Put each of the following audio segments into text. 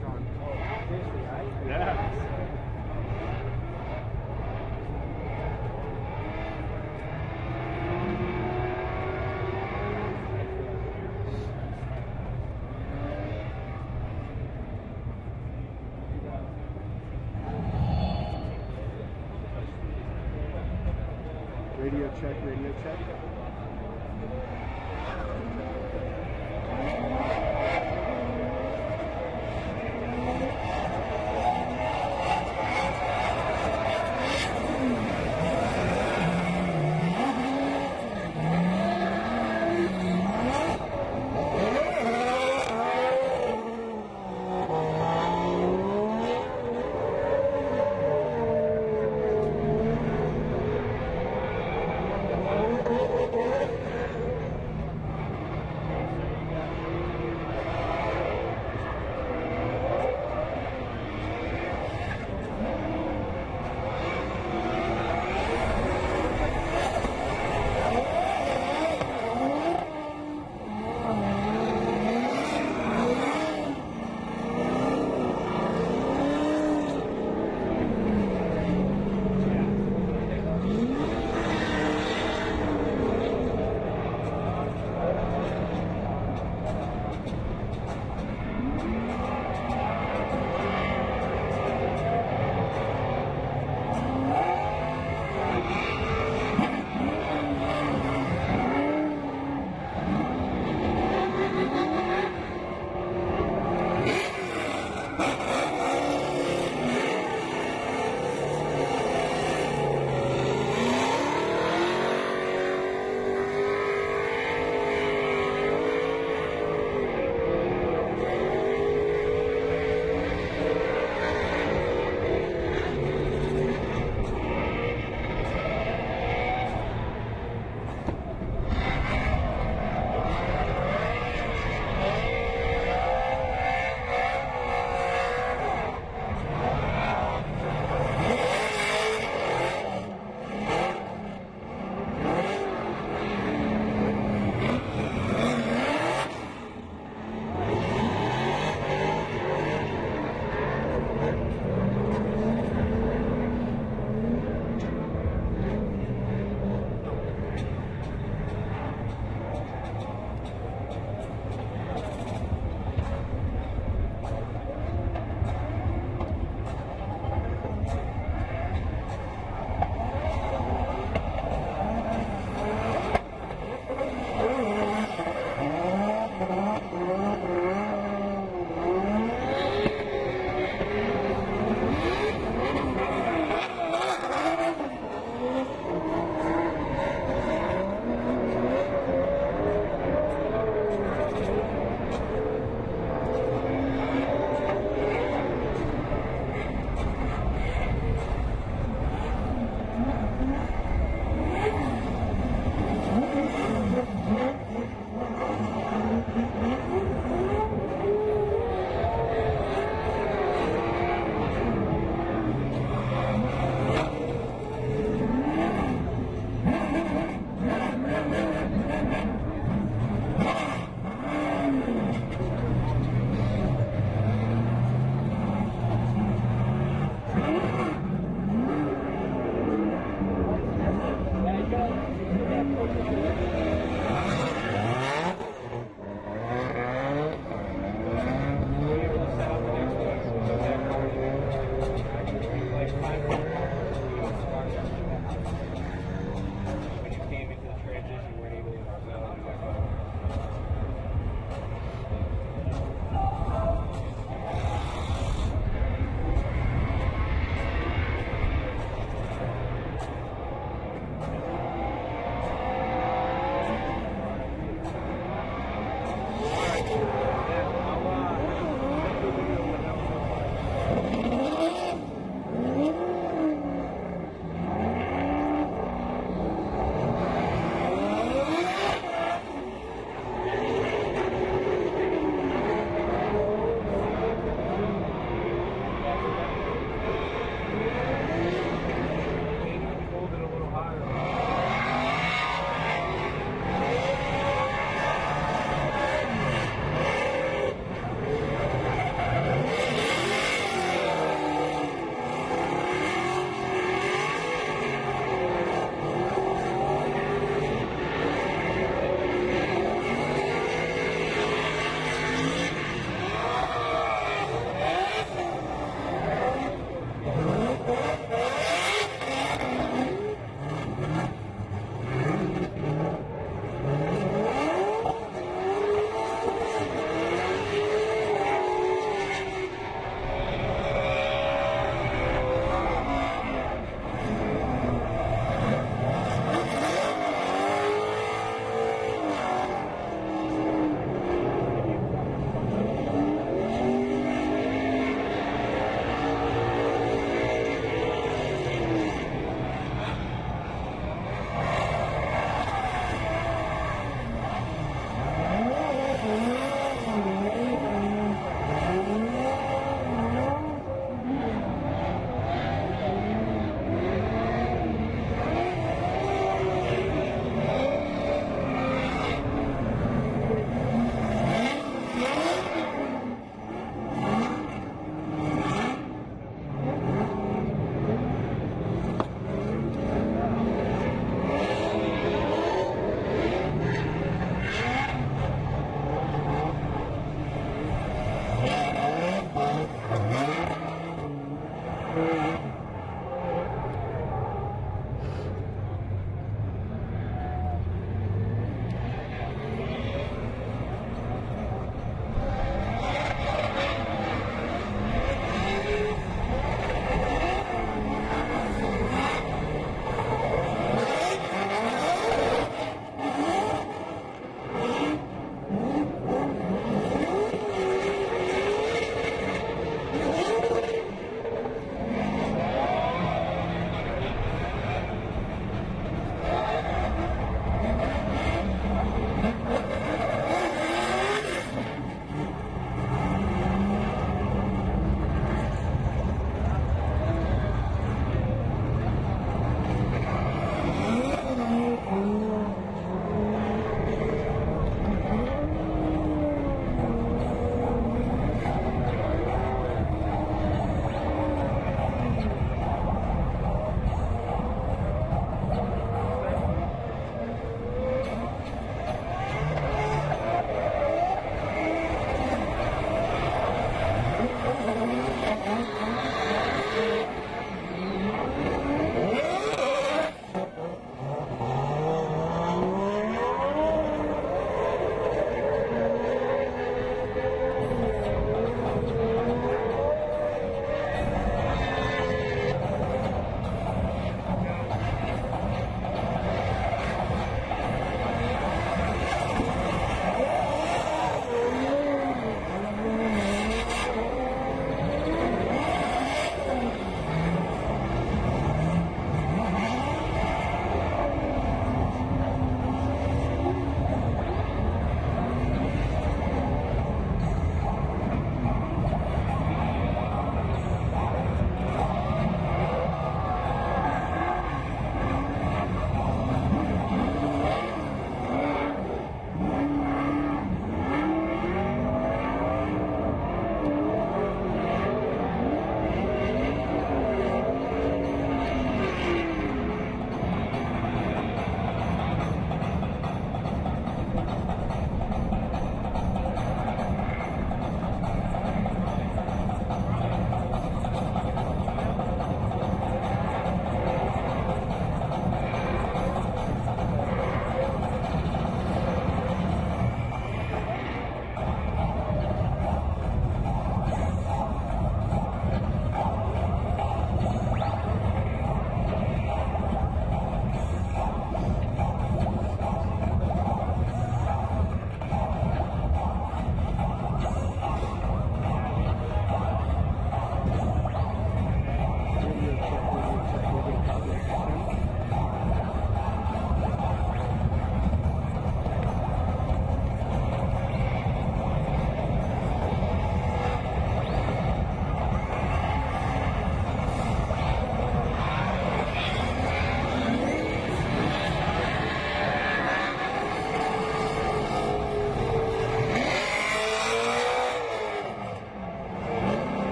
time. Yeah. Radio check, radio check. Oh,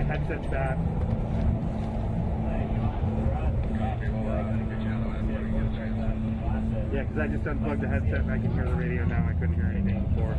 Headset's bad. Yeah, because I just unplugged the headset and I can hear the radio now. I couldn't hear anything before.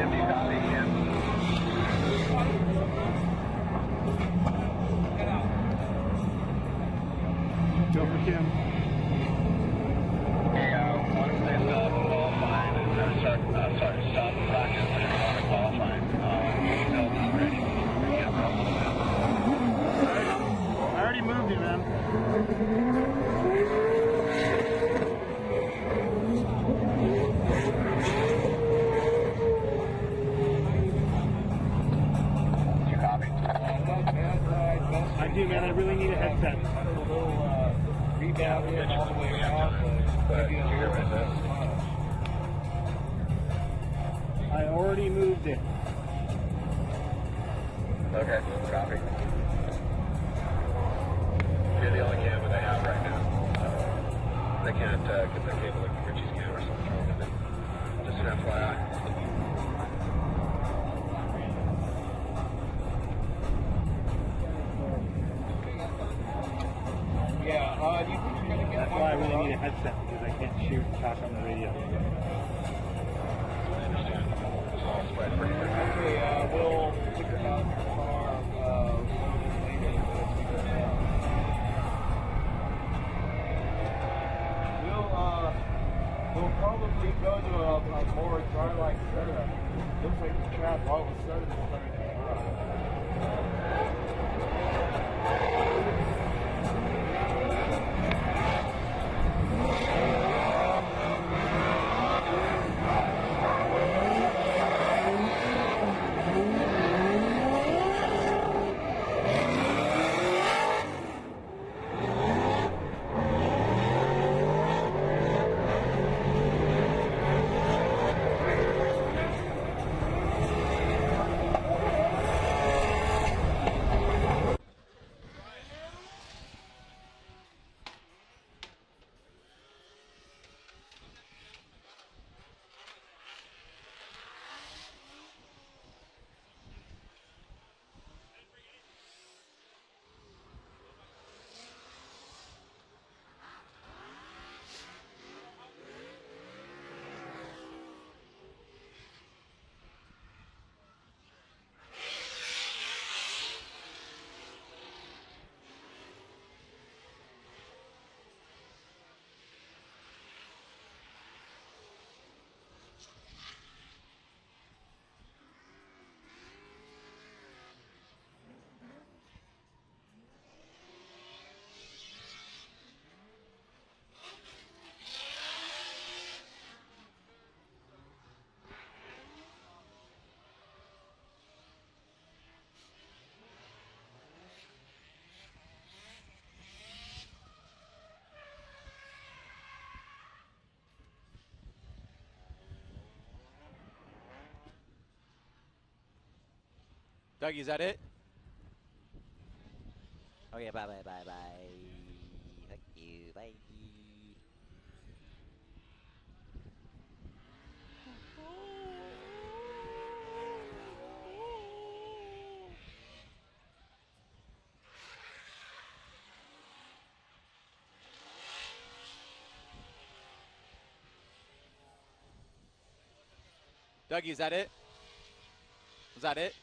Kim, do you copy, Kim? Go for Kim. Okay, want to say stop qualifying, sorry, stop practice and qualifying. Details not ready. I already moved it, man. Do you copy? I do, man. I really need a headset. Rebound in all the way around, but maybe a little bit. I already moved it. Okay, copy. You're the only camera they have right now. They can't get the cable like Richie's camera or something wrong with it. Just an FYI. Yeah, do you think you're going to get That's why I really need a headset, because I can't shoot and talk on the radio. I understand. It's all spread pretty quick. Okay, we'll figure out your car a little bit later. We'll probably go to a more dry-like setup. Looks like the trap all of a sudden is starting to dry. Dougie, is that it? Okay, bye. Thank you, bye. Dougie, is that it? Was that it?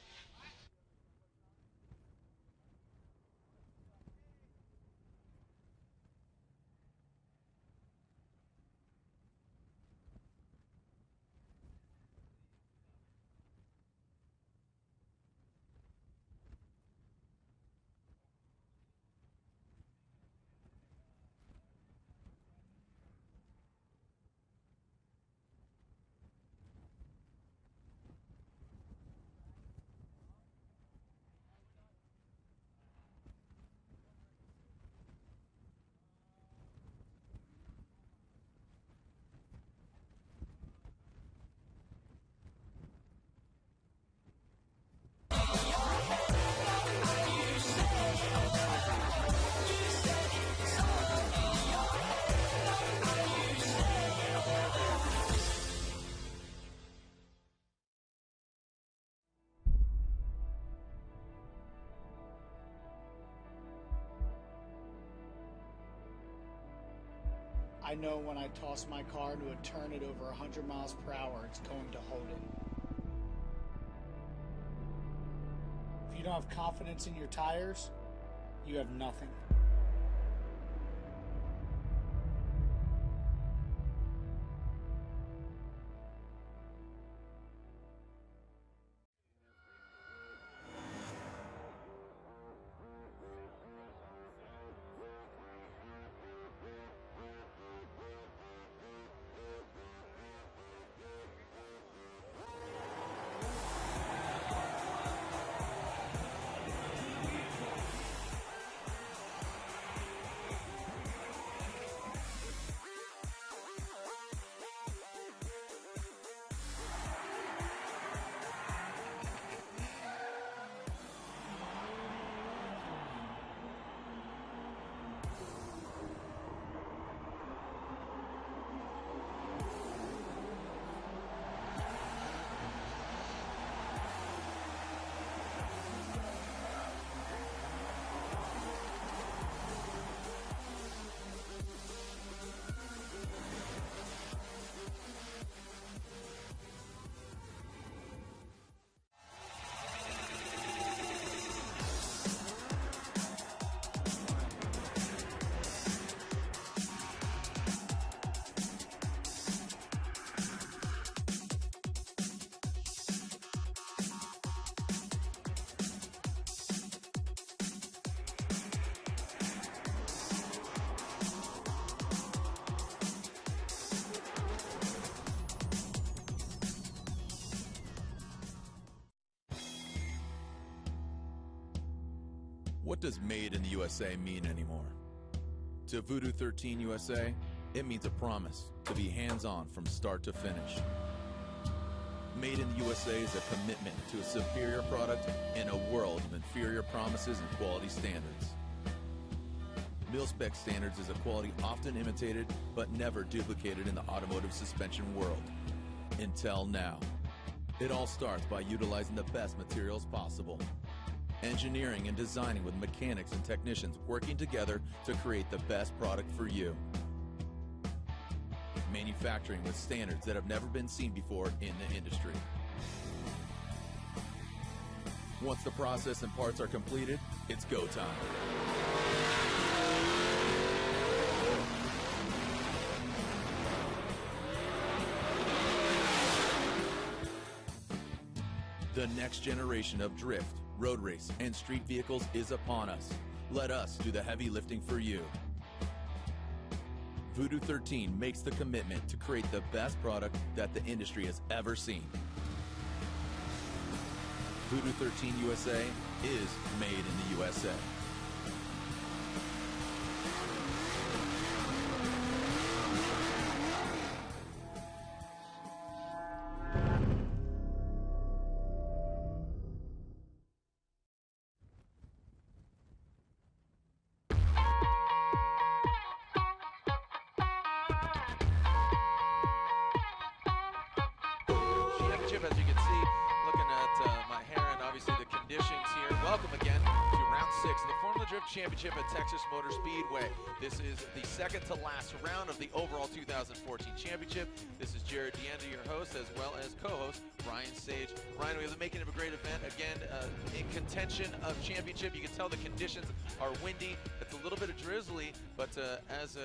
I know when I toss my car into a turn at over 100 miles per hour, it's going to hold it. you don't have confidence in your tires, you have nothing. What does Made in the USA mean anymore? To Voodoo 13 USA, it means a promise to be hands-on from start to finish. Made in the USA is a commitment to a superior product in a world of inferior promises and quality standards. Mil-spec standards is a quality often imitated but never duplicated in the automotive suspension world. Until now. It all starts by utilizing the best materials possible. Engineering and designing with mechanics and technicians working together to create the best product for you. Manufacturing with standards that have never been seen before in the industry. Once the process and parts are completed, it's go time. The next generation of drift, road race, and street vehicles is upon us. Let us do the heavy lifting for you. Voodoo 13 makes the commitment to create the best product that the industry has ever seen. Voodoo 13 USA is made in the USA. Championship, as you can see, looking at my hair and obviously the conditions here. Welcome again to round 6 of the Formula Drift Championship at Texas Motor Speedway. This is the second to last round of the overall 2014 championship. This is Jared DeAnder, your host, as well as co-host Ryan Sage. Ryan, we have the making of a great event. Again, in contention of championship. You can tell the conditions are windy. It's a little bit of drizzly, but as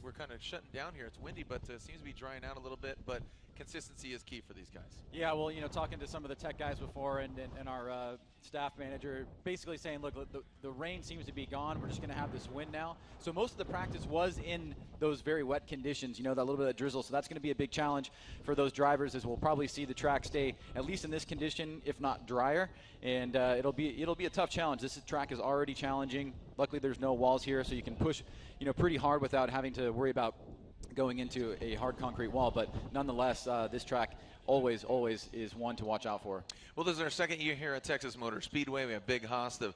we're kind of shutting down here, it's windy, but seems to be drying out a little bit. But consistency is key for these guys. Yeah, well, you know, talking to some of the tech guys before and our staff manager, basically saying, look, the rain seems to be gone. We're just going to have this wind now. So most of the practice was in those very wet conditions, you know, that little bit of drizzle. So that's going to be a big challenge for those drivers, as we'll probably see the track stay at least in this condition, if not drier. And it'll be a tough challenge. This track is already challenging. Luckily, there's no walls here, so you can push, you know, pretty hard without having to worry about going into a hard concrete wall. But nonetheless, this track always is one to watch out for. Well, this is our second year here at Texas Motor Speedway. We have Big Haas, the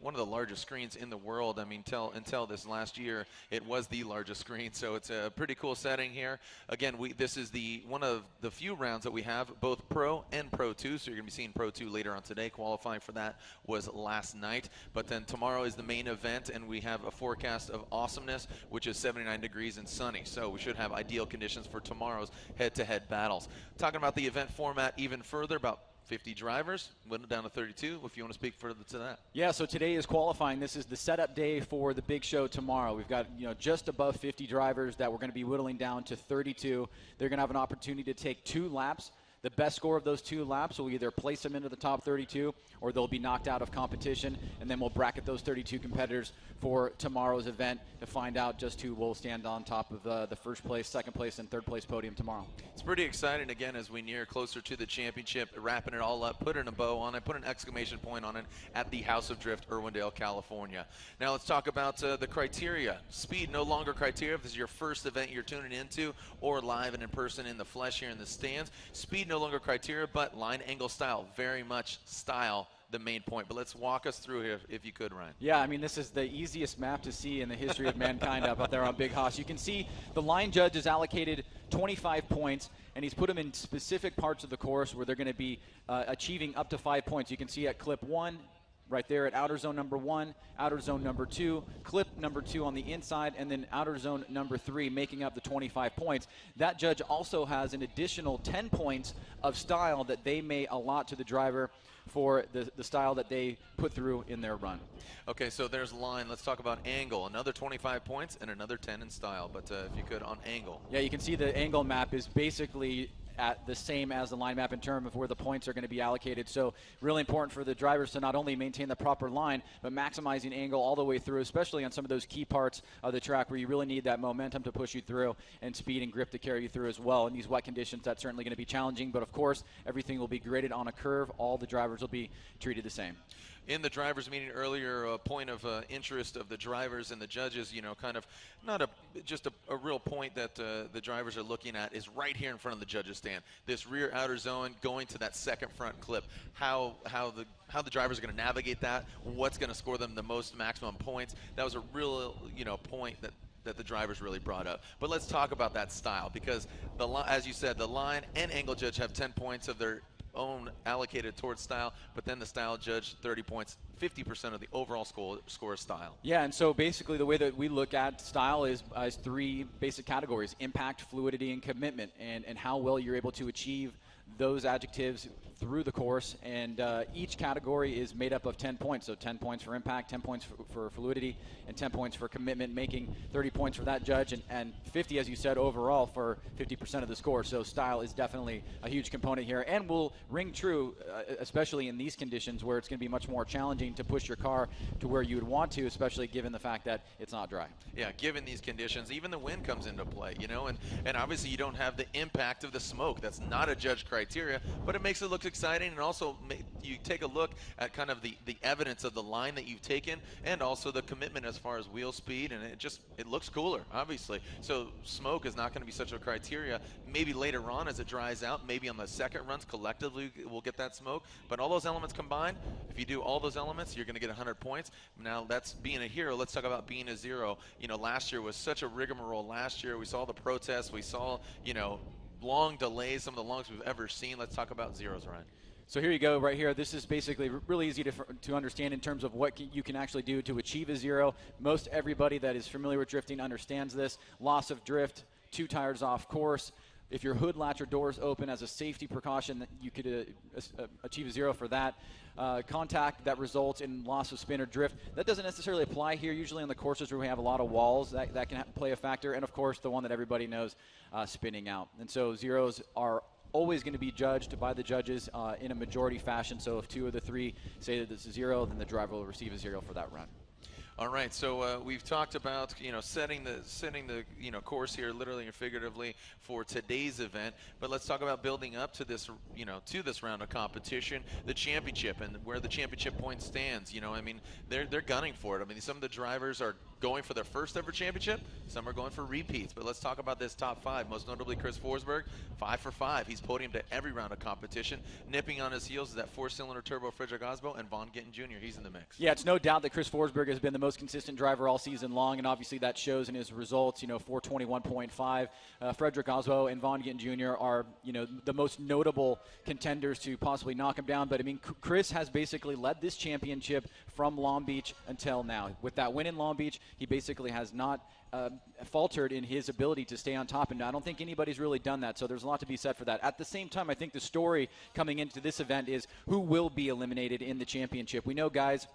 one of the largest screens in the world. I mean, until this last year, it was the largest screen. So it's a pretty cool setting here. Again, this is one of the few rounds that we have, both Pro and Pro 2. So you're going to be seeing Pro 2 later on today. Qualifying for that was last night. But then tomorrow is the main event, and we have a forecast of awesomeness, which is 79 degrees and sunny. So we should have ideal conditions for tomorrow's head-to-head battles. Talking about the event format even further, about 50 drivers, went down to 32, if you want to speak further to that. Yeah, so today is qualifying. This is the setup day for the big show tomorrow. We've got, just above 50 drivers that we're going to be whittling down to 32. They're going to have an opportunity to take 2 laps. The best score of those 2 laps will either place them into the top 32 or they'll be knocked out of competition, and then we'll bracket those 32 competitors for tomorrow's event to find out just who will stand on top of the first place, second place, and third place podium tomorrow. It's pretty exciting, again, as we near closer to the championship, wrapping it all up, putting a bow on it, put an exclamation point on it at the House of Drift, Irwindale, California. Now let's talk about the criteria. Speed no longer criteria if this is your first event you're tuning into or live and in person in the flesh here in the stands. Speed no longer criteria, but line, angle, style, very much style the main point. But let's walk us through here if you could, Ryan. Yeah, I mean, this is the easiest map to see in the history of mankind up there on Big Hoss. You can see the line judge has allocated 25 points, and he's put them in specific parts of the course where they're going to be achieving up to 5 points. You can see at clip 1, right there at outer zone number 1, outer zone number 2, clip number 2 on the inside, and then outer zone number 3 making up the 25 points. That judge also has an additional 10 points of style that they may allot to the driver for the style that they put through in their run. Okay, so there's line. Let's talk about angle. Another 25 points and another 10 in style. But if you could, on angle. Yeah, you can see the angle map is basically at the same as the line map in terms of where the points are going to be allocated. So really important for the drivers to not only maintain the proper line, but maximizing angle all the way through, especially on some of those key parts of the track where you really need that momentum to push you through and speed and grip to carry you through as well. In these wet conditions, that's certainly going to be challenging, but of course, everything will be graded on a curve. All the drivers will be treated the same. In the drivers meeting earlier, a point of interest of the drivers and the judges, kind of not just a real point that the drivers are looking at is right here in front of the judges stand. This rear outer zone going to that second front clip. How the drivers are going to navigate that, what's going to score them the most maximum points. That was a real point that the drivers really brought up. But let's talk about that style, because as you said, the line and angle judge have 10 points of their own allocated towards style, but then the style judge 30 points, 50% of the overall score style. Yeah, and so basically the way that we look at style is 3 basic categories: impact, fluidity, and commitment, and how well you're able to achieve those adjectives through the course. And each category is made up of 10 points. So 10 points for impact, 10 points for fluidity, and 10 points for commitment, making 30 points for that judge, and 50, as you said, overall for 50% of the score. So style is definitely a huge component here, and will ring true, especially in these conditions where it's going to be much more challenging to push your car to where you would want to, especially given the fact that it's not dry. Yeah, given these conditions, even the wind comes into play, and obviously you don't have the impact of the smoke. That's not a judge criteria, but it makes it look exciting, and also you take a look at kind of the evidence of the line that you've taken, and also the commitment as far as wheel speed, and it looks cooler, obviously. So smoke is not going to be such a criteria. Maybe later on as it dries out, maybe on the second runs collectively we'll get that smoke, but all those elements combined, if you do all those elements, you're going to get 100 points. Now that's being a hero. Let's talk about being a zero. Last year was such a rigmarole. Last year we saw the protests, we saw long delays, some of the longest we've ever seen. Let's talk about zeros, Ryan. So here you go right here. This is basically really easy to understand in terms of what you can actually do to achieve a zero. Most everybody that is familiar with drifting understands this. Loss of drift, 2 tires off course. If your hood latch or doors open as a safety precaution, you could achieve a zero for that. Contact that results in loss of spin or drift. That doesn't necessarily apply here. Usually on the courses where we have a lot of walls, that can play a factor. And of course, the one that everybody knows, spinning out. And so zeros are always going to be judged by the judges in a majority fashion. So if 2 of the 3 say that this is 0, then the driver will receive a 0 for that run. All right, so we've talked about setting the course here, literally and figuratively, for today's event. But let's talk about building up to this this round of competition, the championship, and where the championship point stands. They're gunning for it. I mean, some of the drivers are going for their first ever championship. Some are going for repeats. But let's talk about this top 5. Most notably, Chris Forsberg, 5 for 5. He's podiumed to every round of competition. Nipping on his heels is that 4-cylinder turbo Frederick Osbo and Vaughn Gittin Jr. He's in the mix. Yeah, it's no doubt that Chris Forsberg has been the most consistent driver all season long, and obviously that shows in his results. 421.5. Frederick Osbo and Vaughn Gittin Jr. are the most notable contenders to possibly knock him down. But I mean, Chris has basically led this championship from Long Beach until now. With that win in Long Beach, he basically has not faltered in his ability to stay on top, and I don't think anybody's really done that, so there's a lot to be said for that. At the same time, I think the story coming into this event is who will be eliminated in the championship. We know guys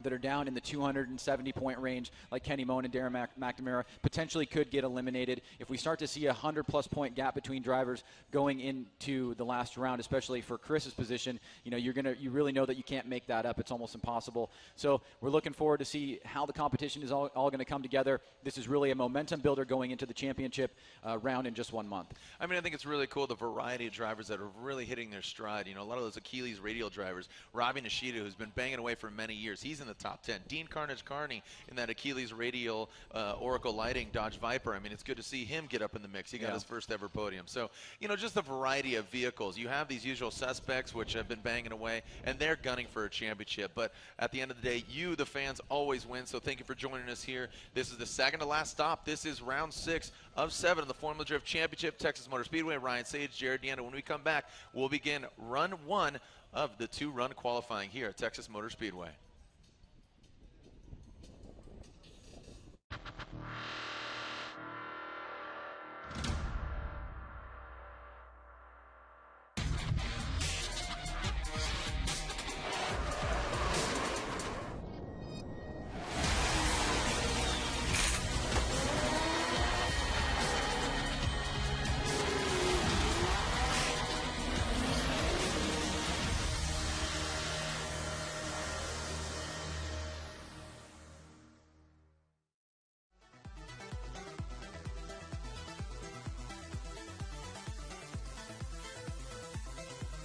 that are down in the 270-point range, like Kenny Moen and Darren McNamara, potentially could get eliminated. If we start to see a 100-plus point gap between drivers going into the last round, especially for Chris's position, you really know that you can't make that up. It's almost impossible. So we're looking forward to see how the competition is all going to come together. This is really a momentum builder going into the championship round in just 1 month. I mean, I think it's really cool, the variety of drivers that are really hitting their stride. A lot of those Achilles radial drivers. Robbie Nishida, who's been banging away for many years, he's in the top 10. Dean Carnage Carney in that Achilles radial Oracle Lighting Dodge Viper. I mean, it's good to see him get up in the mix. He got his first ever podium. So, just the variety of vehicles. You have these usual suspects, which have been banging away, and they're gunning for a championship. But at the end of the day, you, the fans, always win. So thank you for joining us here. This is the second to last stop. This is round 6 of 7 of the Formula Drift Championship, Texas Motor Speedway. Ryan Sage, Jared Deanna. When we come back, we'll begin run 1 of the 2-run qualifying here at Texas Motor Speedway.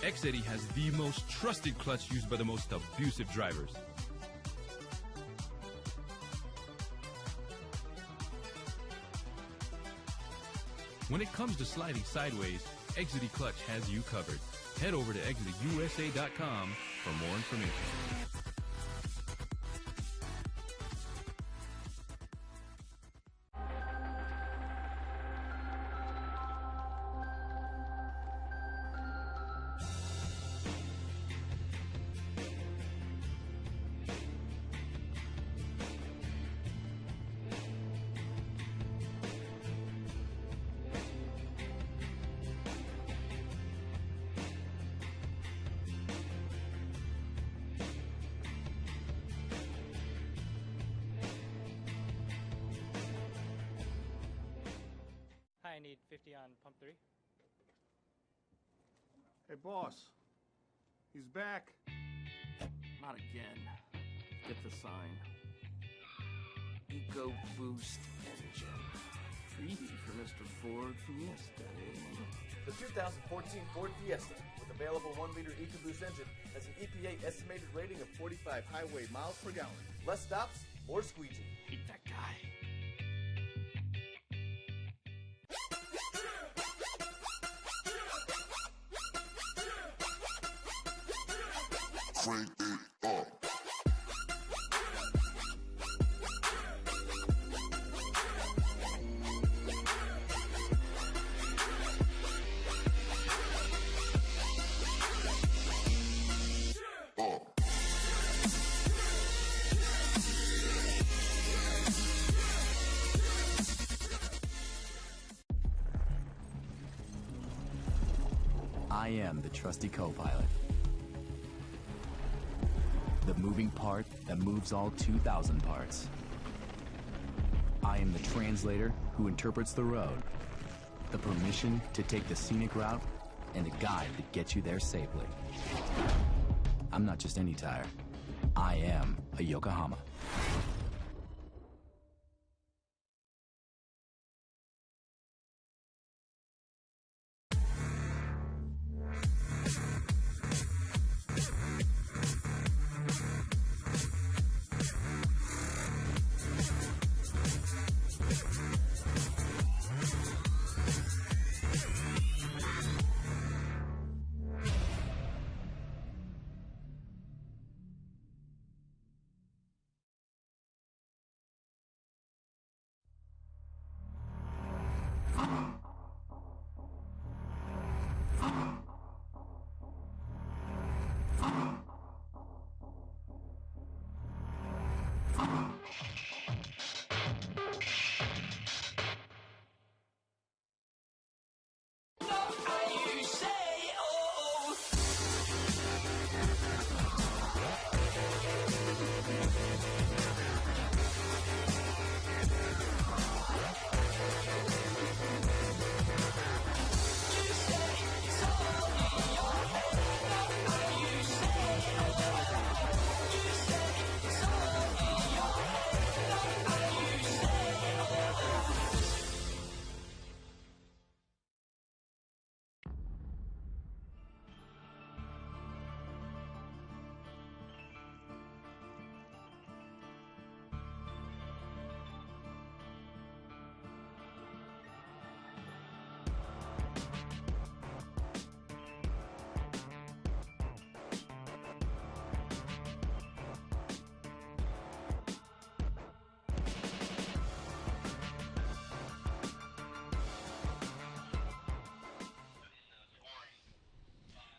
Xeddy has the most trusted clutch used by the most abusive drivers. When it comes to sliding sideways, Xeddy Clutch has you covered. Head over to XeddyUSA.com for more information. I need 50 on pump 3. Hey, boss. He's back. Not again. Get the sign. Eco Boost Engine. Freebie for Mr. Ford Fiesta, eh? The 2014 Ford Fiesta, with available 1-liter EcoBoost engine, has an EPA estimated rating of 45 highway miles per gallon. Less stops, more squeegee. Hate that guy. Crank it up. I am the trusty co-pilot. The moving part that moves all 2,000 parts. I am the translator who interprets the road, the permission to take the scenic route, and the guide that gets you there safely. I'm not just any tire. I am a Yokohama.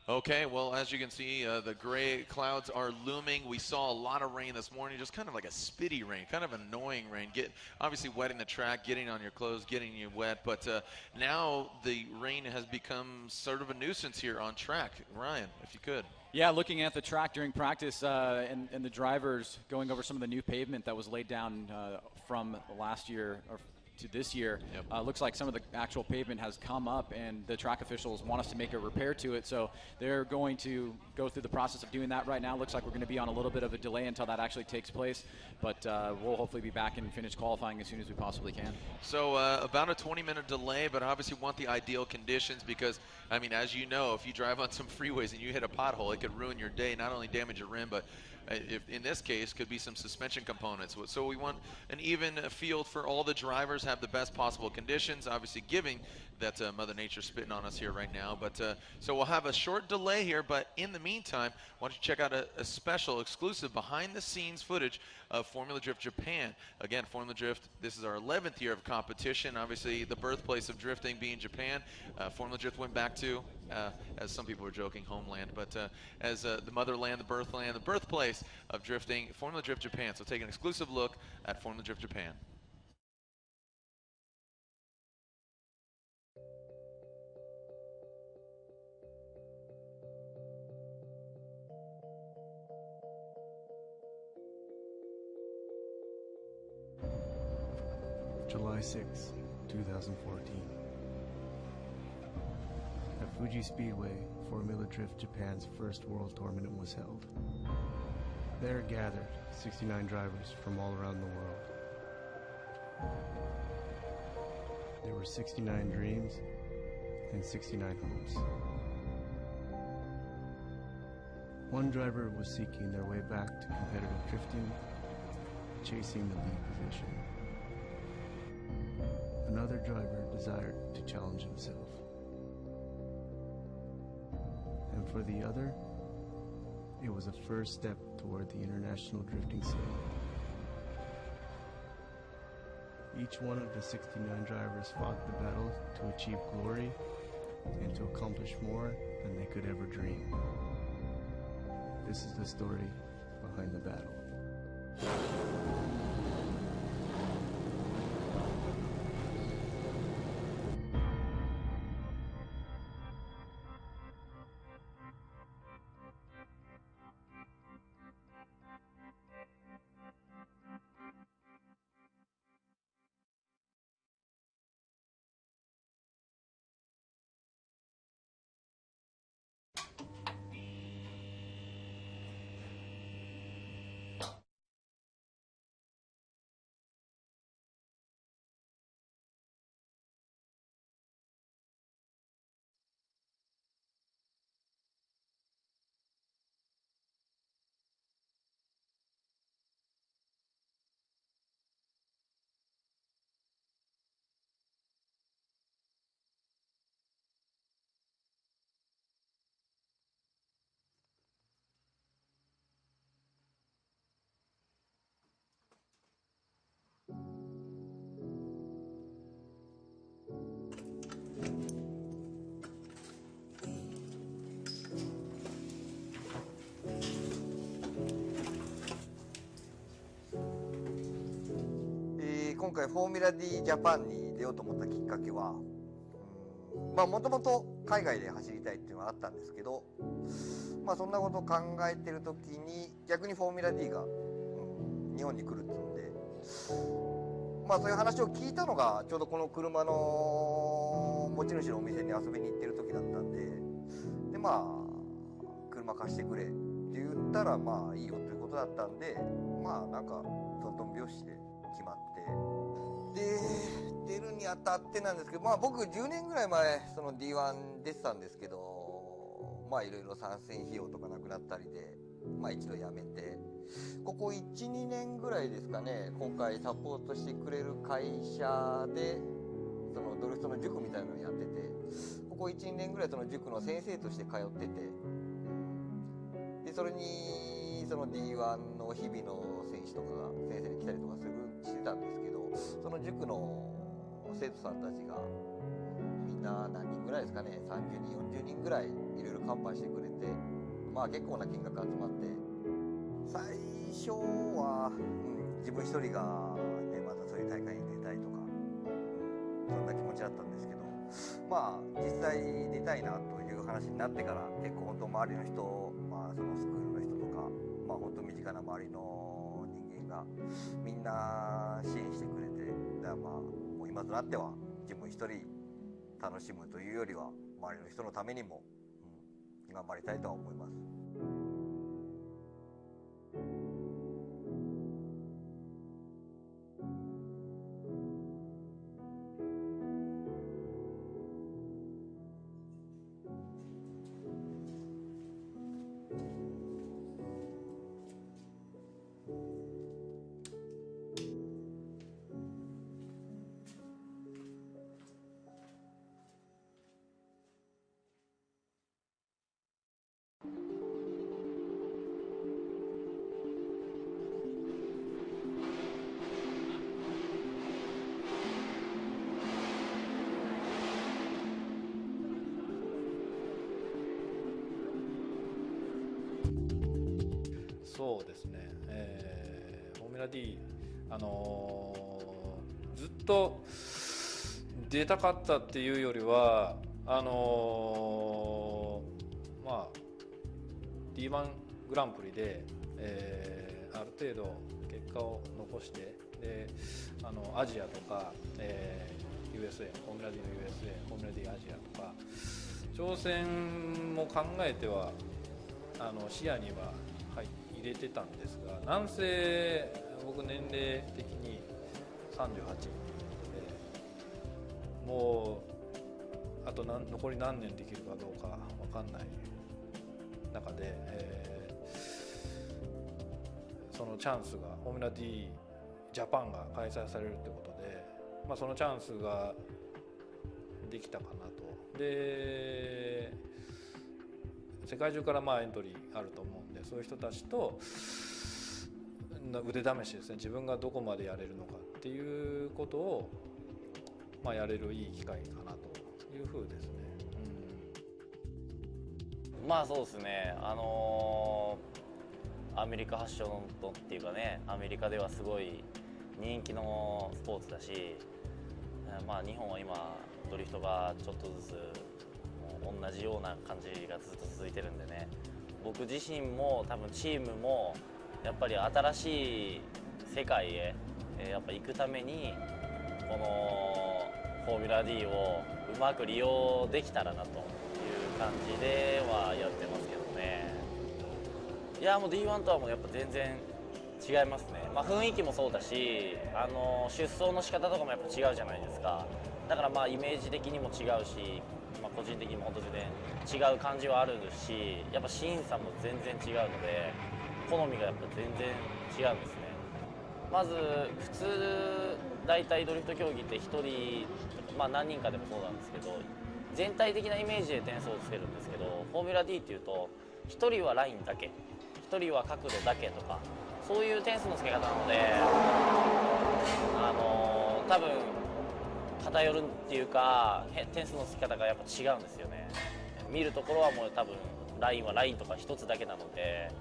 Okay, well, as you can see, the gray clouds are looming. We saw a lot of rain this morning, just kind of like a spitty rain, kind of annoying rain. Obviously wetting the track, getting on your clothes, getting you wet. But now the rain has become sort of a nuisance here on track. Ryan, if you could. Yeah, looking at the track during practice and the drivers going over some of the new pavement that was laid down from last year or to this year. Yep. Looks like some of the actual pavement has come up, and the track officials want us to make a repair to it, so they're going to go through the process of doing that right now. Looks like we're going to be on a little bit of a delay until that actually takes place, but we'll hopefully be back and finish qualifying as soon as we possibly can. So about a 20-minute delay, but obviously want the ideal conditions because, I mean, as you know, if you drive on some freeways and you hit a pothole, it could ruin your day, not only damage your rim, but if in this case could be some suspension components. So we want an even field for all the drivers, have the best possible conditions, obviously giving that Mother Nature spitting on us here right now. But so we'll have a short delay here, but in the meantime, why don't you check out a special exclusive behind the scenes footage of Formula Drift Japan. Again, Formula Drift, this is our 11th year of competition, obviously the birthplace of drifting being Japan. Formula Drift went back to, as some people are joking, homeland, but as the motherland, the birthland, the birthplace of drifting, Formula Drift Japan. So take an exclusive look at Formula Drift Japan. July 6, 2014. At Fuji Speedway, Formula Drift Japan's first World Tournament was held. There gathered 69 drivers from all around the world. There were 69 dreams and 69 hopes. One driver was seeking their way back to competitive drifting, chasing the lead position. Another driver desired to challenge himself. And for the other, it was a first step toward the international drifting scene. Each one of the 69 drivers fought the battle to achieve glory and to accomplish more than they could ever dream. This is the story behind the battle.今回フォーミュラ D ジャパンに出ようと思ったきっかけは、まあもともと海外で走りたいっていうのがあったんですけど、まあそんなことを考えてる時に逆にフォーミュラ D が、日本に来るっていうので、まあそういう話を聞いたのがちょうどこの車の持ち主のお店に遊びに行ってる時だったんで、でまあ車貸してくれって言ったらまあいいよということだったんで、まあなんかトントン拍子で決まって。で出るにあたってなんですけど、まあ僕10年ぐらい前その D1 出てたんですけど、まあいろいろ参戦費用とかなくなったりで、まあ一度やめて、ここ 1,2 年ぐらいですかね、今回サポートしてくれる会社でそのドリフトの塾みたいなのをやってて、ここ 1,2 年ぐらいその塾の先生として通ってて、でそれにその D1 の日々の選手とかが先生に来たりとかしてたんですけど、その塾の生徒さんたちがみんな何人ぐらいですかね、30人40人ぐらいいろいろカンパしてくれて、まあ結構な金額集まって、最初は、自分一人が、ね、またそういう大会に出たいとか、そんな気持ちだったんですけど、まあ実際出たいなという話になってから結構本当周りの人、まあ、そのスクールの人とか、まあ、本当身近な周りの人間がみんな支援してくれて、だからまあもう今となっては自分一人楽しむというよりは周りの人のためにも、頑張りたいとは思います。そうですね、フォーミュラ D、ずっと出たかったっていうよりは、まあ、D1 グランプリで、ある程度結果を残して、でアジアとか、USA、フォーミュラ D の USA、フォーミュラ D アジアとか、挑戦も考えては視野には入れてたんですが、なんせ僕年齢的に38、もうあと残り何年できるかどうか分かんない中で、そのチャンスがフォーミュラ D ジャパンが開催されるってことで、まあ、そのチャンスができたかなと。で世界中からまあエントリーあると思うんで、そういう人たちと腕試しですね、自分がどこまでやれるのかっていうことを、まあ、やれるいい機会かなというふうですね。まあそうですね、アメリカ発祥のっていうかね、アメリカではすごい人気のスポーツだし、まあ日本は今ドリフトがちょっとずつ同じような感じがずっと続いてるんでね、僕自身も多分チームもやっぱり新しい世界へやっぱ行くためにこのフォーミュラ D をうまく利用できたらなという感じではやってますけどね。いやもう D1 とはもうやっぱ全然違いますね。まあ雰囲気もそうだし、出走の仕方とかもやっぱ違うじゃないですか。だからまあイメージ的にも違うし、まあ、個人的にも本当に違う感じはあるし、やっぱ審査も全然違うので好みがやっぱ全然違うんですね。まず普通大体ドリフト競技って1人、まあ何人かでもそうなんですけど、全体的なイメージで点数をつけるんですけど、フォーミュラ D っていうと1人はラインだけ、1人は角度だけとか、そういう点数の付け方なので、多分偏るっていうか点数の付け方がやっぱ違うんですよね。見るところはもう多分ラインはラインとか1つだけなので、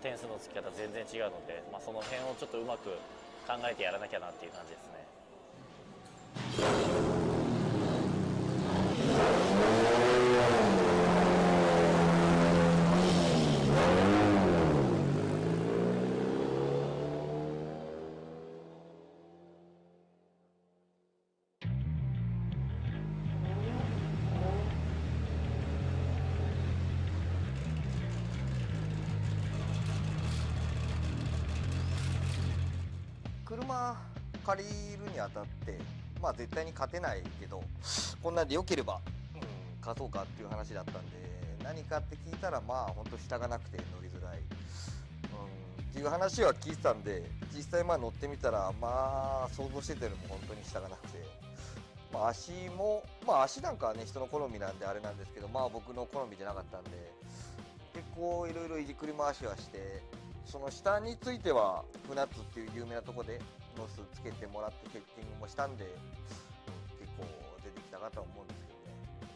点数の付け方全然違うので、まあ、その辺をちょっとうまく考えてやらなきゃなっていう感じですね。車借りるにあたって、まあ絶対に勝てないけど、こんなんで良ければ、勝とうかっていう話だったんで、何かって聞いたらまあ本当下がなくて乗りづらい、っていう話は聞いてたんで、実際まあ乗ってみたらまあ想像してたよりも本当に下がなくて、まあ足もまあ足なんかはね人の好みなんであれなんですけど、まあ僕の好みじゃなかったんで、結構いろいろいじくり回しはして。その下については船津っていう有名なとこでノスつけてもらってセッティングもしたんで、結構出てきたかとは思うんですけどね。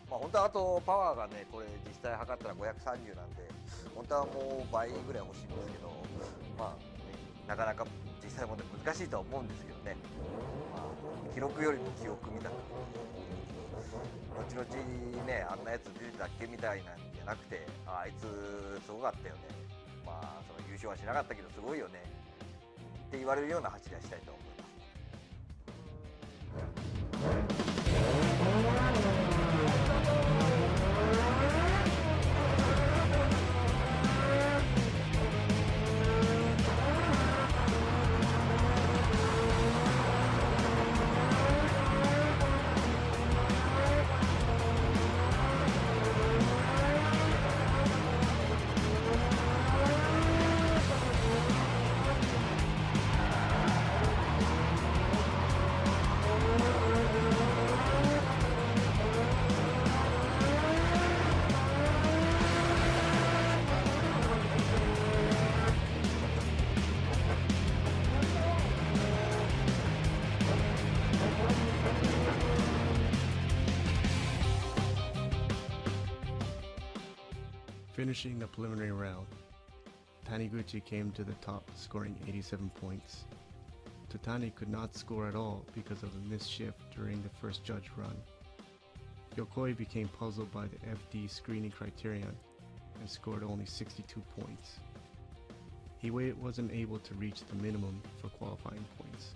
まあ本当はあとパワーがね、これ実際測ったら530なんで、本当はもう倍ぐらい欲しいんですけど、まあ、ね、なかなか実際もね難しいとは思うんですけどね、まあ、記録よりも記憶みたいな、後々ね、あんなやつ出てたっけみたいなんじゃなくて、あいつすごかったよね、まあその優勝はしなかったけどすごいよねって言われるような走りはしたいと思います。Finishing the preliminary round, Taniguchi came to the top, scoring 87 points. Tatani could not score at all because of the missed shift during the first judge run. Yokoi became puzzled by the FD screening criterion and scored only 62 points. He wasn't able to reach the minimum for qualifying points.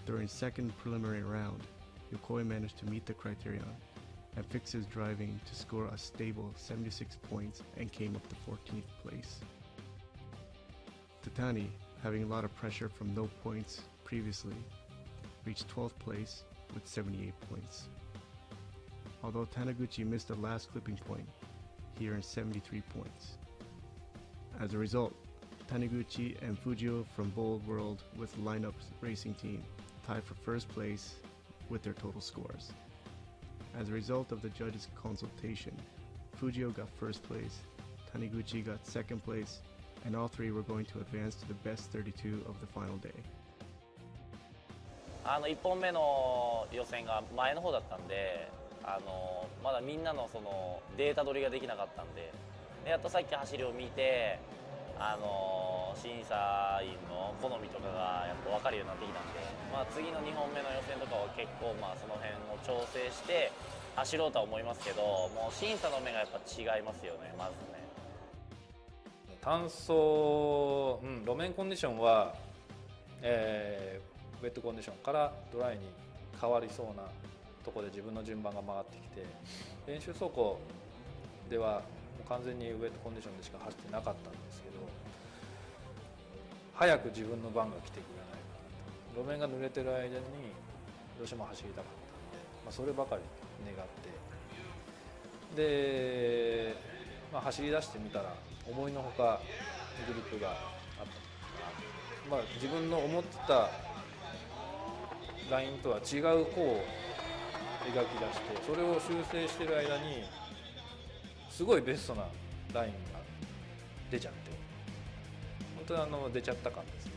During second preliminary round, Yokoi managed to meet the criterion and fixed his driving to score a stable 76 points and came up to 14th place. Tatani, having a lot of pressure from no points previously, reached 12th place with 78 points. Although Taniguchi missed the last clipping point, he earned 73 points. As a result, Taniguchi and Fujio from Bold World with Lineup Racing Team tied for first place with their total scores. As a result of the judges' consultation, Fujio got first place, Taniguchi got second place, and all three were going to advance to the best 32 of the final day. 1本目の予選が前の方だったんで、まだみんなのそのデータ取りができなかったんで、やっとさっき走りを見て、審査員の好みとかがやっぱ分かるようになってきたんで、まあ、次の2本目の予選とかは結構まあその辺を調整して走ろうとは思いますけど、もう審査の目がやっぱ違いますよね、まずね。単走、路面コンディションは、ウェットコンディションからドライに変わりそうなところで自分の順番が回ってきて、練習走行ではもう完全にウェットコンディションでしか走ってなかったんですけど、早く自分の番が来てくれないかなと。路面が濡れてる間にどうしても走りたかったんで、まあ、そればかり願ってで、まあ、走り出してみたら思いのほかグリップがあった、まあ、自分の思ってたラインとは違う弧を描き出して、それを修正している間にすごいベストなラインが出ちゃって、本当に出ちゃった感ですね。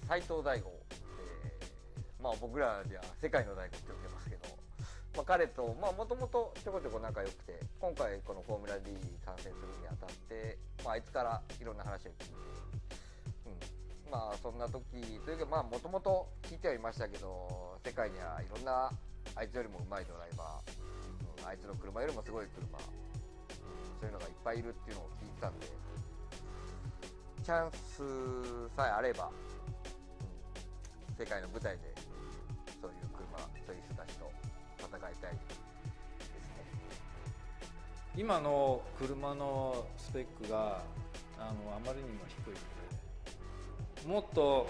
斉藤大吾、まあ僕らでは世界の大吾って呼んでますけど、まあ、彼ともともとちょこちょこ仲良くて、今回このフォーミュラ D 参戦するにあたって、まあ、あいつからいろんな話を聞いて、まあそんな時というか、まあもともと聞いてはいましたけど、世界にはいろんなあいつよりも上手いドライバー、あいつの車よりもすごい車、そういうのがいっぱいいるっていうのを聞いてたんで、チャンスさえあれば、世界の舞台でそういう車、そういう人たちと戦いたいですね。今の車のスペックがあまりにも低いので、もっと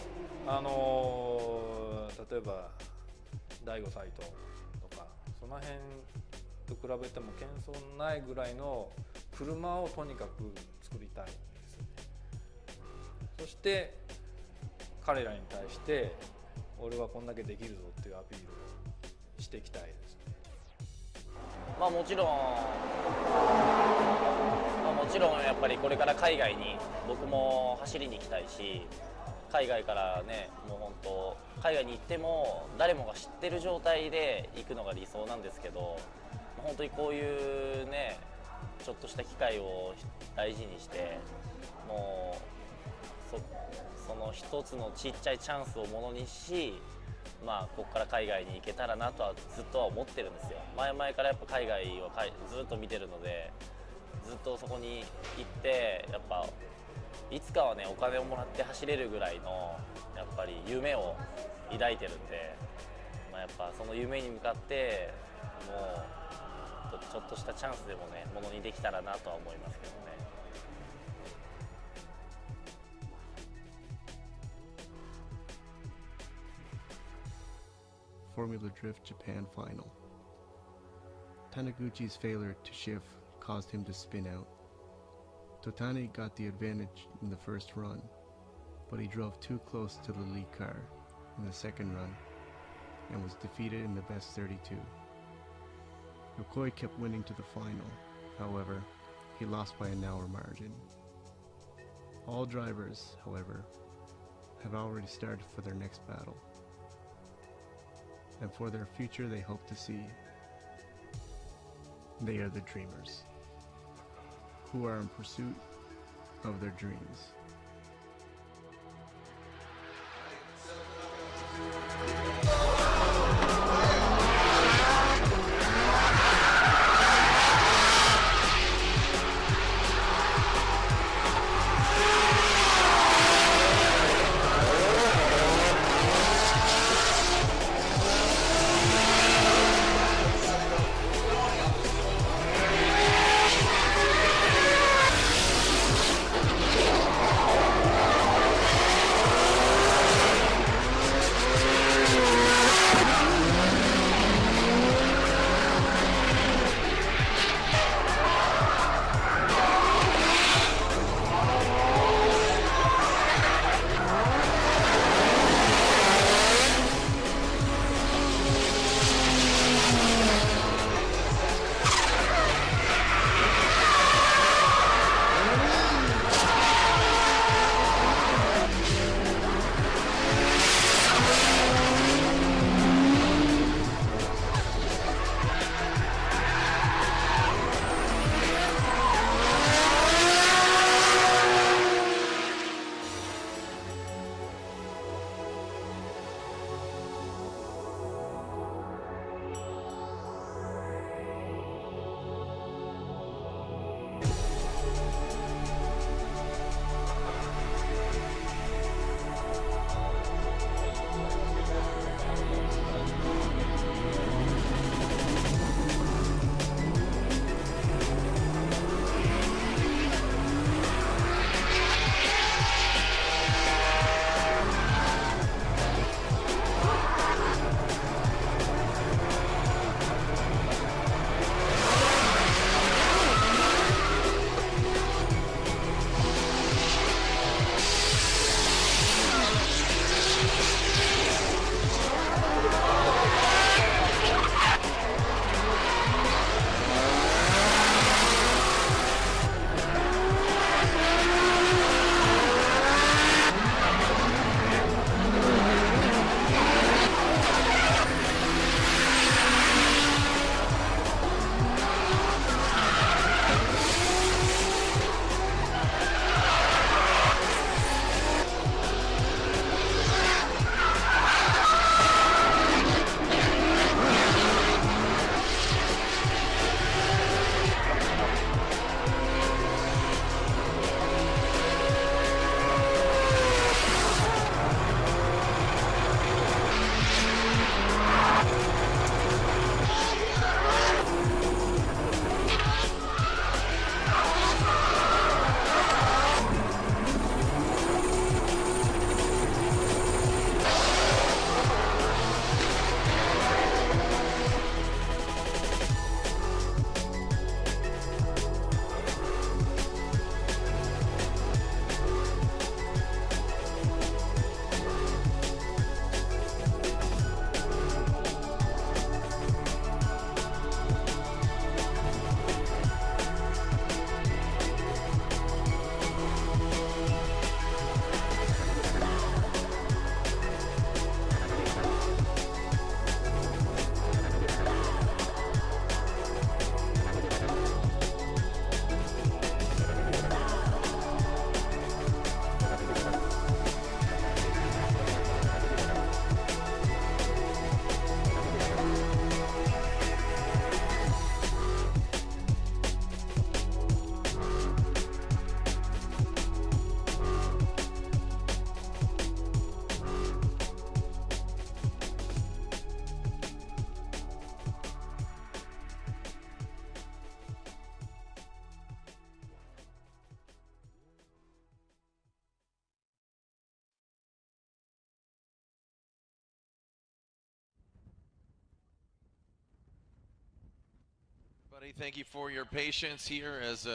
例えば大悟斎藤とかその辺と比べても謙遜ないぐらいの車をとにかく作りたいんですよね。そして彼らに対して俺はこんだけできるぞっていうアピールをしていきたいですね。まあもちろんやっぱりこれから海外に僕も走りに行きたいし、海外からね、もう本当海外に行っても誰もが知ってる状態で行くのが理想なんですけど、本当にこういうねちょっとした機会を大事にして、もうその一つのちっちゃいチャンスをものにし、まあここから海外に行けたらなとはずっとは思ってるんですよ。前々からやっぱ海外をずっと見てるので、ずっとそこに行ってやっぱいつかはねお金をもらって走れるぐらいのやっぱり夢を抱いてるんで、まあ、やっぱその夢に向かってもうちょっとしたチャンスでもねものにできたらなとは思いますけどね。Formula Drift Japan Final. Taniguchi's failure to shift caused him to spin out. Totani got the advantage in the first run, but he drove too close to the lead car in the second run and was defeated in the best 32. Yokoi kept winning to the final, however, he lost by an hour margin. All drivers, however, have already started for their next battle, and for their future they hope to see. They are the dreamers, who are in pursuit of their dreams. Everybody, thank you for your patience here. As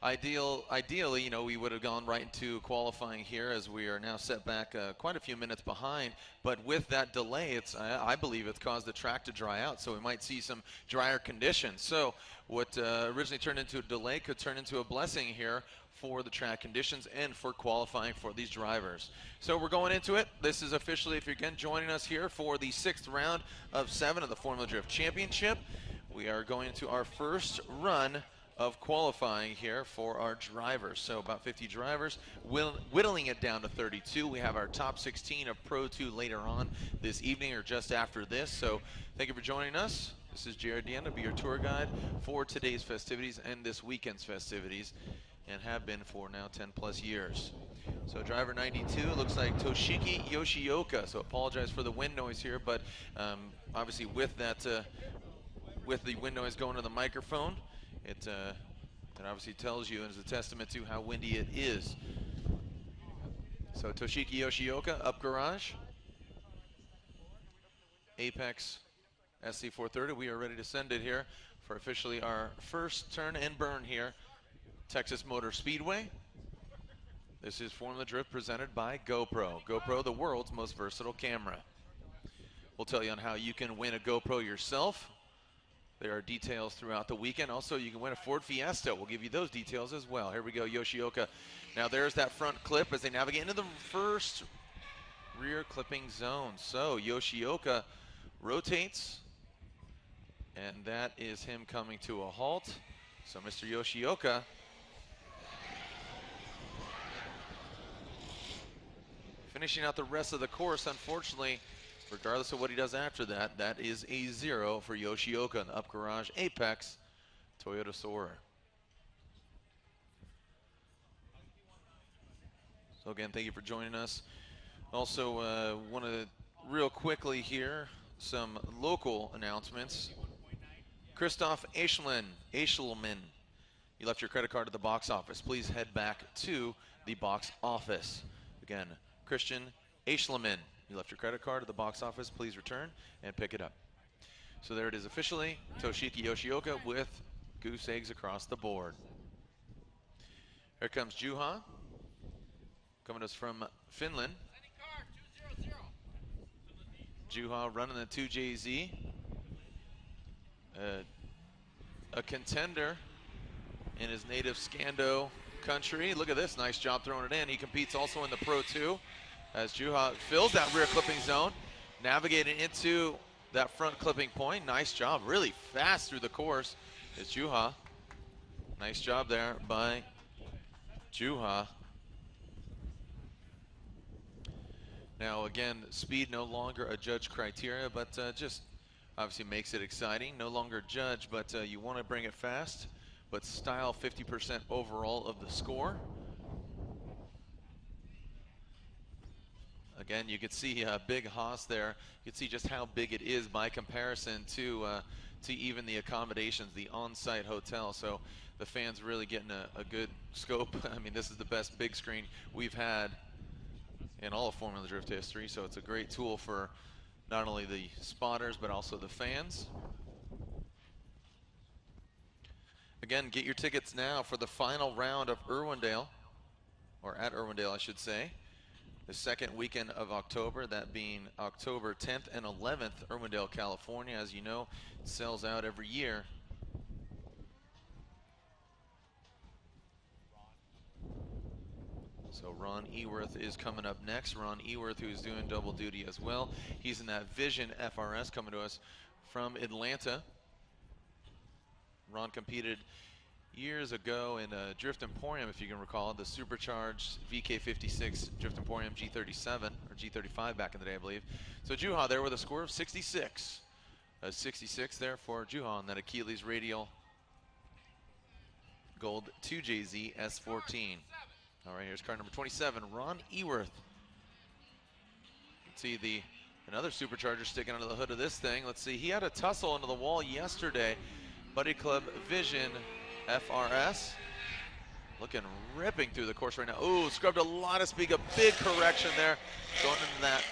ideally, we would have gone right into qualifying here, as we are now set back quite a few minutes behind. But with that delay, I believe it's caused the track to dry out, so we might see some drier conditions. So what originally turned into a delay could turn into a blessing here for the track conditions and for qualifying for these drivers. So we're going into it. This is officially, if you're again joining us here for the 6th round of 7 of the Formula Drift Championship. We are going to our first run of qualifying here for our drivers. So about 50 drivers, whittling it down to 32. We have our top 16 of Pro 2 later on this evening or just after this. So thank you for joining us. This is Jared Deanna, to be your tour guide for today's festivities and this weekend's festivities, and have been for now 10 plus years. So driver 92 looks like Toshiki Yoshioka. So apologize for the wind noise here, but obviously with that with the wind noise going to the microphone, it obviously tells you and is a testament to how windy it is. So Toshiki Yoshioka, up garage. Apex SC430, we are ready to send it here for officially our first turn and burn here, Texas Motor Speedway. This is Formula Drift presented by GoPro. GoPro, the world's most versatile camera. We'll tell you on how you can win a GoPro yourself. There are details throughout the weekend. Also, you can win a Ford Fiesta. We'll give you those details as well. Here we go, Yoshioka. Now there's that front clip as they navigate into the first rear clipping zone. So Yoshioka rotates, and that is him coming to a halt. So Mr. Yoshioka finishing out the rest of the course. Unfortunately, regardless of what he does after that, that is a 0 for Yoshioka in the up garage Apex Toyota Soarer. So again, thank you for joining us. Also, want to real quickly here, some local announcements. Christoph Eichelman, you left your credit card at the box office. Please head back to the box office. Again, Christian Eichelman, you left your credit card at the box office. Please return and pick it up. So there it is officially, Toshiki Yoshioka with goose eggs across the board. Here comes Juha, coming to us from Finland. Juha running the 2JZ. A contender in his native Scando country. Look at this, nice job throwing it in. He competes also in the Pro 2 as Juha fills that rear clipping zone, navigating into that front clipping point. Nice job, really fast through the course is Juha. Nice job there by Juha. Now again, speed no longer a judge criteria, but just obviously makes it exciting. No longer judge, but you want to bring it fast, but style 50% overall of the score. Again, you could see big Haas there. You can see just how big it is by comparison to even the accommodations, the on-site hotel. So the fans really getting a good scope. I mean, this is the best big screen we've had in all of Formula Drift history. So it's a great tool for not only the spotters, but also the fans. Again, get your tickets now for the final round of Irwindale, or at Irwindale, I should say. The second weekend of October, that being October 10th and 11th, Irwindale, California. As you know, it sells out every year. So Ron Eworth is coming up next. Ron Eworth, who's doing double duty as well. He's in that Vision FRS coming to us from Atlanta. Ron competed years ago in Drift Emporium, if you can recall, the supercharged VK56 Drift Emporium G37, or G35 back in the day, I believe. So Juha there with a score of 66. A 66 there for Juha on that Achilles Radial Gold 2JZ S14. All right, here's car number 27, Ron Eworth. Let's see another supercharger sticking under the hood of this thing. Let's see, he had a tussle into the wall yesterday. Buddy Club Vision FRS. Looking ripping through the course right now. Ooh, scrubbed a lot of speed, a big correction there. Going into that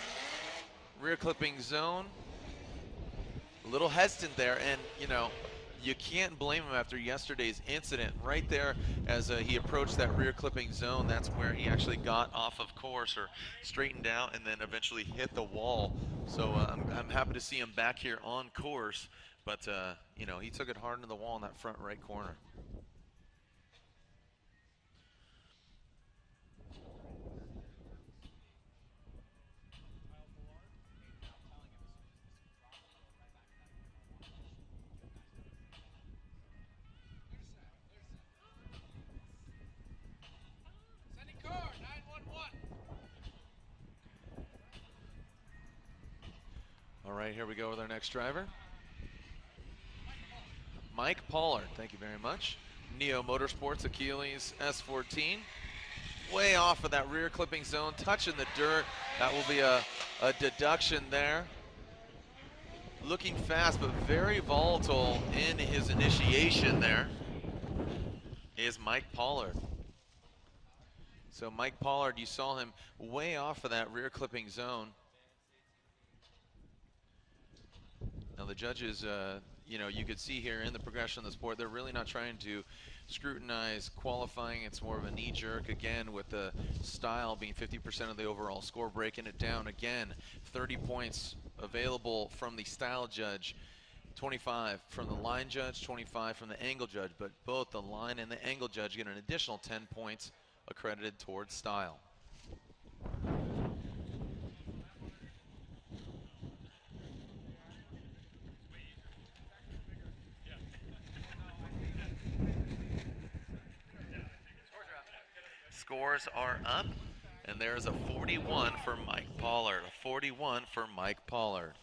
rear clipping zone. A little hesitant there, and you know, you can't blame him after yesterday's incident. Right there as he approached that rear clipping zone, that's where he actually got off of course or straightened out and then eventually hit the wall. So I'm happy to see him back here on course, but you know, he took it hard into the wall in that front right corner. All right, here we go with our next driver. Mike Pollard, thank you very much. Neo Motorsports Achilles S14. Way off of that rear clipping zone, touching the dirt. That will be a deduction there. Looking fast, but very volatile in his initiation there is Mike Pollard. So Mike Pollard, you saw him way off of that rear clipping zone. Now the judges, you know, you could see here in the progression of the sport, they're really not trying to scrutinize qualifying. It's more of a knee jerk, again, with the style being 50% of the overall score, breaking it down again. 30 points available from the style judge, 25 from the line judge, 25 from the angle judge, but both the line and the angle judge get an additional 10 points accredited towards style. Scores are up, and there's a 41 for Mike Pollard. A 41 for Mike Pollard.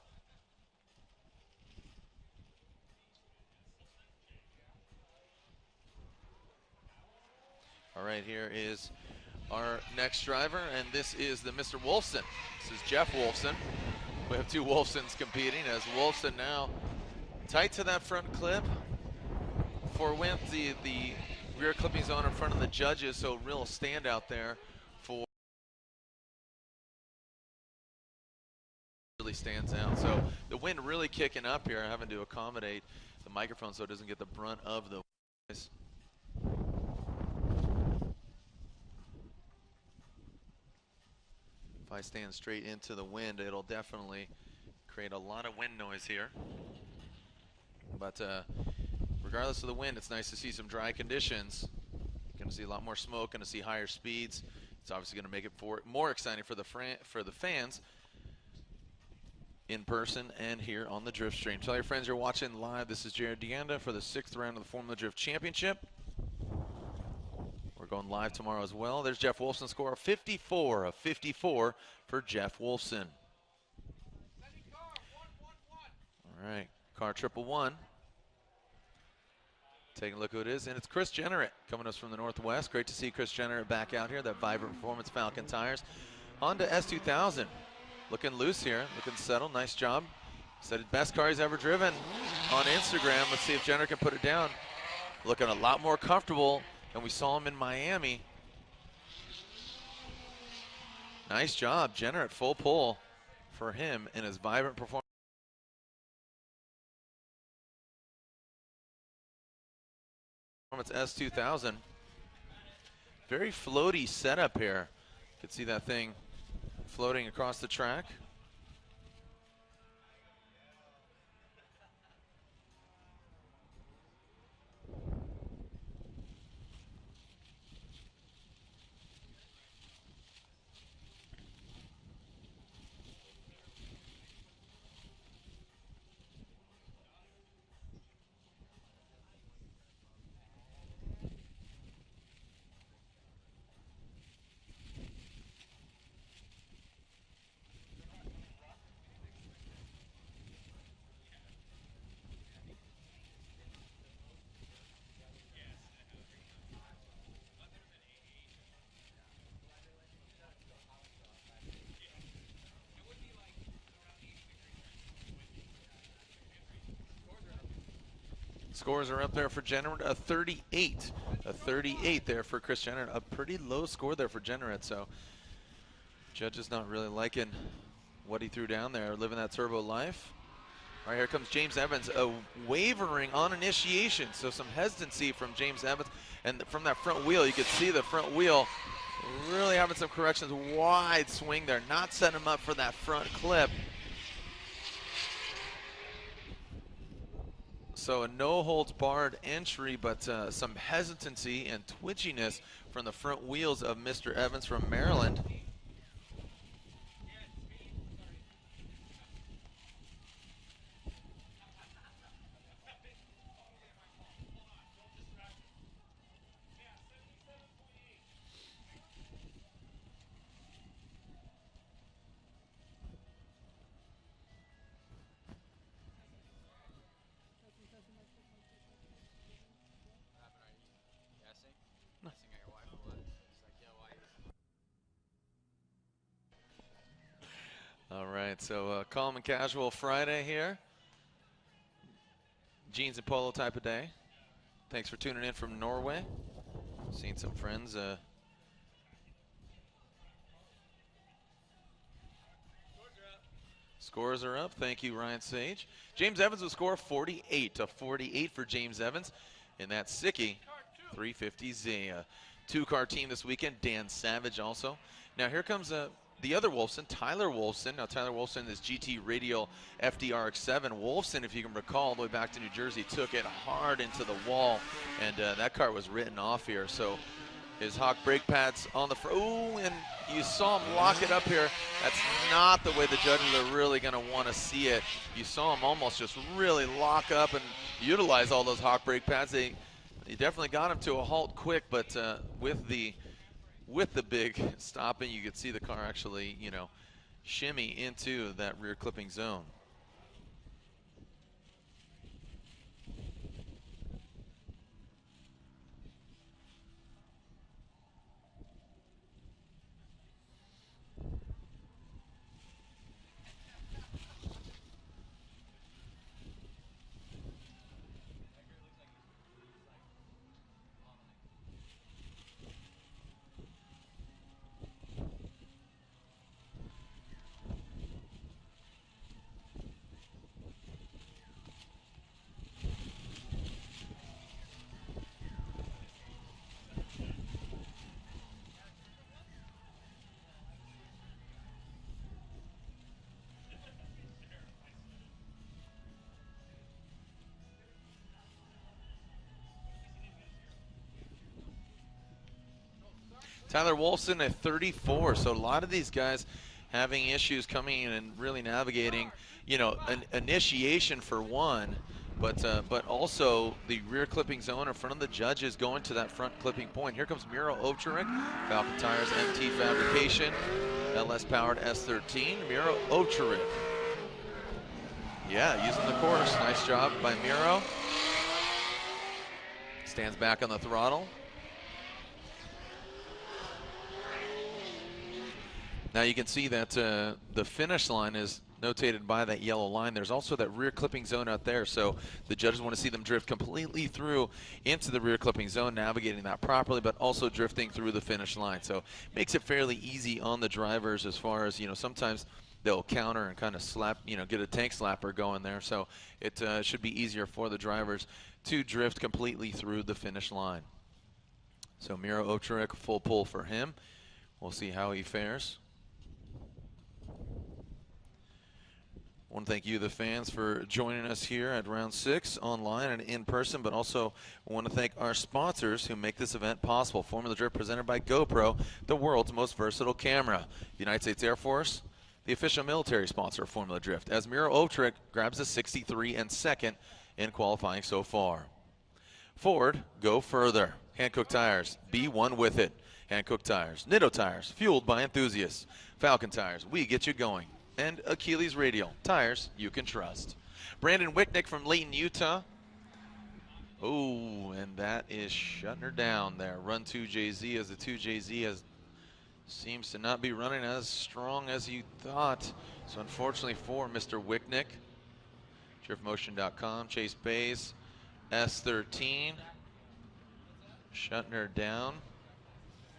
All right, here is our next driver, and this is the Mr. Wolfson. This is Jeff Wolfson. We have two Wolfsons competing, as Wolfson now tight to that front clip. Forwent the rear clipping zone in front of the judges, so real standout there for really stands out. So the wind really kicking up here, having to accommodate the microphone so it doesn't get the brunt of the voice. If I stand straight into the wind, it'll definitely create a lot of wind noise here. But regardless of the wind, it's nice to see some dry conditions. Going to see a lot more smoke, going to see higher speeds. It's obviously going to make it more exciting for the fans in person and here on the Drift Stream. Tell your friends you're watching live. This is Jared DeAnda for the 6th round of the Formula Drift Championship. We're going live tomorrow as well. There's Jeff Wolfson's score of 54, a 54 for Jeff Wolfson. All right, car 111. Taking a look who it is, and it's Chris Jenneret coming to us from the Northwest. Great to see Chris Jenneret back out here, that Vibrant Performance Falcon tires. Honda S2000, looking loose here, looking settled, nice job. Said it's best car he's ever driven on Instagram. Let's see if Jenneret can put it down. Looking a lot more comfortable than we saw him in Miami. Nice job, Jenneret, full pull for him in his Vibrant Performance S2000. Very floaty setup here. You can see that thing floating across the track. Scores are up there for Jenneret, a 38. A 38 there for Chris Jenneret. A pretty low score there for Jenneret, so judges not really liking what he threw down there, living that turbo life. All right, here comes James Evans, wavering on initiation, so some hesitancy from James Evans. And from that front wheel, you could see the front wheel really having some corrections. Wide swing there, not setting him up for that front clip. So a no-holds-barred entry, but some hesitancy and twitchiness from the front wheels of Mr. Evans from Maryland. All right, so calm and casual Friday here. Jeans and polo type of day. Thanks for tuning in from Norway. Seen some friends. Scores are up. Thank you, Ryan Sage. James Evans will score 48-48 for James Evans in that Sickie 350Z. Two-car team this weekend. Dan Savage also. Now here comes the other Wolfson, Tyler Wolfson. Now Tyler Wolfson is GT Radial FDRX7. Wolfson, if you can recall, all the way back to New Jersey, took it hard into the wall, and that car was written off here. So his Hawk brake pads on the front. Ooh, and you saw him lock it up here. That's not the way the judges are really going to want to see it. You saw him almost just really lock up and utilize all those Hawk brake pads. They definitely got him to a halt quick, but with the big stopping, you could see the car actually, you know, shimmy into that rear clipping zone. Tyler Wolfson at 34, so a lot of these guys having issues coming in and really navigating, you know, an initiation for one, but also the rear clipping zone in front of the judges going to that front clipping point. Here comes Miro Ovčarek, Falcon Tires MT Fabrication, LS powered S13, Miro Ovčarek. Yeah, using the course, nice job by Miro. Stands back on the throttle. Now you can see that the finish line is notated by that yellow line. There's also that rear clipping zone out there, so the judges want to see them drift completely through into the rear clipping zone, navigating that properly, but also drifting through the finish line. So makes it fairly easy on the drivers as far as, you know, sometimes they'll counter and kind of slap, you know, get a tank slapper going there. So it should be easier for the drivers to drift completely through the finish line. So Miro Ovčarek, full pull for him. We'll see how he fares. I want to thank you, the fans, for joining us here at Round 6 online and in person, but also I want to thank our sponsors who make this event possible. Formula Drift presented by GoPro, the world's most versatile camera. The United States Air Force, the official military sponsor of Formula Drift, as Miro Ovčarek grabs a 63 and second in qualifying so far. Ford, go further. Hankook Tires, be one with it. Hankook Tires, Nitto Tires, fueled by enthusiasts. Falcon Tires, we get you going. And Achilles Radial, tires you can trust. Brandon Wicknick from Layton, Utah. Oh, and that is shutting her down there. Run 2JZ, as the 2JZ seems to not be running as strong as you thought. So unfortunately for Mr. Wicknick, driftmotion.com, Chase Bays, S13, shutting her down.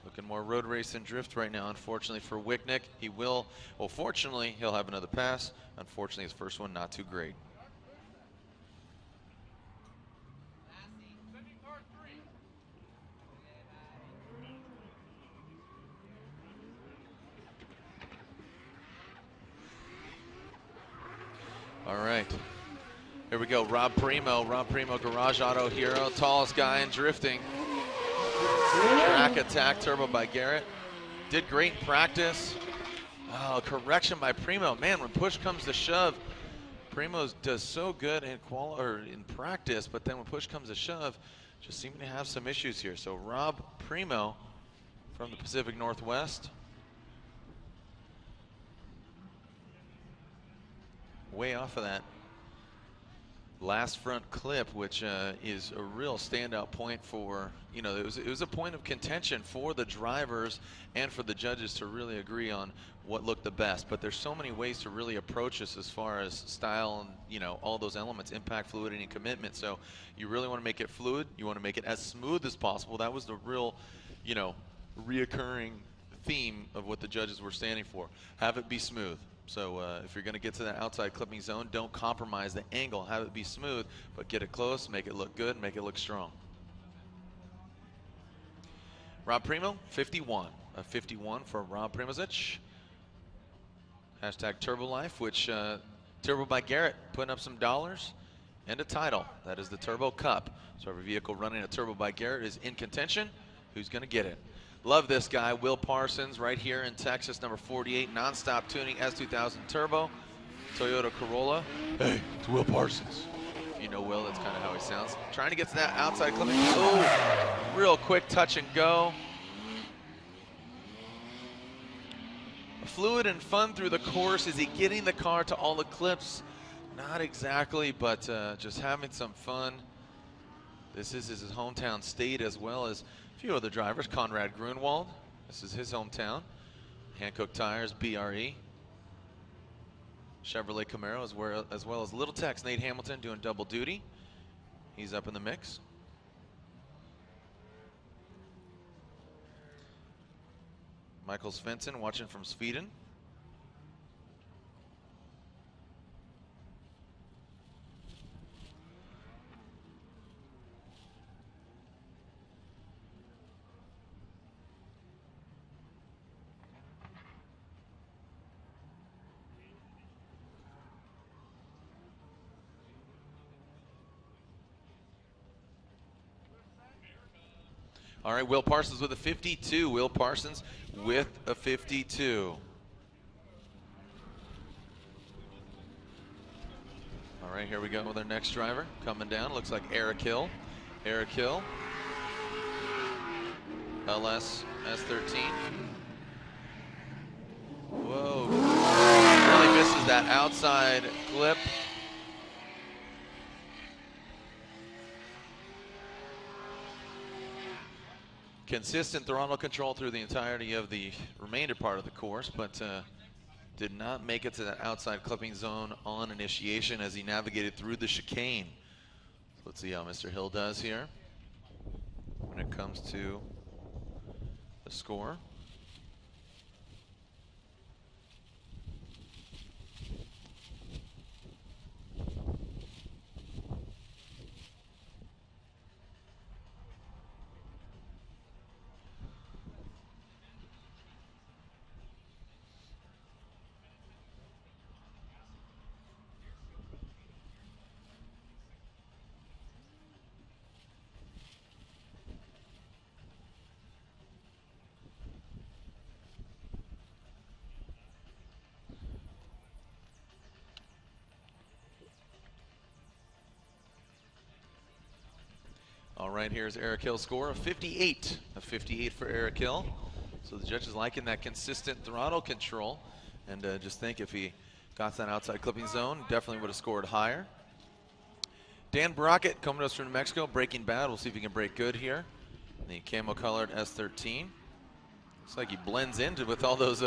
Looking more road race than drift right now, unfortunately for Wicknick. He will, well, fortunately, he'll have another pass. Unfortunately, his first one not too great. All right. Here we go, Rob Primo, garage auto hero, tallest guy in drifting. Track attack turbo by Garrett. Did great in practice. Oh, correction by Primo. Man, when push comes to shove, Primo does so good in practice, but then when push comes to shove, just seeming to have some issues here. So Rob Primo from the Pacific Northwest. Way off of that last front clip, which is a real standout point for, you know, it was a point of contention for the drivers and for the judges to really agree on what looked the best. But there's so many ways to really approach this as far as style and, you know, all those elements, impact, fluidity, and commitment. So you really want to make it fluid. You want to make it as smooth as possible. That was the real, you know, reoccurring theme of what the judges were standing for. Have it be smooth. So if you're going to get to that outside clipping zone, don't compromise the angle. Have it be smooth, but get it close, make it look good, make it look strong. Rob Primo, 51. A 51 for Rob Primozic. Hashtag Turbo Life, which Turbo by Garrett putting up some dollars and a title. That is the Turbo Cup. So every vehicle running a Turbo by Garrett is in contention. Who's going to get it? Love this guy, Will Parsons, right here in Texas, number 48, non-stop tuning S2000 Turbo, Toyota Corolla. Hey, it's Will Parsons. If you know Will, that's kind of how he sounds. Trying to get to that outside clipping. Oh, real quick touch and go. Fluid and fun through the course. Is he getting the car to all the clips? Not exactly, but just having some fun. This is his hometown state, as well as a few other drivers. Conrad Grunwald, this is his hometown. Hankook Tires, BRE. Chevrolet Camaro, as well as Little Tex, Nate Hamilton doing double duty. He's up in the mix. Michael Svensson watching from Sweden. All right, Will Parsons with a 52. Will Parsons with a 52. All right, here we go with our next driver coming down. Looks like Eric Hill. Eric Hill. LS S13. Whoa. Really misses that outside clip. Consistent throttle control through the entirety of the remainder part of the course, but did not make it to that outside clipping zone on initiation as he navigated through the chicane. So let's see how Mr. Hill does here when it comes to the score. All right, here's Eric Hill's score of 58. A 58 for Eric Hill. So the judges liking that consistent throttle control. And just think if he got that outside clipping zone, definitely would have scored higher. Dan Brockett coming to us from New Mexico, braking bad. We'll see if he can brake good here. The camo colored S13. Looks like he blends into with all those,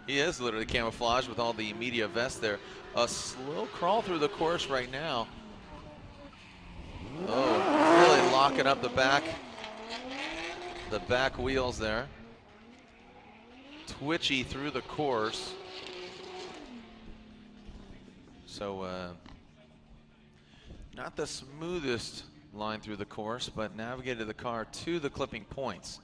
he is literally camouflaged with all the media vests there. A slow crawl through the course right now. Oh, really locking up the back wheels there. Twitchy through the course. So not the smoothest line through the course, but navigated the car to the clipping points.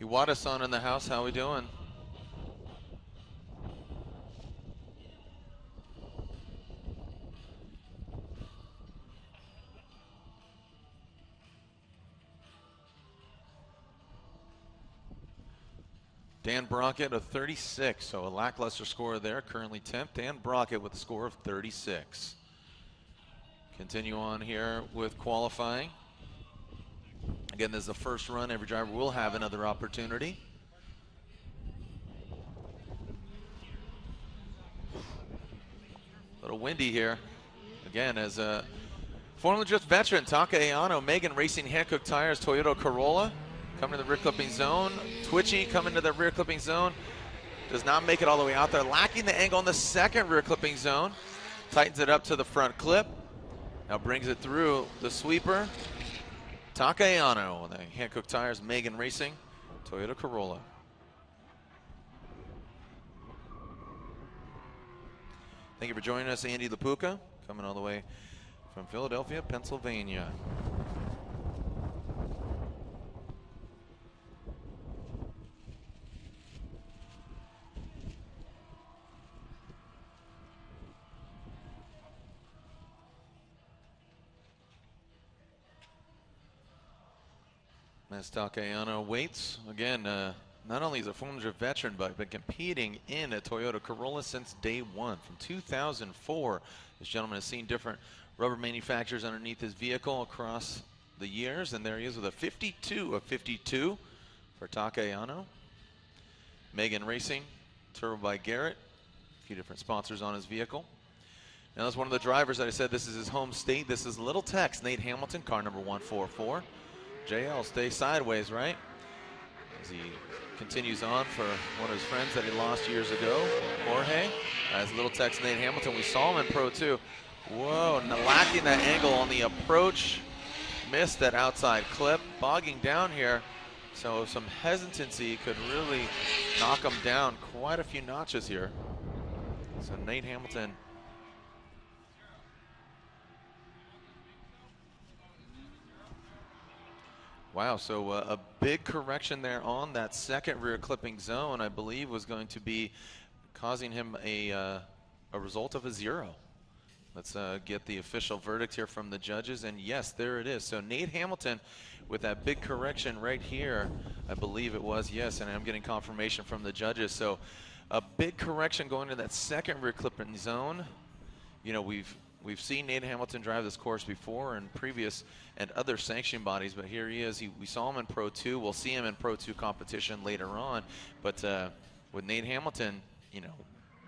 Iwata-san in the house, how we doing? Dan Brockett, a 36, so a lackluster score there, currently 10th. Dan Brockett with a score of 36. Continue on here with qualifying. Again, this is the first run. Every driver will have another opportunity. A little windy here. Again, as a Formula Drift veteran, Taka Ayano, Megan Racing Hankook Tires, Toyota Corolla. Coming to the rear clipping zone. Twitchy coming to the rear clipping zone. Does not make it all the way out there. Lacking the angle on the second rear clipping zone. Tightens it up to the front clip. Now brings it through the sweeper. Taka Ayano, the Hankook Tires, Megan Racing, Toyota Corolla. Thank you for joining us, Andy Lapuca, coming all the way from Philadelphia, Pennsylvania. As Taka Ayano waits, again, not only is a Formula Drift veteran, but been competing in a Toyota Corolla since day one. From 2004, this gentleman has seen different rubber manufacturers underneath his vehicle across the years, and there he is with a 52 of 52 for Taka Ayano. Megan Racing, Turbo by Garrett, a few different sponsors on his vehicle. Now that's one of the drivers that I said this is his home state. This is Little Tex, Nate Hamilton, car number 144. JL, stay sideways, right? As he continues on for one of his friends that he lost years ago, Jorge. As Little Tex Nate Hamilton, we saw him in Pro 2. Whoa, lacking that angle on the approach. Missed that outside clip, bogging down here. So some hesitancy could really knock him down quite a few notches here. So Nate Hamilton. Wow, so a big correction there on that second rear clipping zone, I believe, was going to be causing him a result of a 0. Let's get the official verdict here from the judges, and yes, there it is. So Nate Hamilton with that big correction right here, I believe it was, yes, and I'm getting confirmation from the judges. So a big correction going to that second rear clipping zone. You know, we've seen Nate Hamilton drive this course before in previous and other sanctioning bodies, but here he is. We saw him in Pro 2. We'll see him in Pro 2 competition later on. But with Nate Hamilton, you know,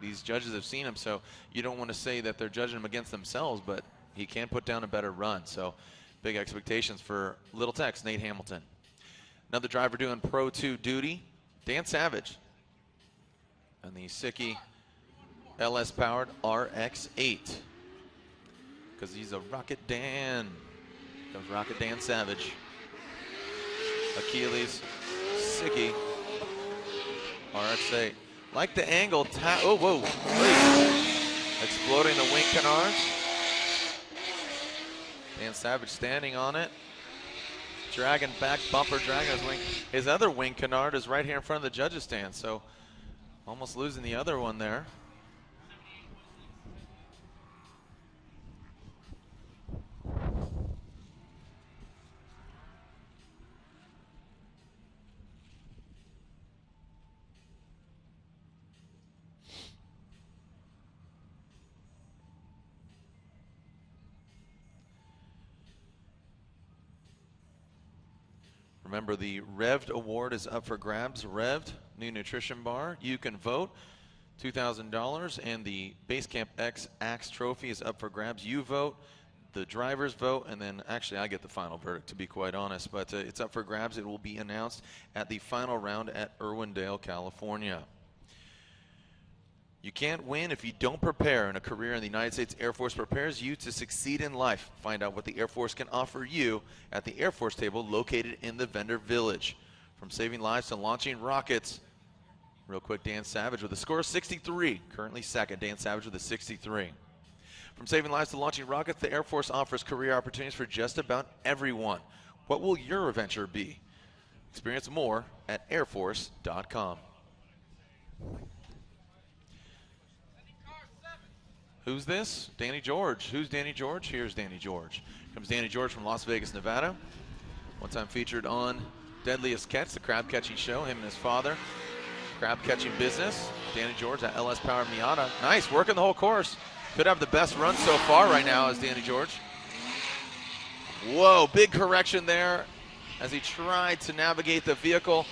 these judges have seen him, so you don't want to say that they're judging him against themselves, but he can put down a better run. So big expectations for Little Tex, Nate Hamilton. Another driver doing Pro 2 duty, Dan Savage. And the Sickie LS-powered RX-8. Because he's a Rocket Dan. Comes Rocket Dan Savage. Achilles, Sickie, RX-8. Like the angle, oh, whoa, please. Exploding the wing canard. Dan Savage standing on it. Dragging back, bumper dragging his wing. His other wing canard is right here in front of the judges' stand, so almost losing the other one there. Remember, the Rev'd Award is up for grabs. Rev'd, new nutrition bar. You can vote, $2,000. And the Basecamp X Axe Trophy is up for grabs. You vote, the drivers vote, and then actually I get the final verdict, to be quite honest. But it's up for grabs. It will be announced at the final round at Irwindale, California. You can't win if you don't prepare, and a career in the United States Air Force prepares you to succeed in life. Find out what the Air Force can offer you at the Air Force table located in the Vendor Village. From saving lives to launching rockets. Real quick, Dan Savage with a score of 63. Currently second, Dan Savage with a 63. From saving lives to launching rockets, the Air Force offers career opportunities for just about everyone. What will your adventure be? Experience more at airforce.com. Who's this? Danny George. Who's Danny George? Here's Danny George. Comes Danny George from Las Vegas, Nevada. One time featured on Deadliest Catch, the crab catching show. Him and his father, crab catching business. Danny George at LS Powered Miata. Nice, working the whole course. Could have the best run so far right now as Danny George. Whoa, big correction there as he tried to navigate the vehicle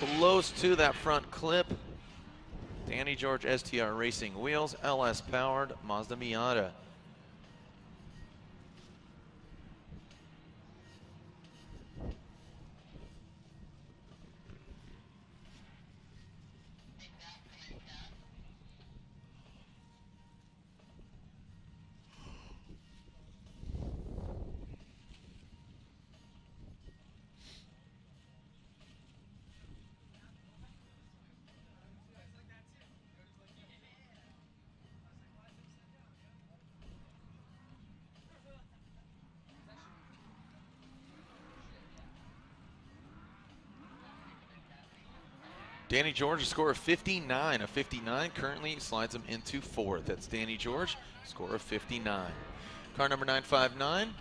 close to that front clip. Danny George STR Racing Wheels, LS Powered Mazda Miata. Danny George, a score of 59. A 59 currently slides him into 4th. That's Danny George, score of 59. Car number 959,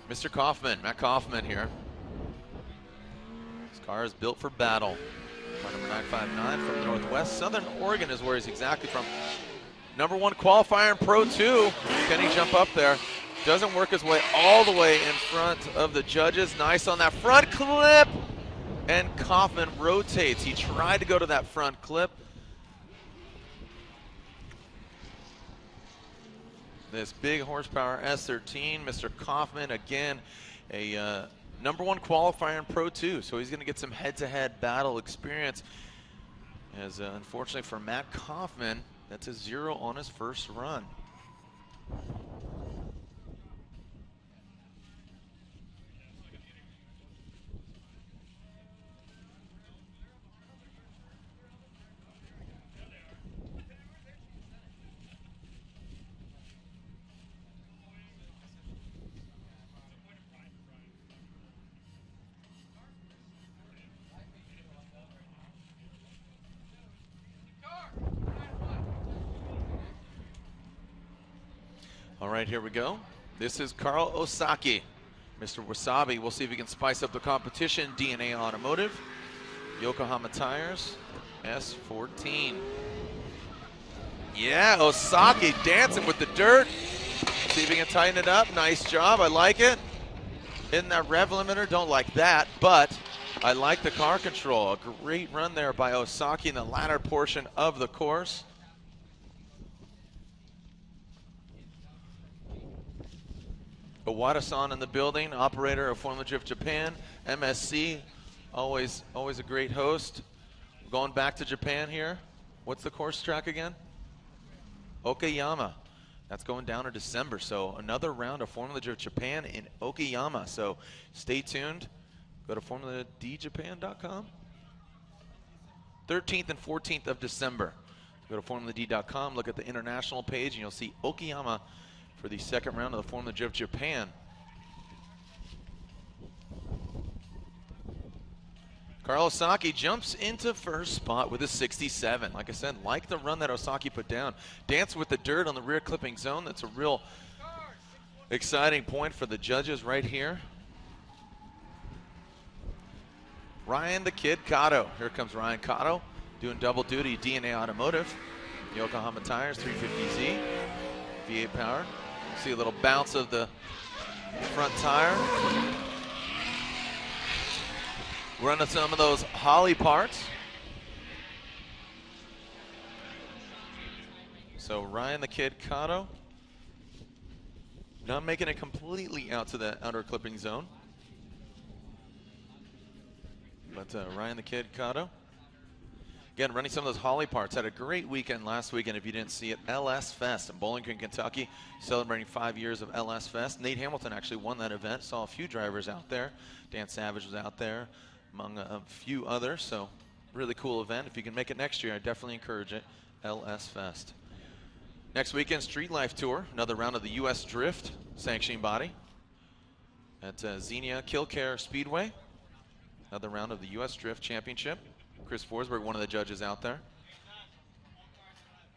Mr. Kaufman, Matt Kaufman here. This car is built for battle. Car number 959 from the Northwest. Southern Oregon is where he's exactly from. Number 1 qualifier in Pro 2. Can he jump up there? Doesn't work his way all the way in front of the judges. Nice on that front clip. And Kaufman rotates. He tried to go to that front clip. This big horsepower S13, Mr. Kaufman, again, a number 1 qualifier in Pro 2. So he's going to get some head-to-head battle experience. As unfortunately for Matt Kaufman, that's a 0 on his first run. All right, here we go. This is Carl Osaki, Mr. Wasabi. We'll see if he can spice up the competition. DNA Automotive, Yokohama Tires, S14. Yeah, Osaki dancing with the dirt. See if he can tighten it up. Nice job, I like it. Hitting that rev limiter, don't like that, but I like the car control. A great run there by Osaki in the latter portion of the course. Owada-san in the building, operator of Formula Drift Japan, MSC, always a great host. Going back to Japan here. What's the course track again? Okayama. That's going down in December, so another round of Formula Drift Japan in Okayama. So stay tuned. Go to formuladjapan.com. 13th and 14th of December. Go to formuladj.com, look at the international page, and you'll see Okayama for the second round of the Formula Drift Japan. Carl Osaki jumps into first spot with a 67. Like I said, like the run that Osaki put down. Dance with the dirt on the rear clipping zone. That's a real exciting point for the judges right here. Ryan the Kid Cotto. Here comes Ryan Cotto doing double duty. DNA Automotive, Yokohama Tires, 350Z, V8 powered. See a little bounce of the front tire. Running some of those Holly parts. So Ryan the Kid Cotto not making it completely out to the outer clipping zone. But Ryan the Kid Cotto, again, running some of those Holly parts. Had a great weekend last weekend. If you didn't see it, LS Fest in Bowling Green, Kentucky, celebrating 5 years of LS Fest. Nate Hamilton actually won that event. Saw a few drivers out there. Dan Savage was out there, among a few others. So really cool event. If you can make it next year, I definitely encourage it. LS Fest. Next weekend, Street Life Tour, another round of the U.S. Drift sanctioning body at Xenia Killcare Speedway. Another round of the U.S. Drift Championship. Chris Forsberg, one of the judges out there.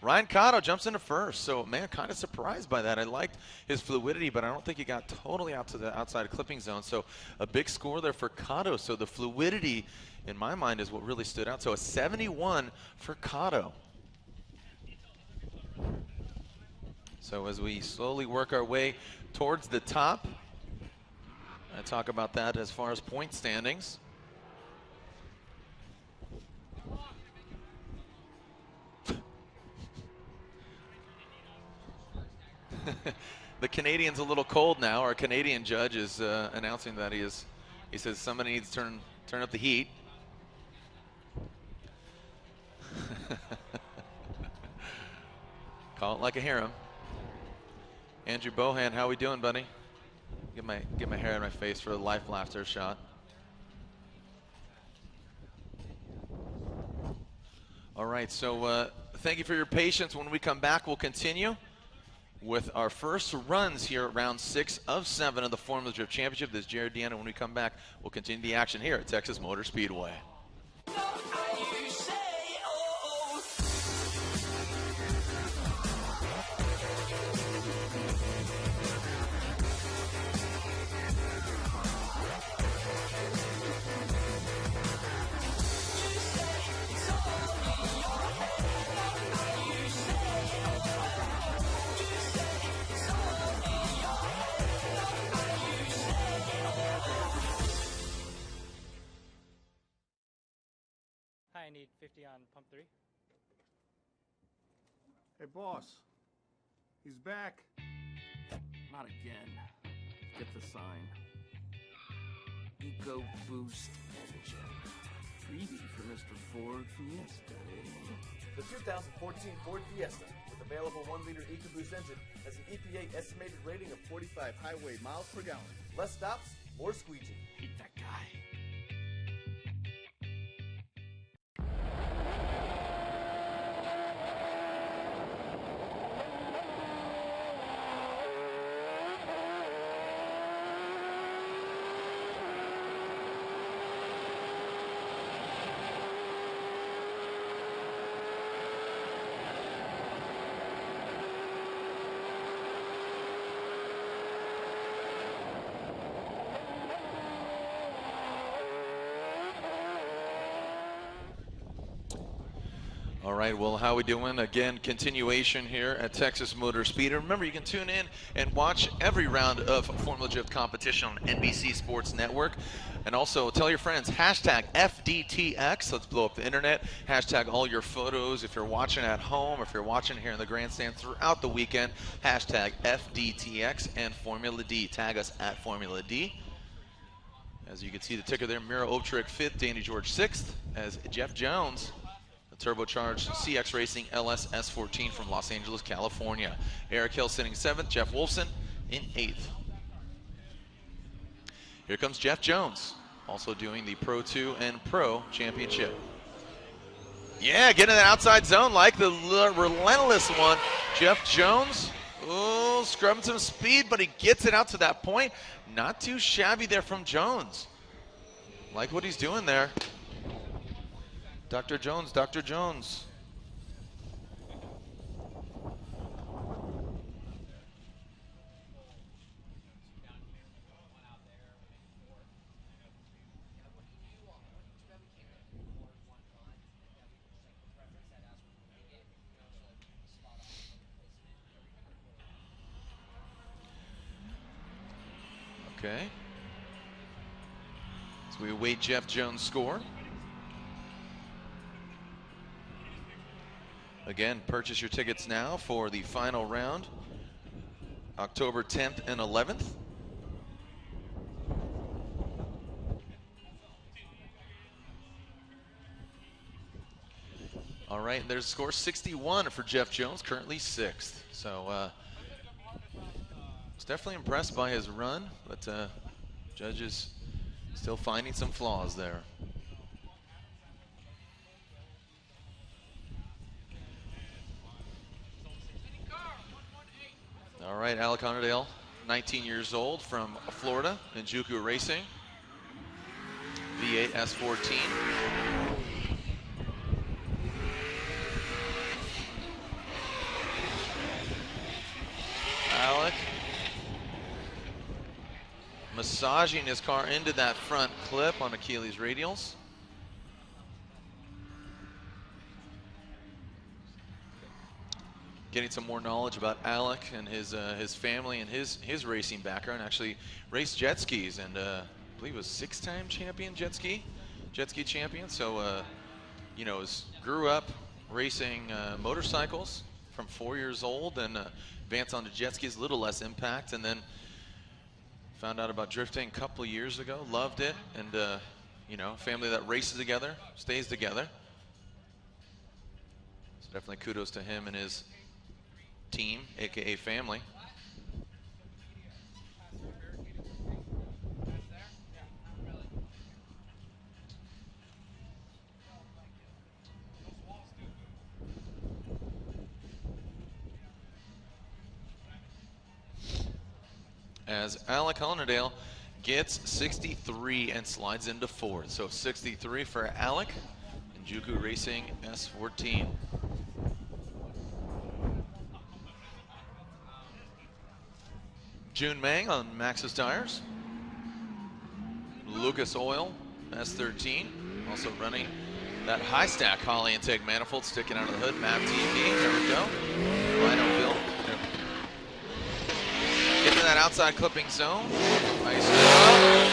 Ryan Cotto jumps into first, so man, kind of surprised by that. I liked his fluidity, but I don't think he got totally out to the outside clipping zone. So a big score there for Cotto. So the fluidity, in my mind, is what really stood out. So a 71 for Cotto. So as we slowly work our way towards the top, I talk about that as far as point standings. The Canadian's a little cold now. Our Canadian judge is announcing that he says somebody needs to turn up the heat. Call it like I hear him. Andrew Bohan, how we doing, buddy? Get my hair in my face for the life laughter shot. All right, so thank you for your patience. When we come back, we'll continue with our first runs here at round 6 of 7 of the Formula Drift Championship. This is Jared Deanna. When we come back, we'll continue the action here at Texas Motor Speedway. I need 50 on pump 3. Hey, boss. He's back. Not again. Get the sign. Eco Boost Engine. Freebie for Mr. Ford from yesterday. The 2014 Ford Fiesta, with available 1-liter EcoBoost engine, has an EPA estimated rating of 45 highway miles per gallon. Less stops, more squeegee. Hate that guy. All right, well, how we doing? Again, continuation here at Texas Motor Speed. And remember, you can tune in and watch every round of Formula Drift competition on NBC Sports Network. And also tell your friends, hashtag FDTX. Let's blow up the internet. Hashtag all your photos if you're watching at home, or if you're watching here in the grandstand throughout the weekend. Hashtag FDTX and Formula D. Tag us at Formula D. As you can see the ticker there, Miro Optrick 5th, Danny George 6th, as Jeff Jones, turbocharged CX Racing LS S14 from Los Angeles, California. Eric Hill sitting 7th, Jeff Wolfson in 8th. Here comes Jeff Jones, also doing the Pro 2 and Pro Championship. Yeah, getting in the outside zone like the relentless one. Jeff Jones, oh, scrubbing some speed, but he gets it out to that point. Not too shabby there from Jones. Like what he's doing there. Dr. Jones, Dr. Jones. Okay. So we await Jeff Jones' score. Again, purchase your tickets now for the final round, October 10th and 11th. All right, there's a score 61 for Jeff Jones, currently 6th. So, was definitely impressed by his run, but judges still finding some flaws there. All right, Alec Underdale, 19 years old, from Florida, in Juku Racing. V8 S14. Alec massaging his car into that front clip on Achilles radials. Getting some more knowledge about Alec and his family and his racing background. Actually raced jet skis and I believe was 6-time champion jet ski champion. So you know, grew up racing motorcycles from 4 years old and advanced onto jet skis, a little less impact, and then found out about drifting a couple years ago, loved it, and you know, family that races together, stays together. So definitely kudos to him and his team, aka family. As Alec Hollandale gets 63 and slides into fourth. So 63 for Alec in Juku Racing S14. June Mang on Maxxis tires. Lucas Oil S13, also running that high stack Holly intake manifold sticking out of the hood. Map TP, there we go. Lino build. Into that outside clipping zone. Nice job.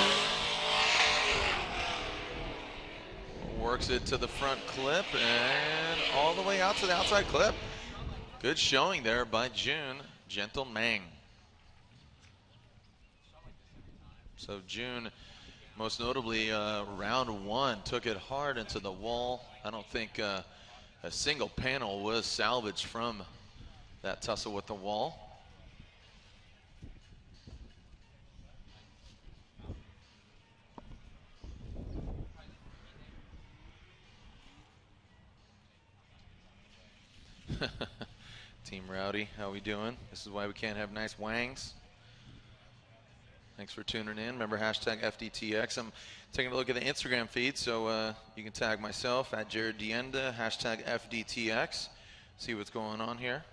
Works it to the front clip and all the way out to the outside clip. Good showing there by June Gentle Mang. So June, most notably, round one, took it hard into the wall. I don't think a single panel was salvaged from that tussle with the wall. Team Rowdy, how we doing? This is why we can't have nice wangs. Thanks for tuning in. Remember, hashtag FDTX. I'm taking a look at the Instagram feed, so you can tag myself at Jared Dienda, hashtag FDTX. See what's going on here.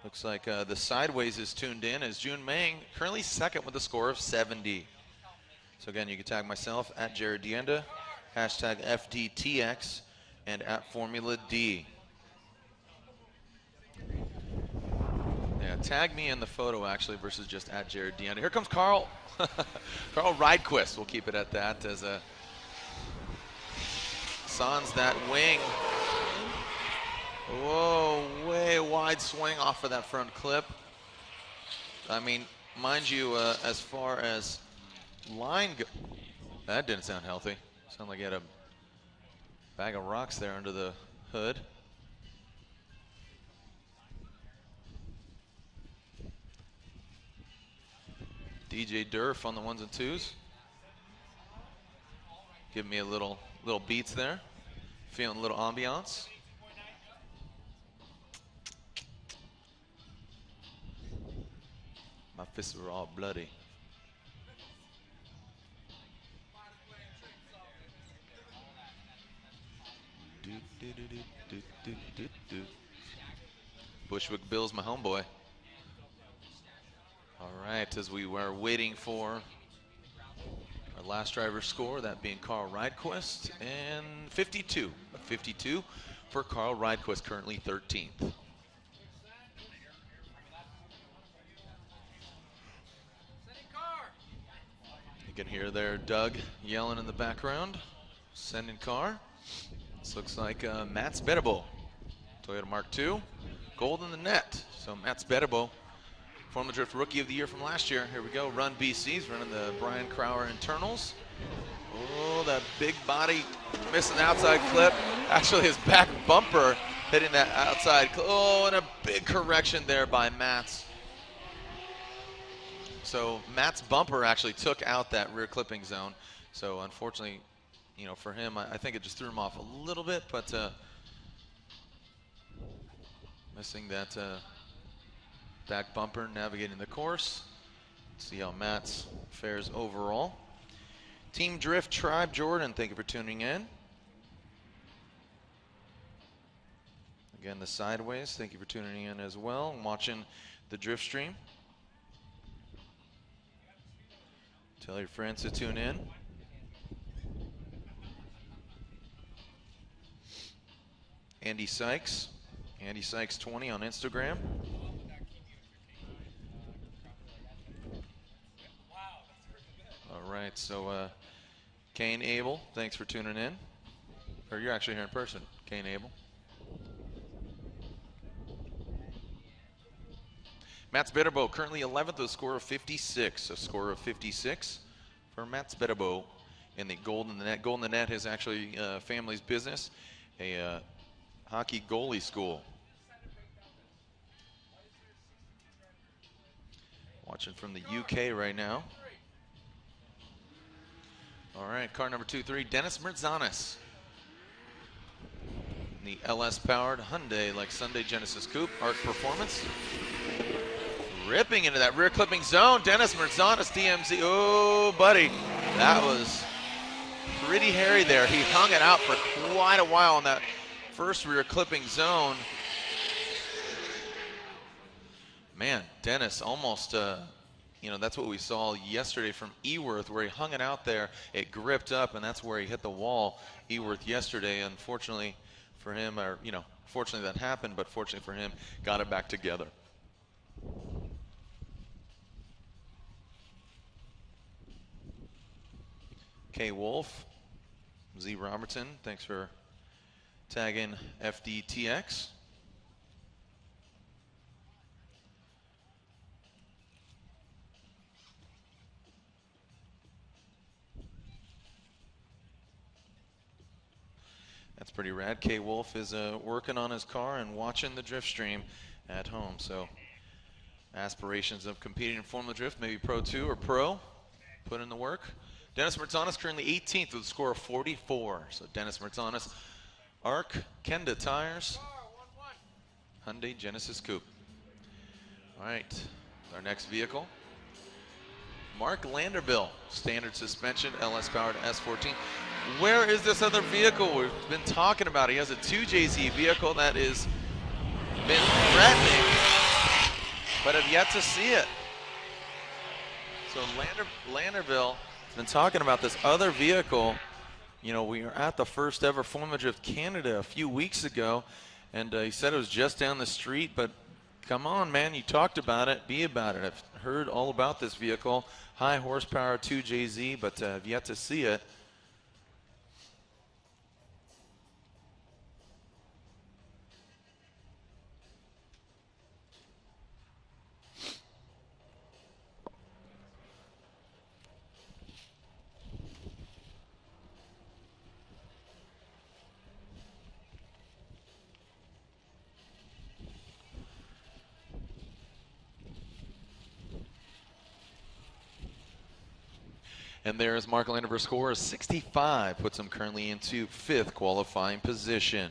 Looks like the Sideways is tuned in as June Mang currently second with a score of 70. So again, you can tag myself at Jared Dienda, hashtag FDTX, and at Formula D. Yeah, tag me in the photo actually versus just at Jared Dienda. Here comes Carl. Carl Ridequist. We'll keep it at that as a sans that wing. Whoa, way wide swing off of that front clip. I mean, mind you, as far as line go, that didn't sound healthy. Sounded like he had a bag of rocks there under the hood. DJ Durf on the ones and twos. Give me a little beats there. Feeling a little ambiance. My fists were all bloody. Bushwick Bill's my homeboy. All right, as we were waiting for our last driver's score, that being Carl Ridequist, and 52. 52 for Carl Ridequist, currently 13th. You can hear there Doug yelling in the background. Sending car. This looks like Matt Spedebo. Toyota Mark II. Gold in the net. So Matt Spedebo, Formula Drift Rookie of the Year from last year. Here we go, Run BC's running the Brian Crowder internals. Oh, that big body missing the outside clip. Actually, his back bumper hitting that outside clip. Oh, and a big correction there by Matt's. So Matt's bumper actually took out that rear clipping zone. So unfortunately, you know, for him, I think it just threw him off a little bit, but missing that back bumper, navigating the course. See how Matt's fares overall. Team Drift Tribe Jordan, thank you for tuning in. Again, the Sideways, thank you for tuning in as well and watching the Drift stream. Tell your friends to tune in. Andy Sykes 20 on Instagram. All right, so Kane Abel, thanks for tuning in. Or you're actually here in person, Kane Abel. Mats Betterbo currently 11th with a score of 56. A score of 56 for Mats Betterbo in the Golden Net. Golden Net is actually family's business, a hockey goalie school. Watching from the UK right now. All right, car number 23, Dennis Mertzanis. The LS-powered Hyundai like Sunday Genesis Coupe, Arc Performance. Ripping into that rear clipping zone, Dennis Mertzanis, DMZ. Oh, buddy, that was pretty hairy there. He hung it out for quite a while in that first rear clipping zone. Man, Dennis almost, you know, that's what we saw yesterday from Eworth, where he hung it out there. It gripped up, and that's where he hit the wall, Eworth, yesterday. Unfortunately for him, or, you know, fortunately that happened, but fortunately for him, got it back together. K. Wolf, Z. Robertson, thanks for tagging FDTX. That's pretty rad. K. Wolf is working on his car and watching the drift stream at home. So aspirations of competing in Formula Drift, maybe Pro 2 or Pro, put in the work. Dennis Mertzanis currently 18th with a score of 44. So Dennis Mertzanis, Arc, Kenda Tires, Hyundai Genesis Coupe. All right, our next vehicle. Mark Landerbill, standard suspension, LS-powered S14. Where is this other vehicle? We've been talking about it. He has a 2JZ vehicle that has been threatening, but have yet to see it. So Landerbill has been talking about this other vehicle. You know, we were at the first ever Formula Drift Canada a few weeks ago, and he said it was just down the street, but come on, man, you talked about it, be about it. I've heard all about this vehicle, high horsepower 2JZ, but have yet to see it. And there's Mark Landerberg's score, 65, puts him currently into 5th qualifying position.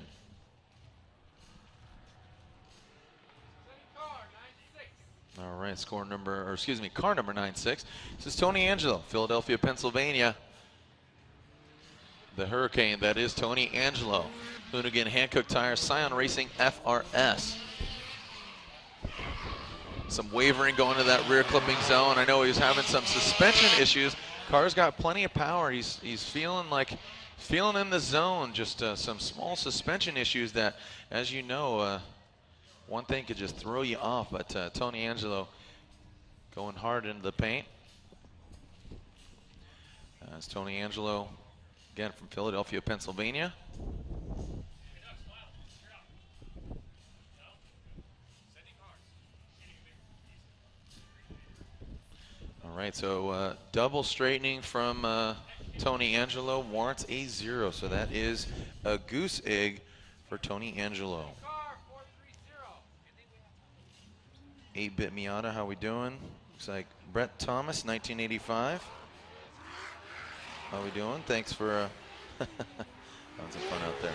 All right, car number 96. This is Tony Angelo, Philadelphia, Pennsylvania. The Hurricane, that is Tony Angelo. Hoonigan Hankook Tires, Scion Racing FRS. Some wavering going to that rear clipping zone. I know he was having some suspension issues. Car's got plenty of power. He's feeling in the zone. Just some small suspension issues that, as you know, one thing could just throw you off. But Tony Angelo going hard into the paint. It's Tony Angelo, again from Philadelphia, Pennsylvania. All right, so double straightening from Tony Angelo warrants a 0. So that is a goose egg for Tony Angelo. 8-bit Miata, how we doing? Looks like Brett Thomas, 1985. How we doing? Thanks for lots of fun out there.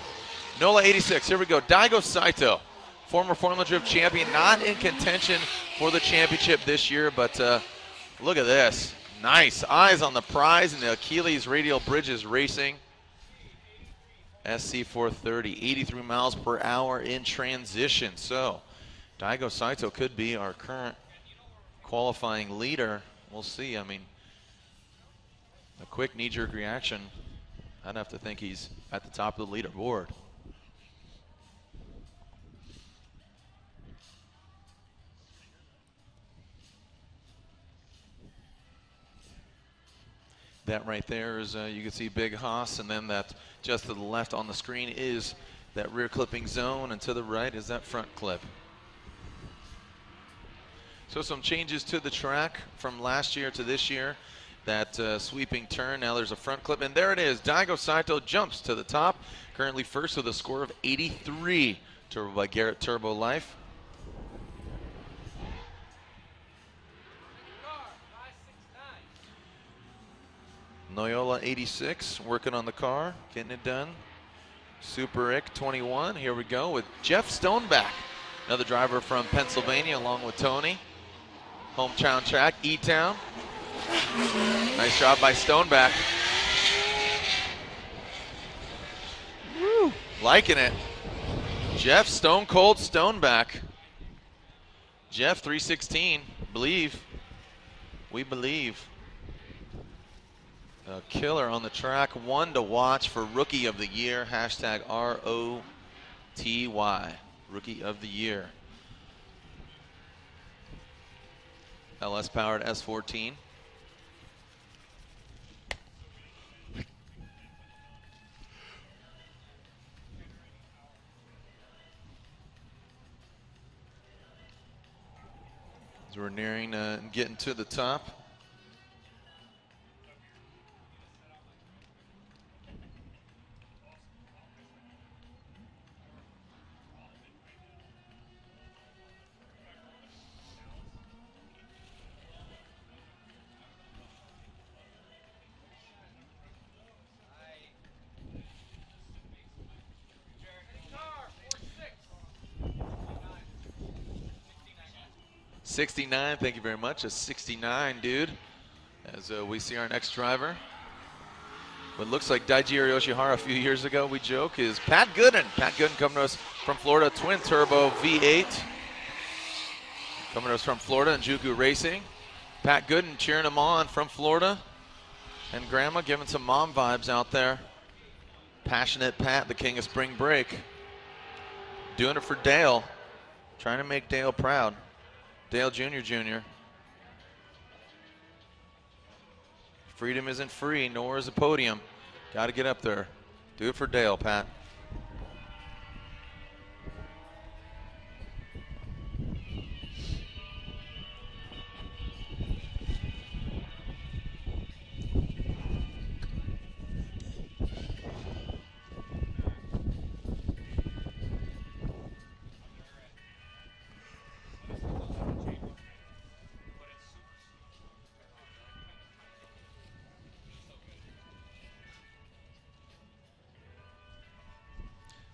NOLA 86, here we go. Daigo Saito, former Formula Drift champion, not in contention for the championship this year, but look at this. Nice. Eyes on the prize in the Achilles Radial Bridges Racing. SC 430, 83 miles per hour in transition. So Daigo Saito could be our current qualifying leader. We'll see. I mean, a quick knee-jerk reaction, I'd have to think he's at the top of the leaderboard. That right there is, you can see Big Haas, and then that just to the left on the screen is that rear clipping zone, and to the right is that front clip. So some changes to the track from last year to this year. That sweeping turn, now there's a front clip, and there it is. Daigo Saito jumps to the top, currently first with a score of 83, turbo by Garrett Turbo Life. Noyola 86 working on the car, getting it done. Super Ick 21, here we go with Jeff Stoneback, another driver from Pennsylvania along with Tony. Hometown track, E-Town. Nice job by Stoneback. Woo, liking it. Jeff Stone Cold Stoneback. Jeff 316, believe. We believe. A killer on the track, one to watch for Rookie of the Year, hashtag ROTY, Rookie of the Year. LS powered S14. As we're nearing getting to the top. '69, thank you very much. A '69, dude. As we see our next driver. What looks like Daijiro Yoshihara a few years ago, we joke, is Pat Gooden. Pat Gooden coming to us from Florida, twin turbo V8. Coming to us from Florida and Juku Racing. Pat Gooden cheering him on from Florida. And Grandma giving some mom vibes out there. Passionate Pat, the king of spring break. Doing it for Dale. Trying to make Dale proud. Dale Jr. Freedom isn't free, nor is a podium. Got to get up there. Do it for Dale, Pat.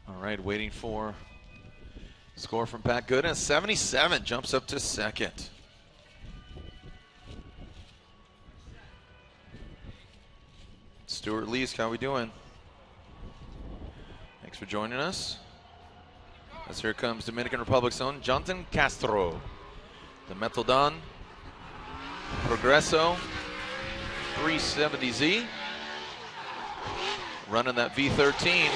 All right, waiting for score from Pat Gooden. 77 jumps up to second. Stuart Leask, how we doing? Thanks for joining us. As here comes Dominican Republic's own Jonathan Castro. The Metaldon Progresso 370Z. Running that V13.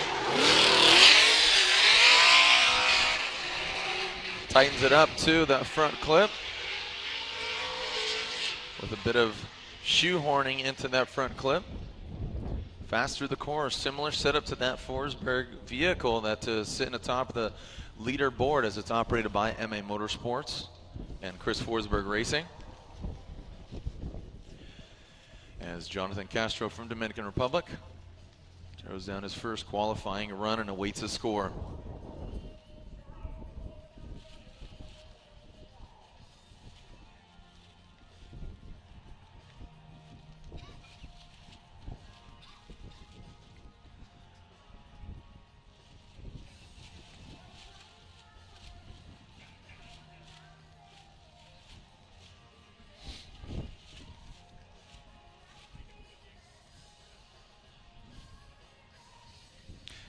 Tightens it up to that front clip with a bit of shoehorning into that front clip. Fast through the course, similar setup to that Forsberg vehicle that is sitting atop the leaderboard as it's operated by MA Motorsports and Chris Forsberg Racing. As Jonathan Castro from Dominican Republic throws down his first qualifying run and awaits a score.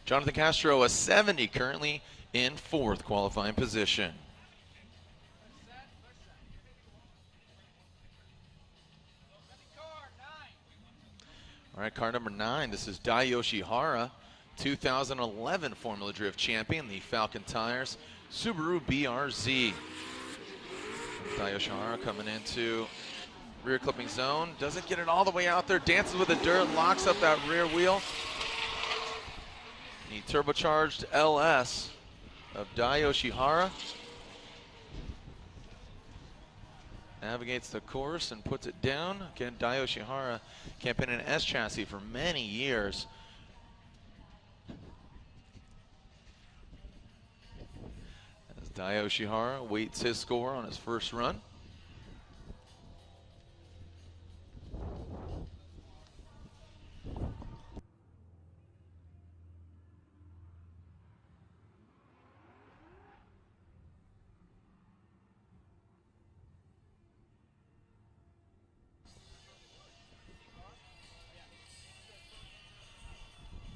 Jonathan Castro, a 70, currently in 4th qualifying position. All right, car number 9. This is Dai Yoshihara, 2011 Formula Drift champion, the Falcon Tires Subaru BRZ. Dai Yoshihara coming into rear clipping zone, doesn't get it all the way out there, dances with the dirt, locks up that rear wheel. The turbocharged LS of Dai Yoshihara navigates the course and puts it down. Again, Dai Yoshihara campaigning an S chassis for many years. As Dai Yoshihara waits his score on his first run.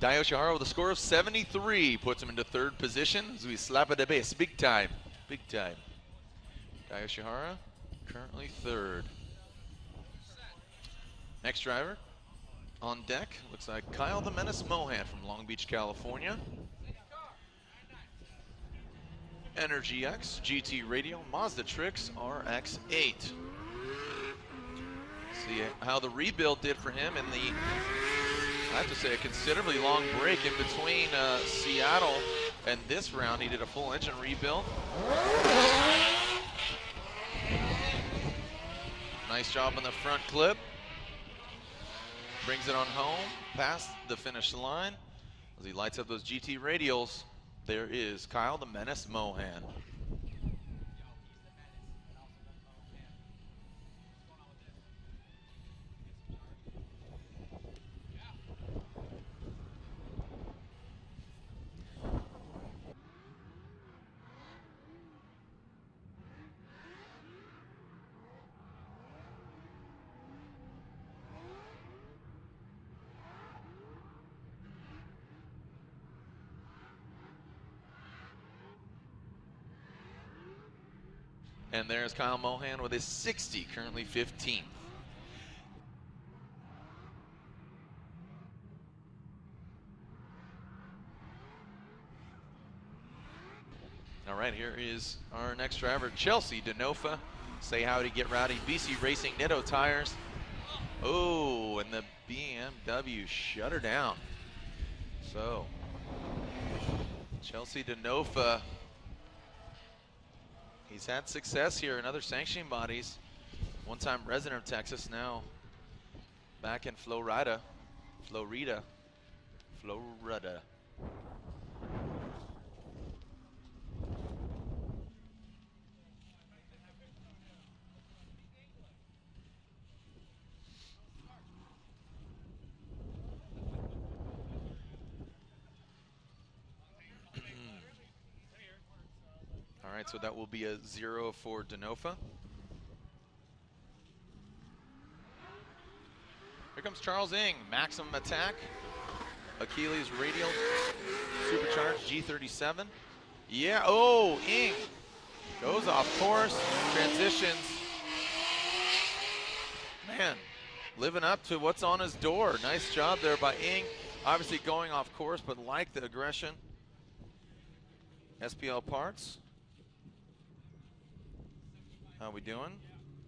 Dai Yoshihara with a score of 73 puts him into 3rd position as we slap at the base. Big time, big time. Dai Yoshihara currently 3rd. Next driver on deck looks like Kyle the Menace Mohan from Long Beach, California. Energy X, GT Radio, Mazda Trix, RX-8. See how the rebuild did for him in the, I have to say, a considerably long break in between Seattle and this round. He did a full engine rebuild. Nice job on the front clip. Brings it on home, past the finish line. As he lights up those GT radials, there is Kyle the Menace Mohan. And there's Kyle Mohan with his 60, currently 15th. All right, here is our next driver, Chelsea Denofa. Say howdy, get rowdy. BC Racing Nitto tires. Oh, and the BMW shut her down. So, Chelsea Denofa, he's had success here in other sanctioning bodies. One-time resident of Texas, now back in Florida. All right, so that will be a 0 for Denofa. Here comes Charles Ng, maximum attack, Achilles radial, supercharged G37. Yeah, oh, Ng goes off course, transitions. Man, living up to what's on his door. Nice job there by Ng. Obviously going off course, but like the aggression. SPL Parts. How we doing?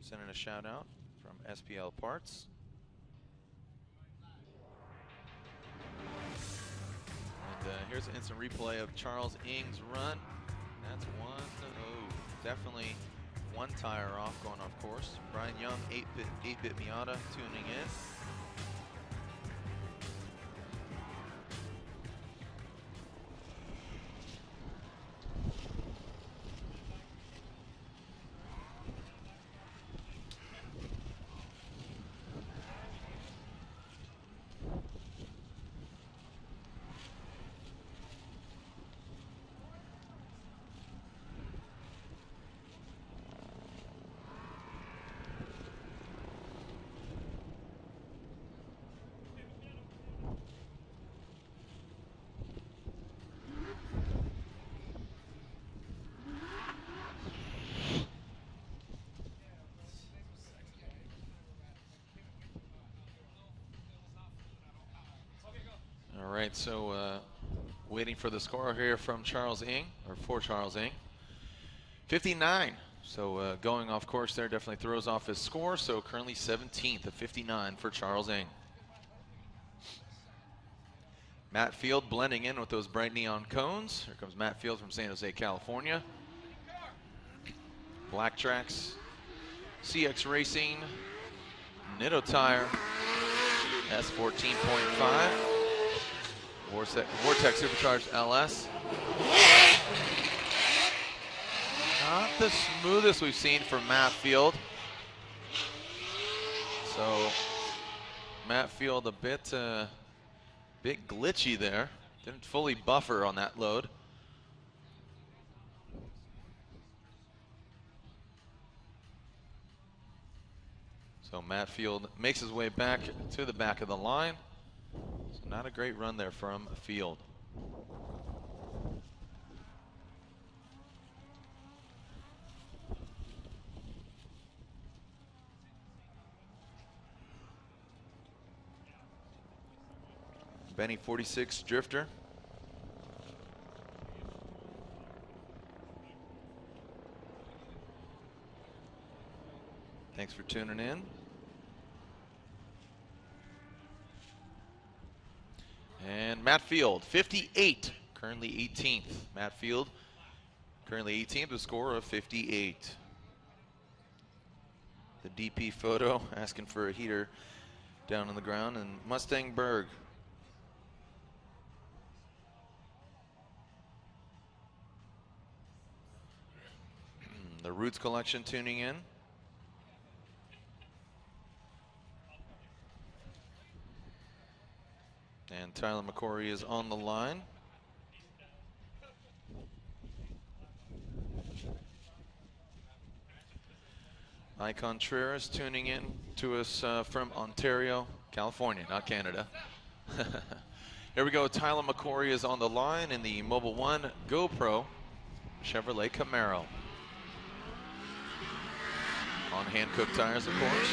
Sending a shout out from SPL Parts. And here's an instant replay of Charles Ng's run. That's definitely one tire off going off course. Brian Young, 8-bit Miata tuning in. right, so waiting for the score here from Charles Ng, or for Charles Ng. 59. So going off course there definitely throws off his score. So currently 17th of 59 for Charles Ng. Matt Field blending in with those bright neon cones. Here comes Matt Field from San Jose, California. Black Tracks, CX Racing, Nitto Tire, S14.5, Vortex Supercharged LS. Not the smoothest we've seen from Matt Field. So Matt Field a bit glitchy there. Didn't fully buffer on that load. So Matt Field makes his way back to the back of the line. So not a great run there from Field. Benny 46 Drifter. Thanks for tuning in. And Matt Field, 58, currently 18th. Matt Field, currently 18th, with a score of 58. The DP photo asking for a heater down on the ground, and Mustang Berg. The Roots Collection tuning in. And Tyler McCory is on the line. Ike Contreras tuning in to us from Ontario, California, not Canada. Here we go. Tyler McCory is on the line in the Mobil 1 GoPro Chevrolet Camaro. On hand-cook tires, of course.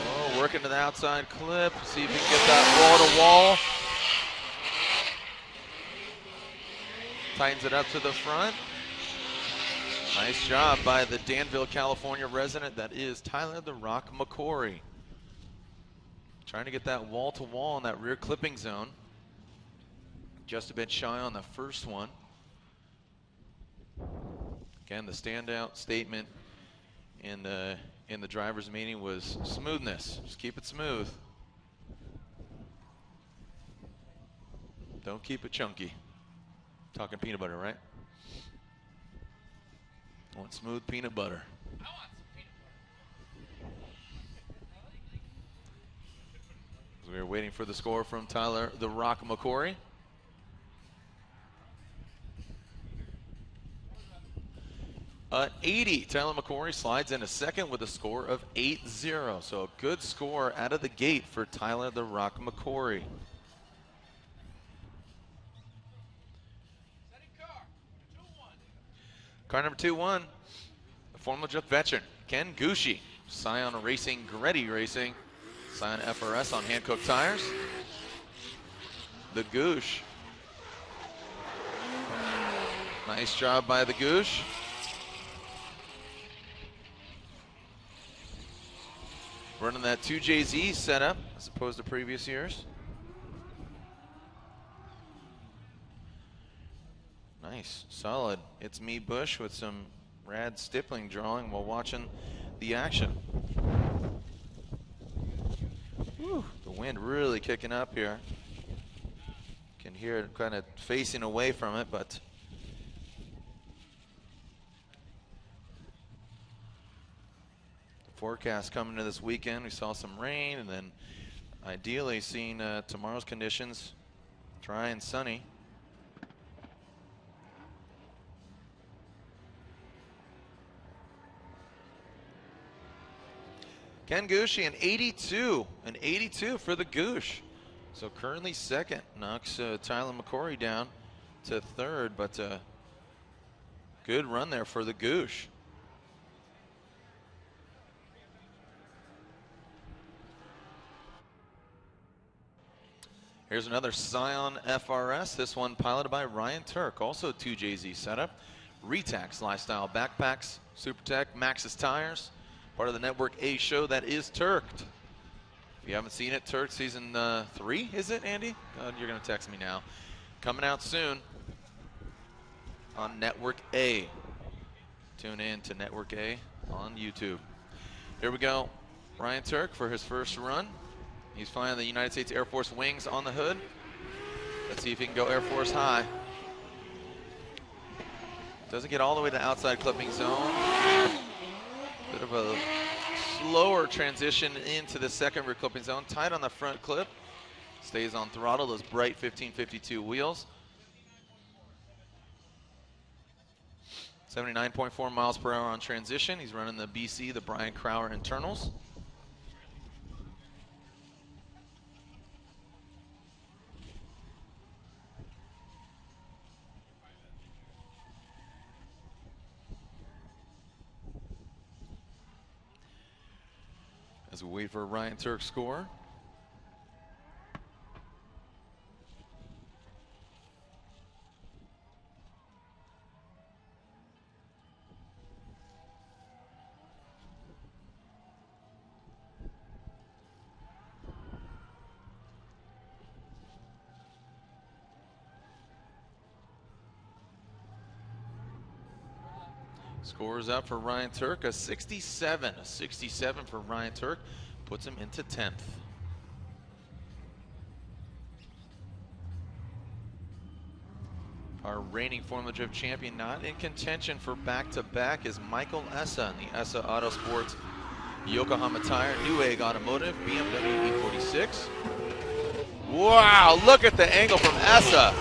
Oh, working to the outside clip. See if he can get that wall-to-wall. Tightens it up to the front. Nice job by the Danville, California resident. That is Tyler the Rock McCory. Trying to get that wall-to-wall in that rear clipping zone. Just a bit shy on the first one. Again, the standout statement in the driver's meeting was smoothness. Just keep it smooth. Don't keep it chunky. Talking peanut butter, right? I want smooth peanut butter. We are waiting for the score from Tyler the Rock McCory. 80, Tyler McCory slides in a second with a score of 8-0. So a good score out of the gate for Tyler the Rock McCory. Car number 2-1, the Formula Drift veteran, Ken Gucci. Scion Racing, Gretty Racing. Scion FRS on hand-cooked tires. The Goosh. Nice job by the Goosh. Running that 2JZ setup as opposed to previous years. Nice, solid. It's me, Bush, with some rad stippling drawing while watching the action. Whew, the wind really kicking up here. Can hear it kind of facing away from it, but forecast coming to this weekend. We saw some rain, and then ideally seeing tomorrow's conditions dry and sunny. Ken Gucci, an 82 for the Goosh. So currently second, knocks Tyler McCory down to third, but good run there for the Goosh. Here's another Scion FRS, this one piloted by Ryan Turk, also 2JZ setup. Retax Lifestyle Backpacks, SuperTech, Maxxis Tires, part of the Network A show that is Turked. If you haven't seen it, Turk season 3, is it, Andy? You're going to text me now. Coming out soon on Network A. Tune in to Network A on YouTube. Here we go. Ryan Turk for his first run. He's flying the United States Air Force wings on the hood. Let's see if he can go Air Force high. Doesn't get all the way to the outside clipping zone. Bit of a slower transition into the second rear clipping zone. Tight on the front clip. Stays on throttle, those bright 1552 wheels. 79.4 miles per hour on transition. He's running the BC, the Brian Crowder internals. As we wait for Ryan Turk's score. Scores up for Ryan Turk, a 67. A 67 for Ryan Turk puts him into 10th. Our reigning Formula Drift champion not in contention for back-to-back is Michael Essa in the Essa Autosports Yokohama Tire, Newegg Automotive, BMW E46. Wow, look at the angle from Essa.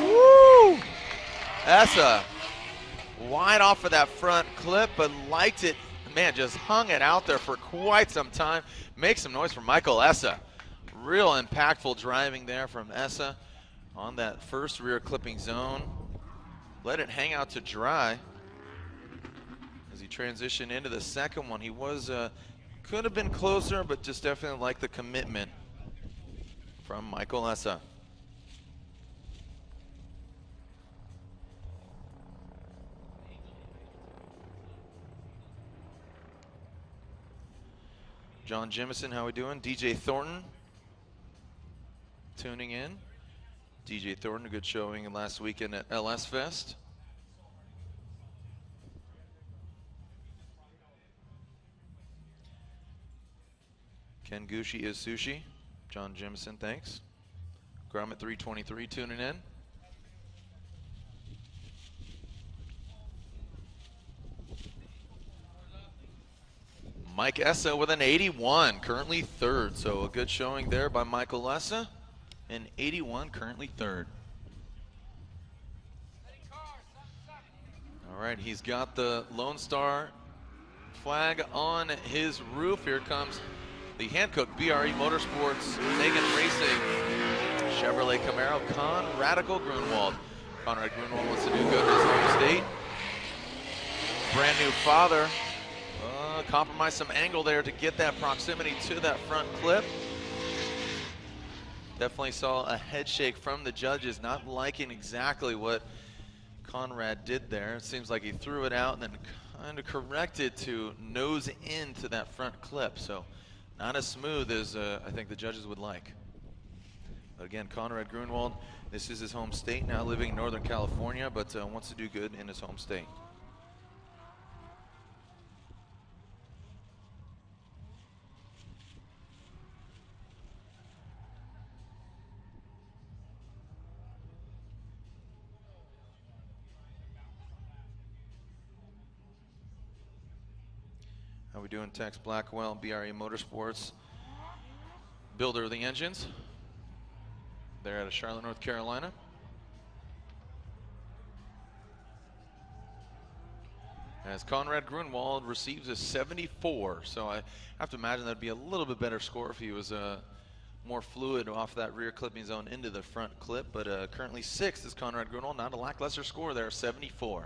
Woo! Essa. Wide off of that front clip, but liked it. Man, just hung it out there for quite some time. Make some noise for Michael Essa. Real impactful driving there from Essa on that first rear clipping zone. Let it hang out to dry as he transitioned into the second one. He was, could have been closer, but just definitely like the commitment from Michael Essa. John Jimison, how we doing? DJ Thornton tuning in. DJ Thornton, a good showing last weekend at LS Fest. Ken Gucci is sushi. John Jimison, thanks. Gromit 323 tuning in. Mike Essa with an 81, currently third. So a good showing there by Michael Essa. An 81, currently third. All right, he's got the Lone Star flag on his roof. Here comes the Hankook BRE Motorsports Megan Racing Chevrolet Camaro Conrad Grunwald. Conrad Grunwald wants to do good in his home state. Brand new father. Compromise some angle there to get that proximity to that front clip. Definitely saw a head shake from the judges, not liking exactly what Conrad did there. It seems like he threw it out and then kind of corrected to nose into that front clip. So not as smooth as I think the judges would like. But again, Conrad Grunwald, this is his home state, now living in Northern California, but wants to do good in his home state. How we doing, Tex Blackwell, BRE Motorsports, builder of the engines. They're out of Charlotte, North Carolina. As Conrad Grunwald receives a 74, so I have to imagine that'd be a little bit better score if he was more fluid off that rear clipping zone into the front clip, but currently 6th is Conrad Grunwald, not a lackluster score there, 74.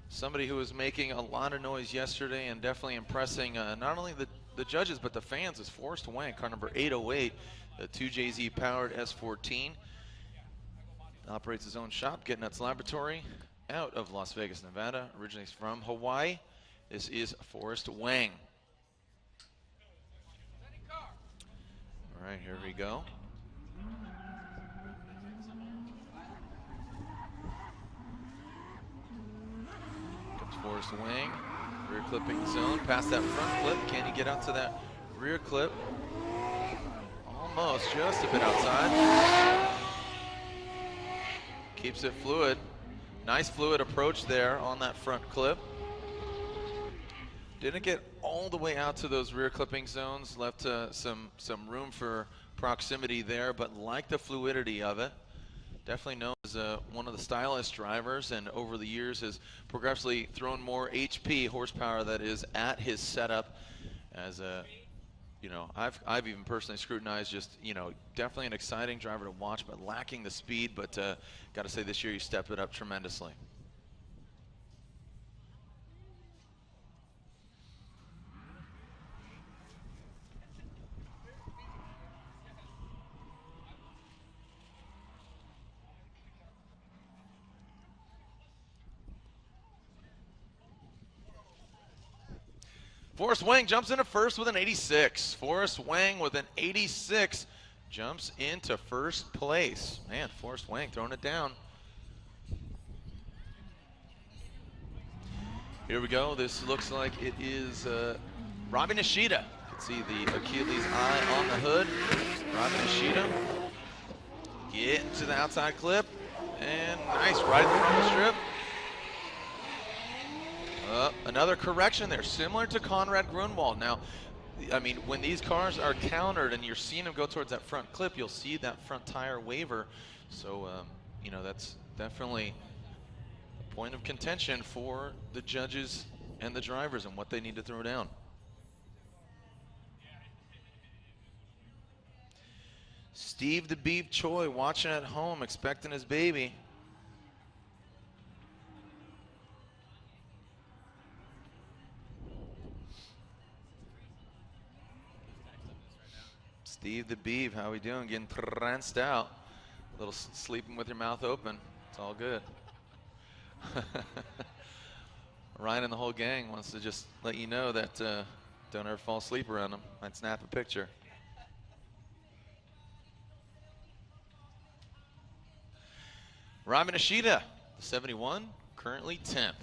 Somebody who was making a lot of noise yesterday and definitely impressing not only the judges but the fans is Forrest Wang, car number 808, the 2JZ powered S14. Operates his own shop, Get Nuts Laboratory, out of Las Vegas, Nevada. Originates from Hawaii. This is Forrest Wang. All right, here we go. Comes Forrest Wang, rear clipping zone, past that front clip. Can he get out to that rear clip? Almost, just a bit outside. Keeps it fluid. Nice fluid approach there on that front clip. Didn't get all the way out to those rear clipping zones, left some room for proximity there, but like the fluidity of it. Definitely known as one of the stylish drivers, and over the years has progressively thrown more HP, horsepower that is at his setup. As a, you know, I've even personally scrutinized, just, you know, definitely an exciting driver to watch, but lacking the speed. But got to say, this year you stepped it up tremendously. Forrest Wang jumps into first with an 86. Forrest Wang with an 86 jumps into first place. Man, Forrest Wang throwing it down. Here we go. This looks like it is Robbie Nishida. You can see the Achilles eye on the hood. Robbie Nishida. Get into the outside clip. And nice right in the front strip. Another correction there, similar to Conrad Grunwald. Now, I mean, when these cars are countered and you're seeing them go towards that front clip, you'll see that front tire waver. So, you know, that's definitely a point of contention for the judges and the drivers and what they need to throw down. Steve the Beef Choi watching at home, expecting his baby. Steve the Beef, how we doing? Getting tranced out. A little sleeping with your mouth open. It's all good. Ryan and the whole gang wants to just let you know that don't ever fall asleep around them. Might snap a picture. Robbie Nishida, the 71, currently 10th.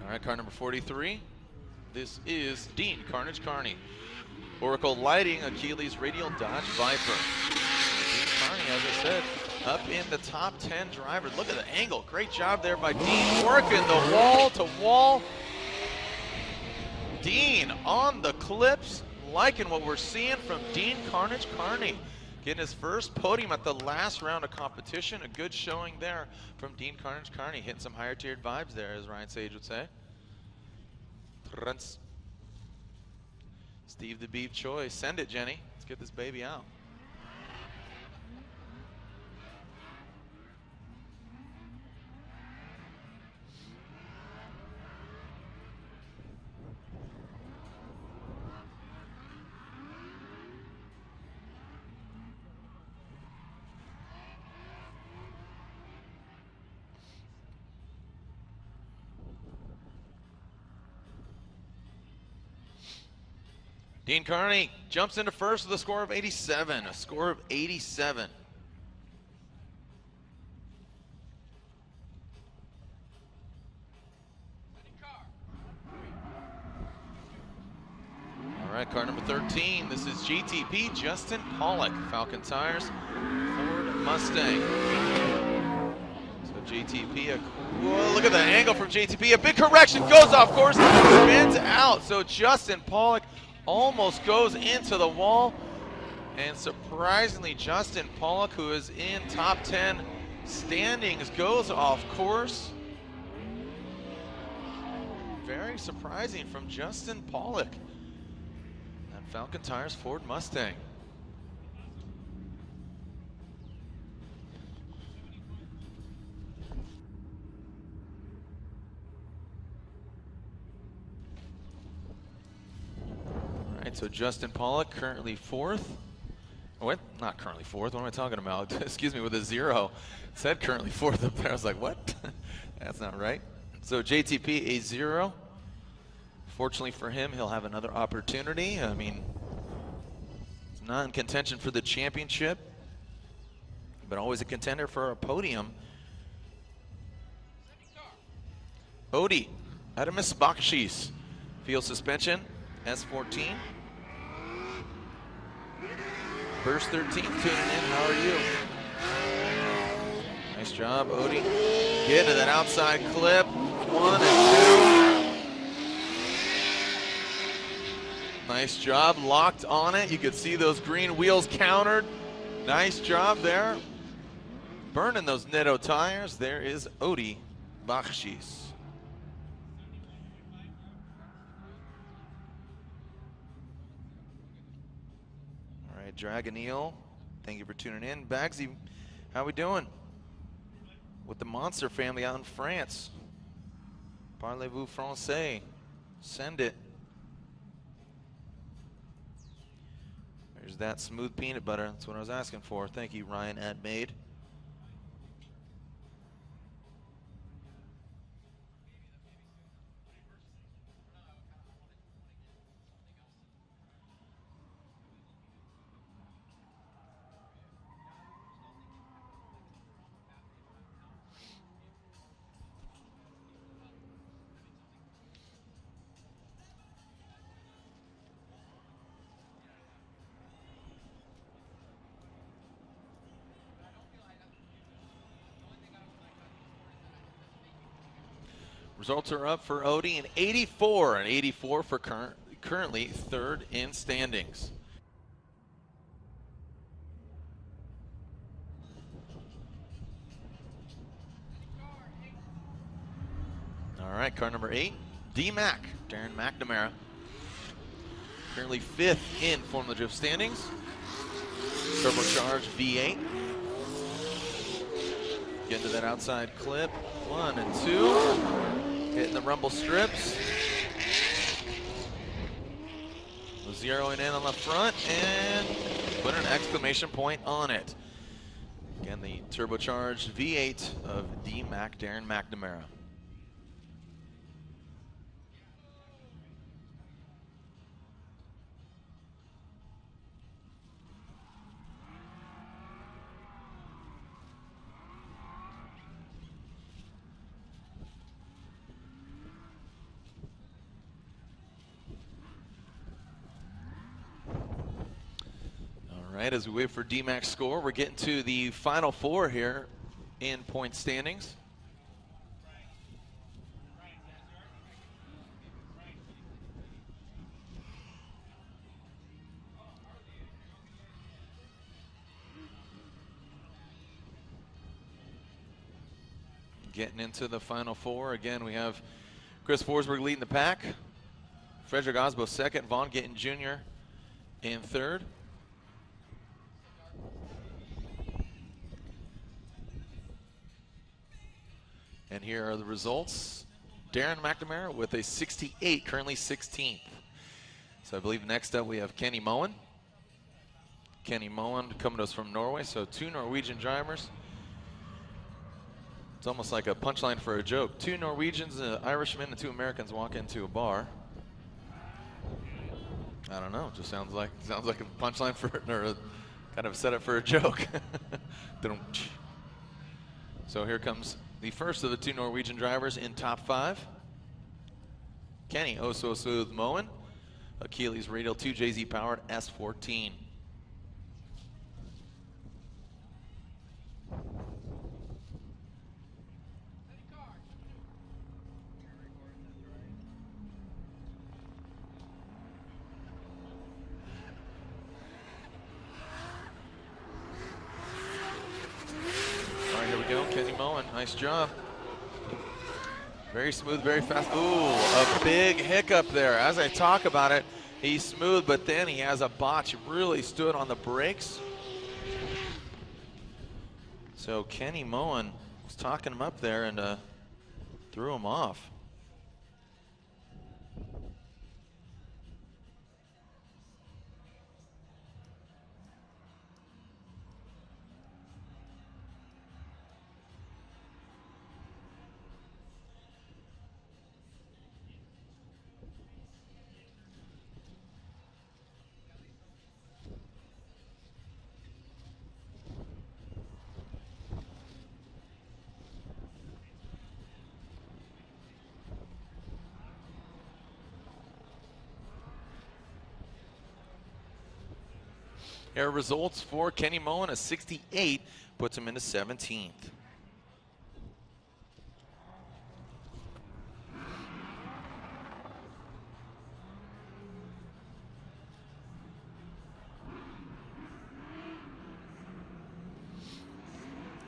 All right, car number 43. This is Dean Carnage Carney. Oracle Lighting, Achilles Radial Dodge Viper. Dean Carney, as I said, up in the top 10 drivers. Look at the angle. Great job there by Dean, working the wall to wall. Dean on the clips, liking what we're seeing from Dean Carnage Carney. Getting his first podium at the last round of competition. A good showing there from Dean Carnage Carney. Hitting some higher tiered vibes there, as Ryan Sage would say. Steve the Beef Choi. Send it, Jenny. Let's get this baby out. Dean Carney jumps into first with a score of 87. A score of 87. All right, car number 13. This is GTP, Justin Pollock. Falcon Tires, Ford Mustang. So GTP, whoa, look at the angle from GTP. A big correction, goes off course, spins out. So Justin Pollock almost goes into the wall, and surprisingly Justin Pollock, who is in top 10 standings, goes off course. Very surprising from Justin Pollock. And Falcon Tires Ford Mustang. right, so Justin Pollock currently 4th. Oh, wait, not currently 4th. What am I talking about? Excuse me, with a 0. It said currently 4th up there. I was like, what? That's not right. So JTP a 0. Fortunately for him, he'll have another opportunity. I mean, he's not in contention for the championship, but always a contender for a podium. Odie, Adamus Bakshis, field suspension, S14. Burst 13, tuning in, how are you? Nice job, Odie. Get into that outside clip, 1 and 2. Nice job, locked on it. You could see those green wheels countered. Nice job there. Burning those Netto tires. There is Odie Bakshis. All right, Dragon Eel, thank you for tuning in. Bagsy, how we doing? With the Monster family out in France. Parlez-vous français? Send it. There's that smooth peanut butter. That's what I was asking for. Thank you, Ryan Admaid. Results are up for Odie, an 84, and 84 for currently 3rd in standings. All right, car number 8, D-Mac, Darren McNamara. Currently 5th in Formula Drift standings. Turbocharged V8. Get into that outside clip, 1 and 2. Hitting the rumble strips. Zeroing in on the front and put an exclamation point on it. Again, the turbocharged V8 of D-Mac, Darren McNamara. All right, as we wait for D-Mac's score, we're getting to the final 4 here in point standings. Getting into the final 4. Again, we have Chris Forsberg leading the pack. Frederick Osbo 2nd. Vaughn Gittin Jr. in 3rd. And here are the results. Darren McNamara with a 68, currently 16th. So I believe next up we have Kenny Moen. Kenny Moen coming to us from Norway, so 2 Norwegian drivers. It's almost like a punchline for a joke. 2 Norwegians, an Irishman, and 2 Americans walk into a bar. I don't know, it just sounds like a punchline for, or a, kind of a setup for a joke. So here comes the first of the 2 Norwegian drivers in top 5. Kenny Oh-So Smooth Moen, Achilles Radial 2 JZ powered S14. Nice job. Very smooth, very fast. Ooh, a big hiccup there. As I talk about it, he's smooth, but then he has a botch. He really stood on the brakes. So Kenny Moen was talking him up there and threw him off. air results for Kenny Moen. A 68 puts him into 17th.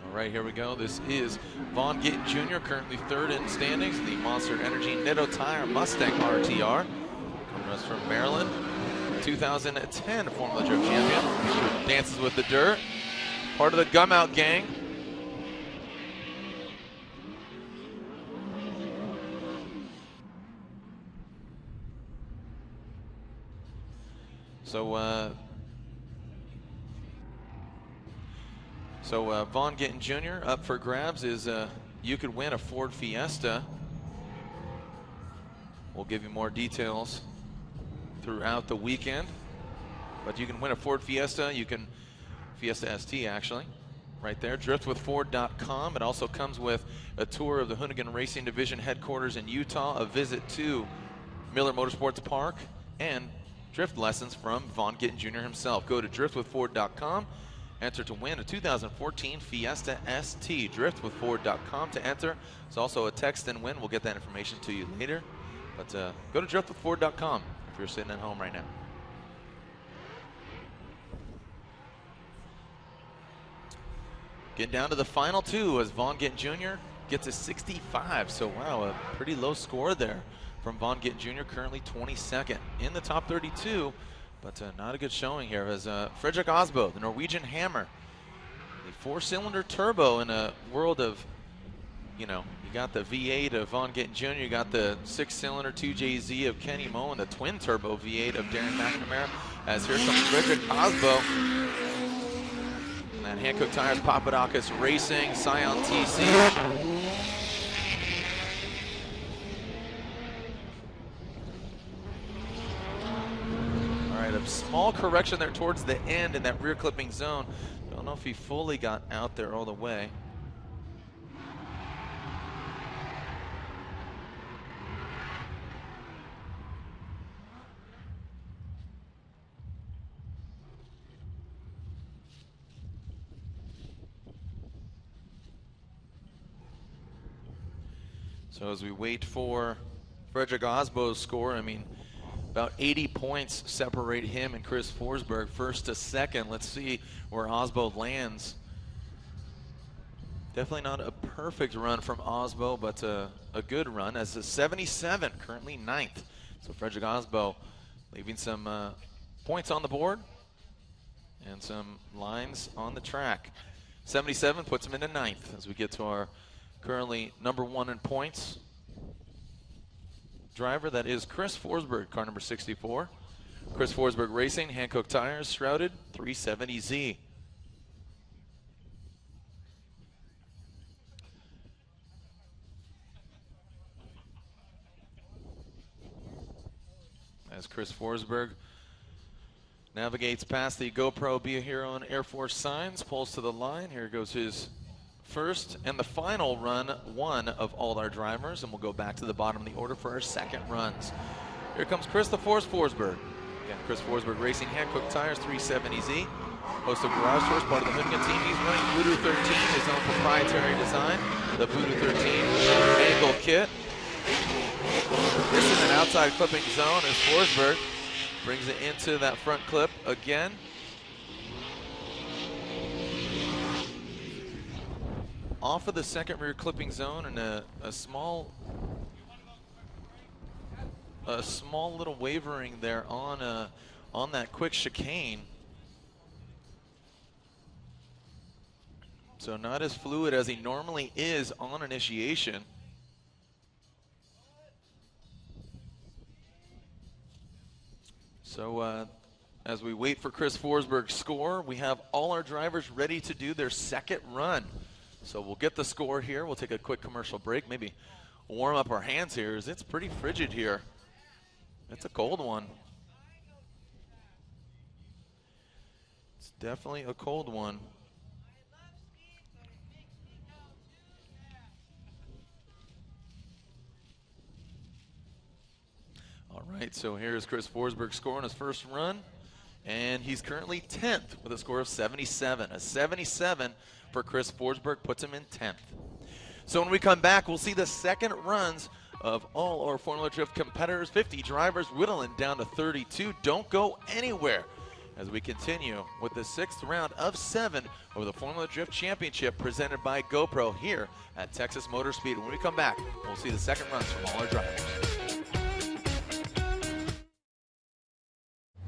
All right, here we go. This is Vaughn Gittin Jr., currently third in standings. The Monster Energy Nitto Tire Mustang RTR. Coming to us from Maryland. 2010 Formula Drift champion. Dances with the dirt. Part of the Gum Out gang. So Vaughn Gittin Jr. up for grabs is you could win a Ford Fiesta. We'll give you more details throughout the weekend. But you can win a Ford Fiesta. You can, Fiesta ST actually, right there. Driftwithford.com. It also comes with a tour of the Hoonigan Racing Division headquarters in Utah, a visit to Miller Motorsports Park, and drift lessons from Vaughn Gittin Jr. himself. Go to driftwithford.com. Enter to win a 2014 Fiesta ST. Driftwithford.com to enter. It's also a text and win. We'll get that information to you later. But go to driftwithford.com if you're sitting at home right now. Getting down to the final two as Vaughn Gittin Jr. gets a 65. So, wow, a pretty low score there from Vaughn Gittin Jr., currently 22nd in the top 32. But not a good showing here as Fredrik Osbo, the Norwegian Hammer. The 4-cylinder turbo in a world of, you know, you got the V8 of Vaughn Gittin Jr., you got the 6-cylinder 2JZ of Kenny Moen, the twin turbo V8 of Darren McNamara. As here comes Fredrik Osbo. And then Hankook Tires, Papadakis Racing, Scion TC. A small correction there towards the end in that rear clipping zone. Don't know if he fully got out there all the way. So as we wait for Fredrik Osbo's score, I mean, about 80 points separate him and Chris Forsberg first to second. Let's see where Osbo lands. Definitely not a perfect run from Osbo, but a good run as a 77, currently 9th. So Fredrik Osbo leaving some points on the board and some lines on the track. 77 puts him into 9th as we get to our currently #1 in points driver. That is Chris Forsberg, car number 64. Chris Forsberg Racing, Hankook Tires, shrouded 370Z. As Chris Forsberg navigates past the GoPro Be a Hero and Air Force signs, pulls to the line. Here goes his first and the final run, one of all our drivers, and we'll go back to the bottom of the order for our second runs. Here comes Chris the Force Forsberg. Again, Chris Forsberg Racing, Hankook Tires, 370Z. Host of Garage Tours, part of the Hoonigan team. He's running Voodoo 13, his own proprietary design, the Voodoo 13 angle kit. This is an outside clipping zone as Forsberg brings it into that front clip again. Off of the second rear clipping zone and a small little wavering there on that quick chicane. So not as fluid as he normally is on initiation. So as we wait for Chris Forsberg's score, we have all our drivers ready to do their second run. So we'll get the score here. We'll take a quick commercial break, maybe warm up our hands here, as it's pretty frigid here. It's a cold one. It's definitely a cold one. All right, so here's Chris Forsberg scoring his first run And he's currently 10th with a score of 77. A 77 for Chris Forsberg puts him in 10th. So when we come back, we'll see the second runs of all our Formula Drift competitors. 50 drivers whittling down to 32. Don't go anywhere as we continue with the 6th round of 7 of the Formula Drift Championship presented by GoPro here at Texas Motor Speed. When we come back, we'll see the second runs from all our drivers.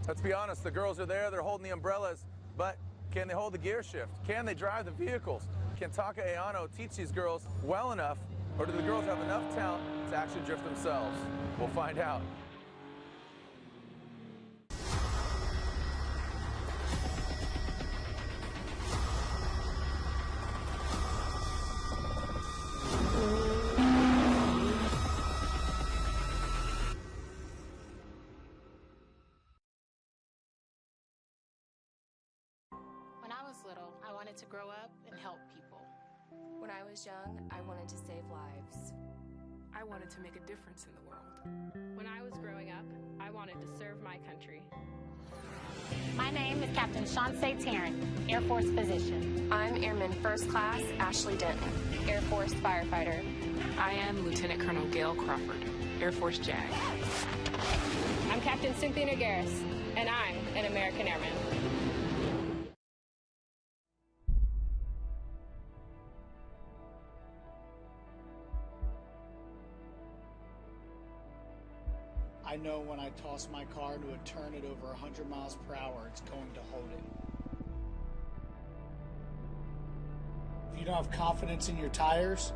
Let's be honest, the girls are there, they're holding the umbrellas, but can they hold the gear shift? Can they drive the vehicles? Can Taka Ayano teach these girls well enough, or do the girls have enough talent to actually drift themselves? We'll find out. When I was little, I wanted to grow up and help people. When I was young, I wanted to save lives. I wanted to make a difference in the world. When I was growing up, I wanted to serve my country. My name is Captain Chauncey Tarrant, Air Force physician. I'm Airman First Class Ashley Denton, Air Force firefighter. I am Lieutenant Colonel Gail Crawford, Air Force JAG. I'm Captain Cynthia Nogueras, and I'm an American Airman. I know when I toss my car into a turn at over 100 miles per hour, it's going to hold it. If you don't have confidence in your tires,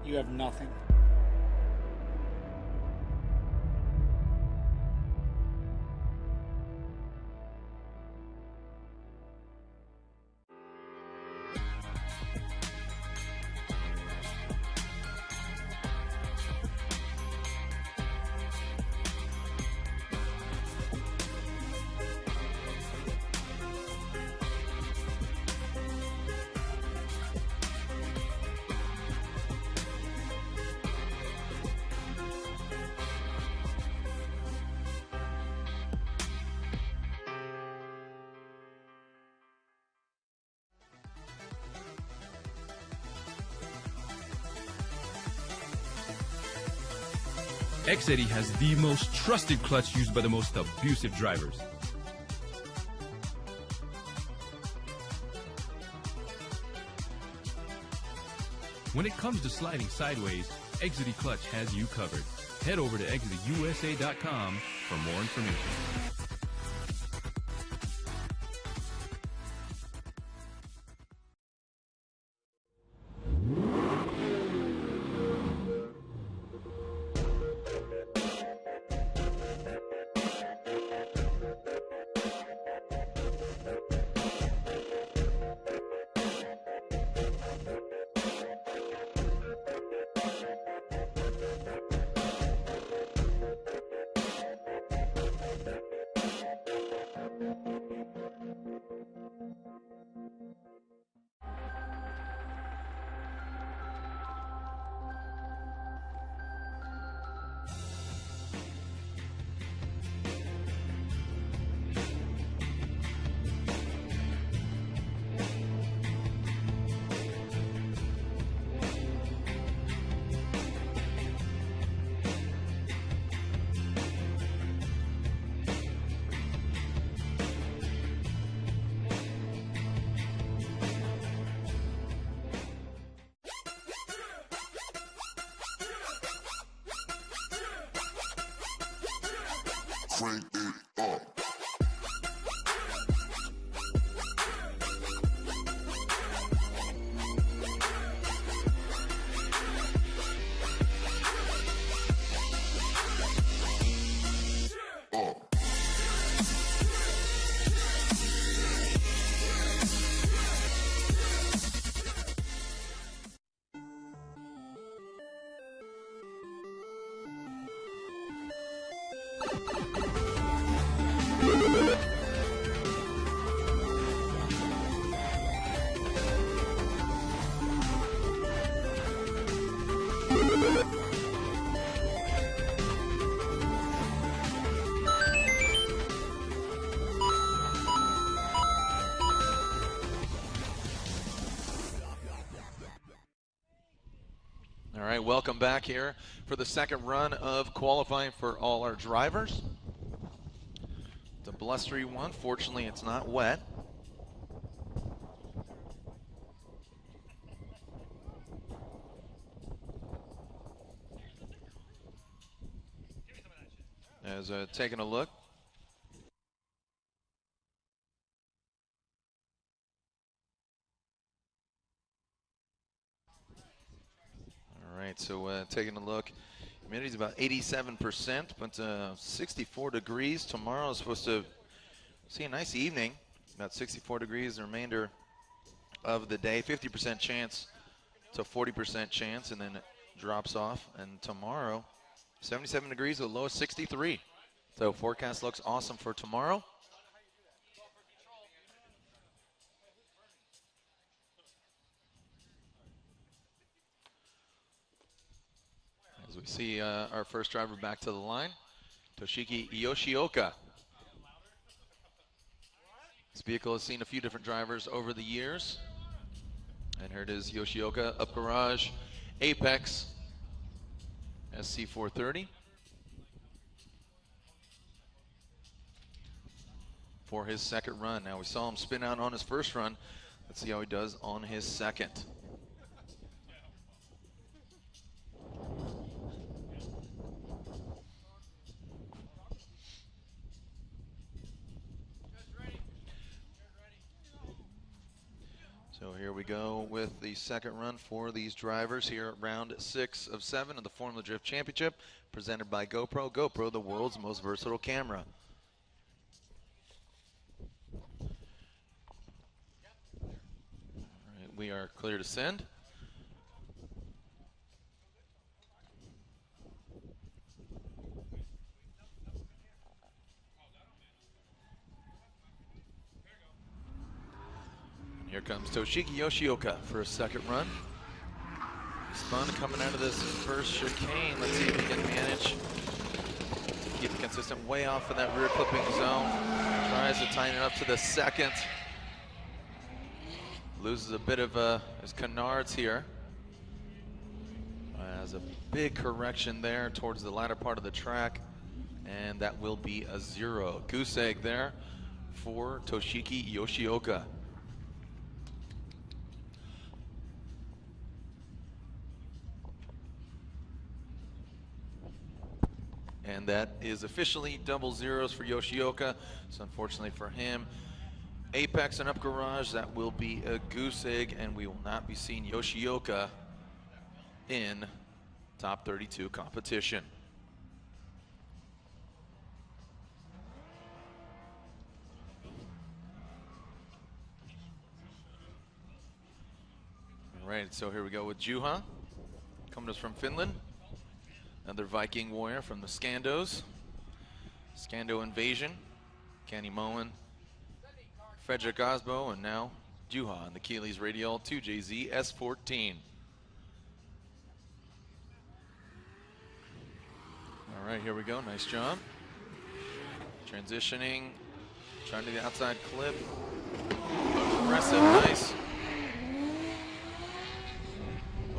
you have nothing. Xedi has the most trusted clutch used by the most abusive drivers. When it comes to sliding sideways, Xedi Clutch has you covered. Head over to ExidyUSA.com for more information. Crank it up. All right, welcome back here for the second run of qualifying for all our drivers. It's a blustery one. Fortunately, it's not wet. As taking a look. All right, so taking a look. Humidity's about 87%, but 64 degrees. Tomorrow is supposed to see a nice evening. About 64 degrees the remainder of the day. 50% chance to 40% chance, and then it drops off. And tomorrow, 77 degrees with a low of 63. So forecast looks awesome for tomorrow. As we see our first driver back to the line, Toshiki Yoshioka. This vehicle has seen a few different drivers over the years. And here it is, Yoshioka, up garage, Apex, SC430. For his second run. Now we saw him spin out on his first run. Let's see how he does on his second. So here we go with the second run for these drivers here at round 6 of 7 of the Formula Drift Championship, presented by GoPro. GoPro, the world's most versatile camera. All right, we are clear to send. Here comes Toshiki Yoshioka for a second run. Spun coming out of this first chicane. Let's see if he can manage. Keep it consistent, way off in that rear clipping zone. Tries to tighten it up to the second. Loses a bit of his canards here. Has a big correction there towards the latter part of the track. And that will be a 0. Goose egg there for Toshiki Yoshioka. And that is officially double zeros for Yoshioka. So unfortunately for him, Apex and up garage, that will be a goose egg, and we will not be seeing Yoshioka in top 32 competition. All right, so here we go with Juha, coming to us from Finland. Another Viking warrior from the Scandos. Scando Invasion, Kenny Moen, Frederick Osbo, and now Juha in the Keeley's Radial 2JZ S14. All right, here we go, nice job. Transitioning, trying to the outside clip. Aggressive, nice.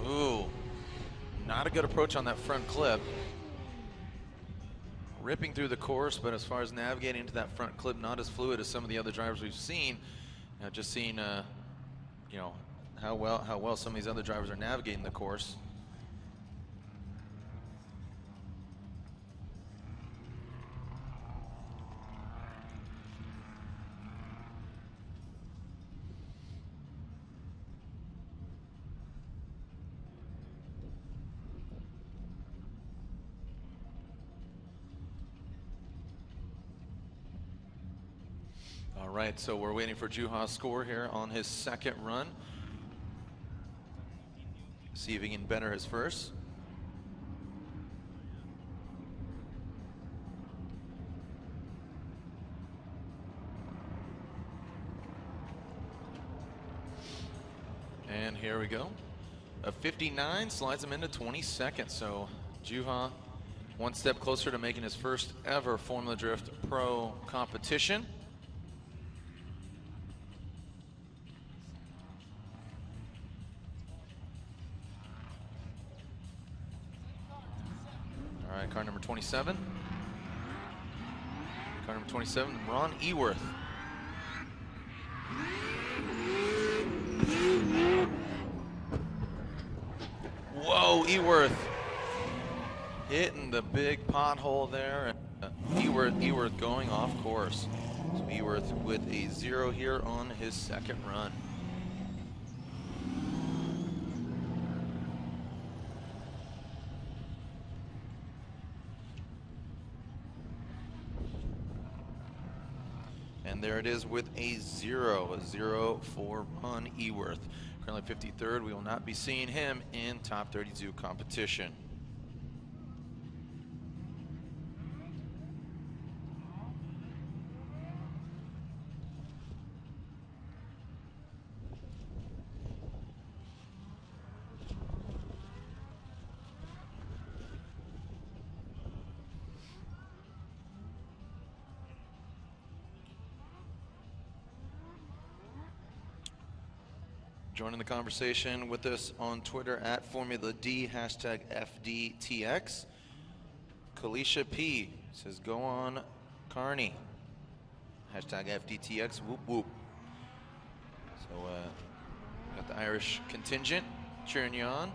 Ooh. Not a good approach on that front clip. Ripping through the course, but as far as navigating into that front clip, not as fluid as some of the other drivers we've seen. Just seeing, you know, how well some of these other drivers are navigating the course. All right, so we're waiting for Juha's score here on his second run. See if he can better his first. And here we go. A 59 slides him into 22nd. So Juha one step closer to making his first ever Formula Drift Pro competition. All right, car number 27. Car number 27, Ron Eworth. Whoa, Eworth hitting the big pothole there. Eworth going off course. So Eworth with a 0 here on his second run. And there it is with a 0 for Ron Eworth. Currently 53rd. We will not be seeing him in top 32 competition. Joining the conversation with us on Twitter at Formula D, hashtag FDTX. Kalisha P says, go on Carney. Hashtag FDTX, whoop whoop. So, got the Irish contingent cheering you on.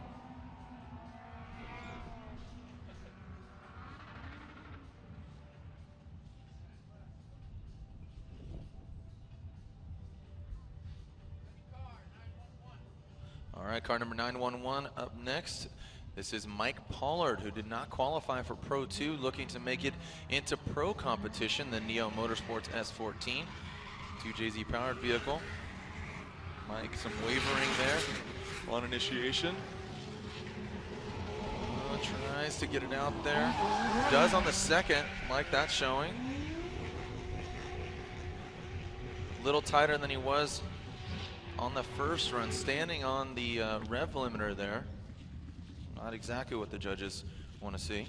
All right, car number 911 up next. This is Mike Pollard, who did not qualify for Pro 2, looking to make it into Pro competition, the Neo Motorsports S14. 2JZ powered vehicle. Mike, some wavering there on initiation. Tries to get it out there. Does on the second, Mike, that's showing. A little tighter than he was on the first run, standing on the rev limiter there. Not exactly what the judges want to see.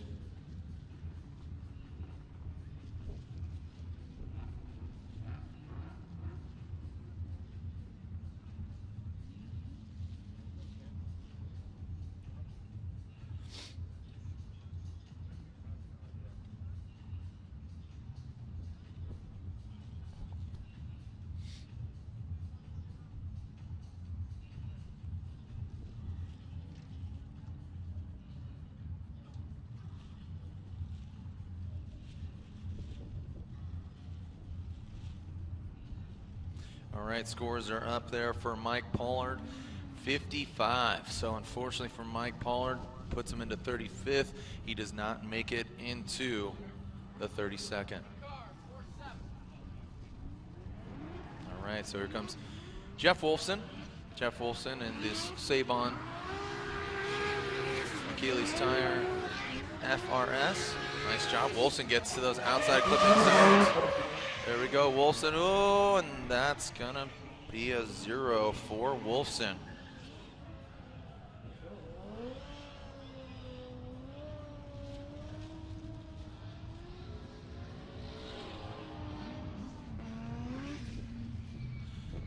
All right, scores are up there for Mike Pollard, 55. So unfortunately for Mike Pollard, puts him into 35th. He does not make it into the 32nd. All right, so here comes Jeff Wolfson. Jeff Wolfson in this Saban Achilles tire FRS. Nice job. Wolfson gets to those outside clipping zones. There we go, Wolfson. Oh, and that's gonna be a 0 for Wolfson.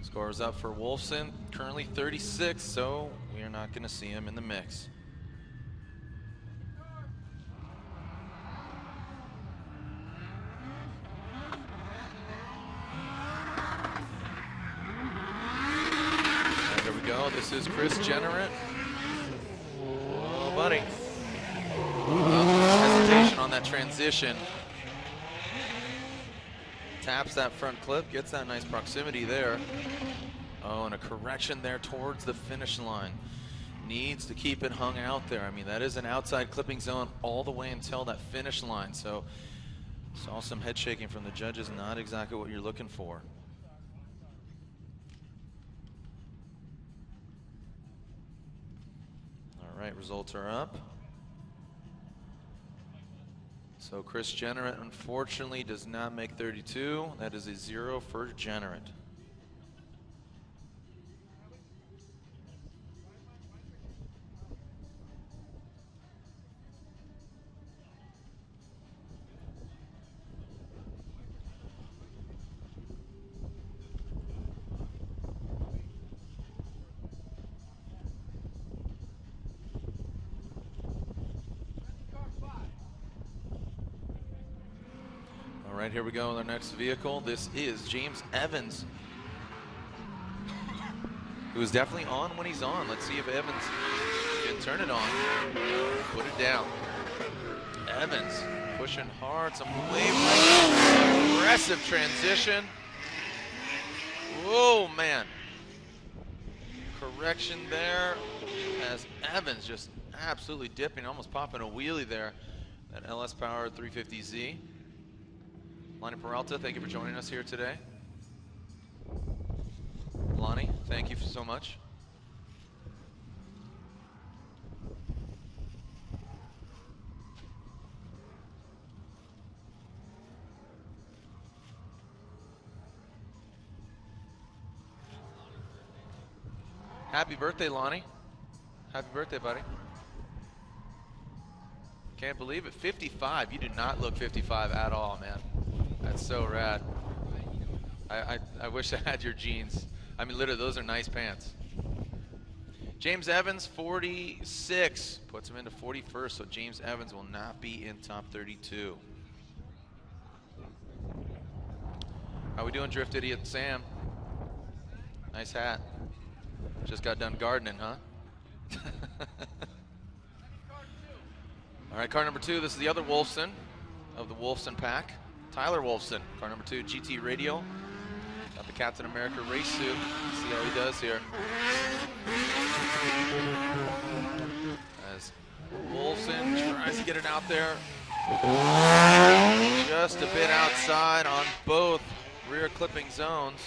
Scores up for Wolfson, currently 36, so we are not gonna see him in the mix. This is Chris Generant. Oh, buddy. Hesitation on that transition. Taps that front clip, gets that nice proximity there. Oh, and a correction there towards the finish line. Needs to keep it hung out there. I mean, that is an outside clipping zone all the way until that finish line. So, saw some head shaking from the judges, not exactly what you're looking for. All right, results are up. So Chris Generant unfortunately does not make 32. That is a 0 for Generant. All right, here we go with our next vehicle. This is James Evans, who is definitely on when he's on. Let's see if Evans can turn it on, put it down. Evans pushing hard, some wave break, aggressive transition. Whoa, man. Correction there as Evans just absolutely dipping, almost popping a wheelie there. That LS Power 350Z. Lonnie Peralta, thank you for joining us here today. Lonnie, thank you so much. Happy birthday, Lonnie. Happy birthday, buddy. Can't believe it. 55. You do not look 55 at all, man. That's so rad. I wish I had your jeans. I mean, literally, those are nice pants. James Evans, 46. Puts him into 41st, so James Evans will not be in top 32. How we doing, Drift Idiot Sam? Nice hat. Just got done gardening, huh? All right, car number 2. This is the other Wolfson of the Wolfson pack. Tyler Wolfson, car number 2, GT Radio. Got the Captain America race suit. See how he does here. As Wolfson tries to get it out there. Just a bit outside on both rear clipping zones.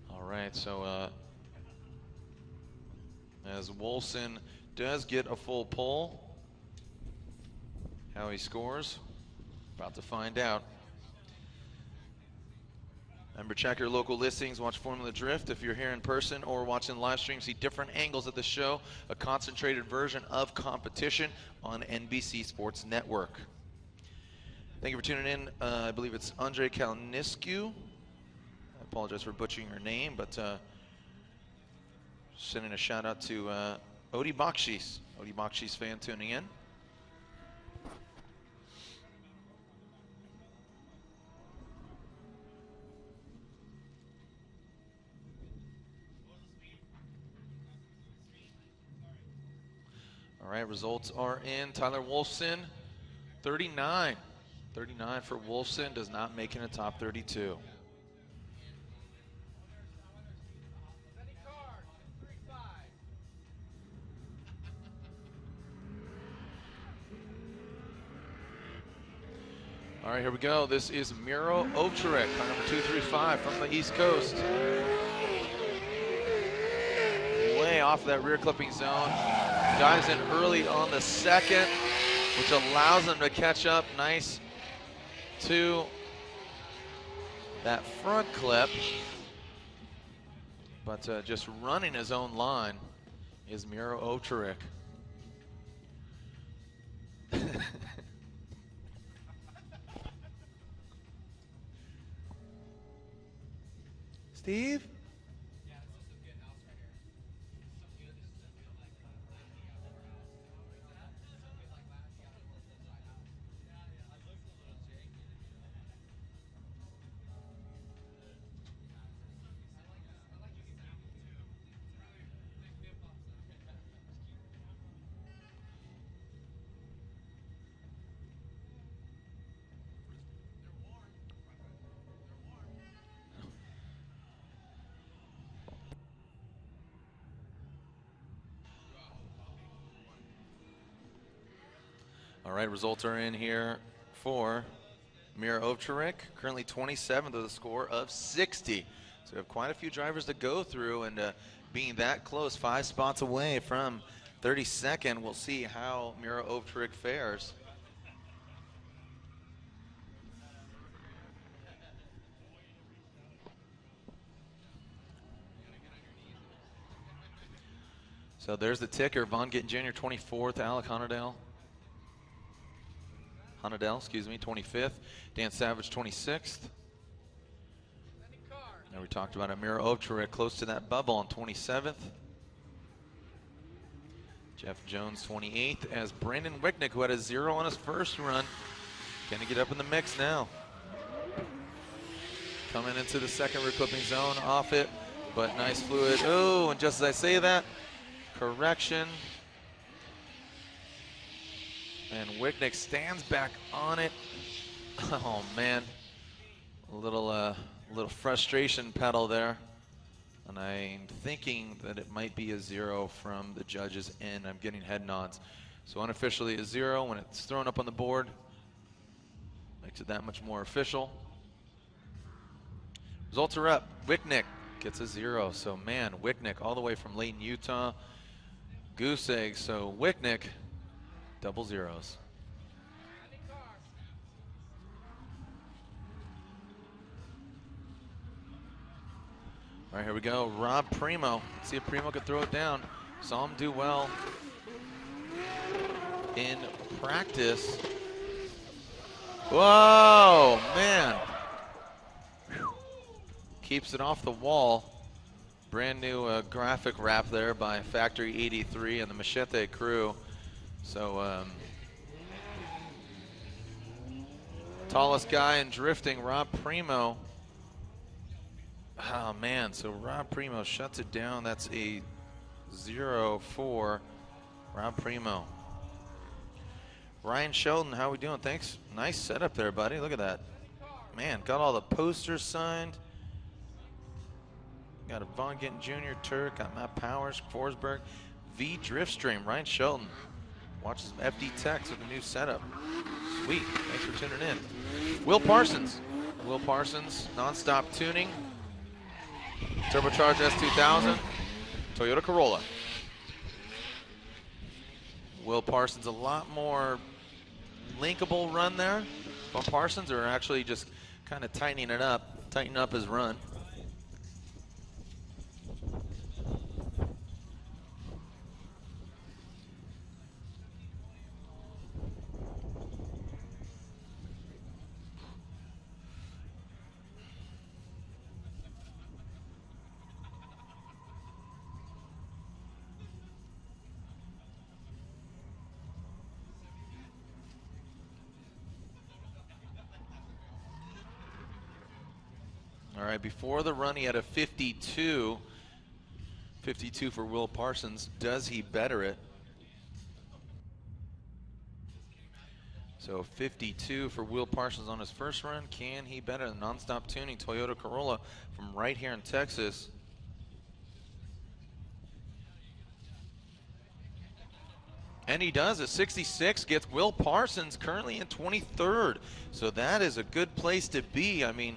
All right, so as Wolfson does get a full pole, how he scores, about to find out. Remember, check your local listings, watch Formula Drift if you're here in person or watching live stream. See different angles of the show, a concentrated version of competition on NBC Sports Network. Thank you for tuning in. I believe it's Andre Kalniscu. I apologize for butchering your name, but sending a shout out to Odi Bakshis. Odi Bakshis fan tuning in. All right, results are in. Tyler Wolfson, 39. 39 for Wolfson, does not make it in top 32. All right, here we go. This is Miro Ovcharek, car number 235 from the East Coast. Way off that rear clipping zone. Dives in early on the second, which allows him to catch up nice to that front clip. But just running his own line is Miro Ovcharek. Steve? All right, results are in here for Miro Ovcharek, currently 27th with a score of 60. So we have quite a few drivers to go through, and being that close, 5 spots away from 32nd, we'll see how Miro Ovcharek fares. So there's the ticker. Von Gittin Jr., 24th. Alec Honordale, Honadell, excuse me, 25th. Dan Savage, 26th. Now we talked about Amir Ovtcharek close to that bubble on 27th. Jeff Jones, 28th, as Brandon Wicknick, who had a 0 on his first run, gonna get up in the mix now. Coming into the second rear clipping zone, off it, but nice fluid. Oh, and just as I say that, correction. And Wicknick stands back on it. Oh man, a little frustration pedal there. And I'm thinking that it might be a 0 from the judges' end. I'm getting head nods. So unofficially a 0 when it's thrown up on the board. Makes it that much more official. Results are up. Wicknick gets a 0. So man, Wicknick all the way from Layton, Utah. Goose egg. So Wicknick, double zeros. All right, here we go. Rob Primo. Let's see if Primo can throw it down. Saw him do well in practice. Whoa, man. Keeps it off the wall. Brand new graphic wrap there by Factory 83 and the Machete crew. So, tallest guy in drifting, Rob Primo. Oh man, so Rob Primo shuts it down. That's a 0 for Rob Primo. Ryan Sheldon, how we doing? Thanks. Nice setup there, buddy. Look at that. Man, got all the posters signed. Got a Von Ginton Jr. Turk, got Matt Powers, Forsberg, V Driftstream, Ryan Shelton. Watch some FD Techs with a new setup. Sweet, thanks for tuning in. Will Parsons. Will Parsons, non-stop tuning. Turbocharged S2000, Toyota Corolla. Will Parsons, a lot more linkable run there. Will Parsons are actually just kind of tightening up his run. All right, before the run, he had a 52. 52 for Will Parsons. Does he better it? So 52 for Will Parsons on his first run. Can he better the non-stop tuning Toyota Corolla from right here in Texas? And he does. At 66, gets Will Parsons currently in 23rd. So that is a good place to be. I mean,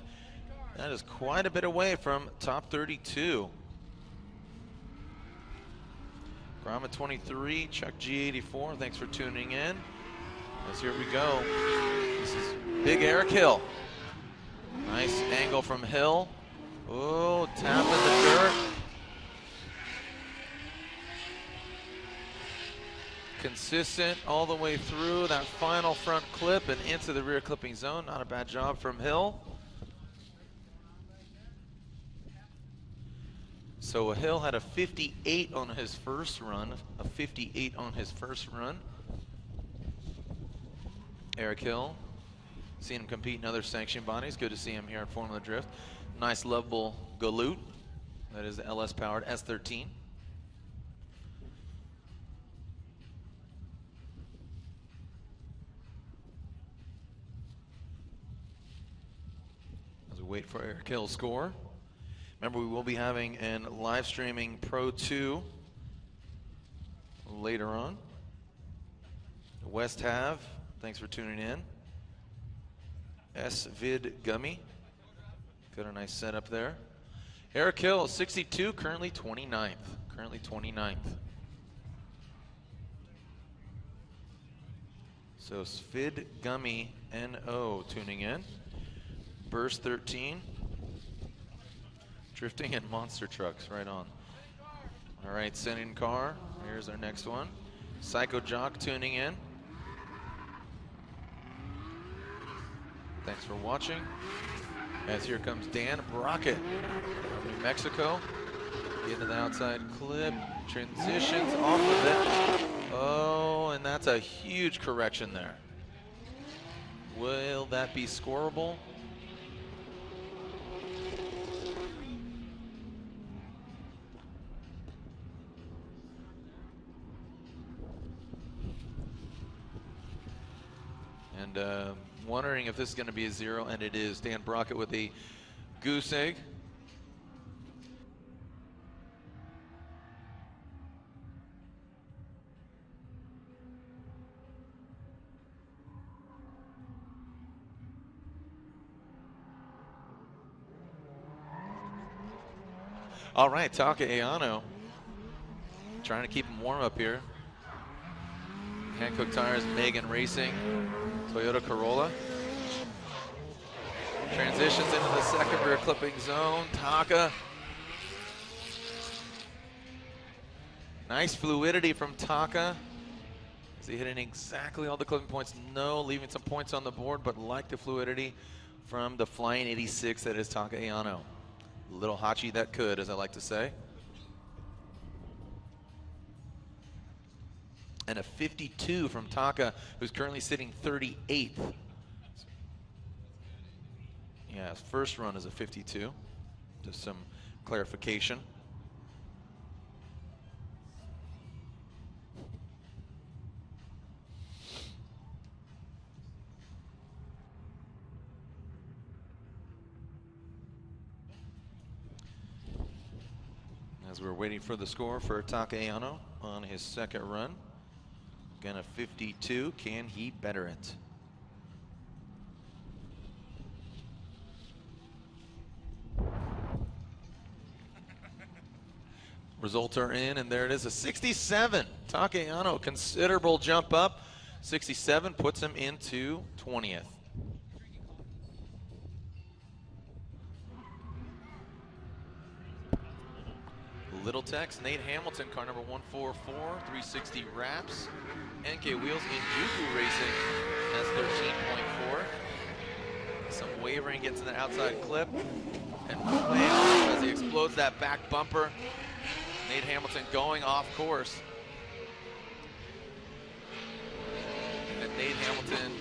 that is quite a bit away from top 32. Grama 23, Chuck G84, thanks for tuning in. As here we go. This is Big Eric Hill. Nice angle from Hill. Oh, tap in the dirt. Consistent all the way through that final front clip and into the rear clipping zone. Not a bad job from Hill. So Hill had a 58 on his first run, a 58 on his first run. Eric Hill, seen him compete in other sanctioned bodies. Good to see him here at Formula Drift. Nice lovable galoot. That is the LS powered S13. As we wait for Eric Hill's score. Remember, we will be having an live streaming Pro 2 later on. West Have, thanks for tuning in. S-Vid Gummy, got a nice setup there. Eric Hill, 62, currently 29th. Currently 29th. So Svid Gummy NO tuning in. Burst 13. Drifting in monster trucks, right on. All right, sending car. Here's our next one. Psycho Jock tuning in. Thanks for watching. As here comes Dan Brockett from New Mexico. Into the outside clip, transitions off of it. Oh, and that's a huge correction there. Will that be scoreable? And wondering if this is going to be a 0, and it is. Dan Brockett with a goose egg. All right, Taka Ayano trying to keep him warm up here. Hankook Tires, Megan Racing, Toyota Corolla. Transitions into the second rear clipping zone. Taka. Nice fluidity from Taka. Is he hitting exactly all the clipping points? No, leaving some points on the board, but like the fluidity from the flying 86 that is Taka Ayano. Little Hachi that could, as I like to say. And a 52 from Taka, who's currently sitting 38th. Yeah, his first run is a 52. Just some clarification. As we're waiting for the score for Taka Ayano on his second run. Again, a 52. Can he better it? Results are in, and there it is, a 67. Taka Ayano, considerable jump up. 67 puts him into 20th. Little Tex, Nate Hamilton, car number 144, 360 wraps. NK Wheels in Juku Racing has 13.4. Some wavering, gets in the outside clip, and way off as he explodes that back bumper. Nate Hamilton going off course. And Nate Hamilton,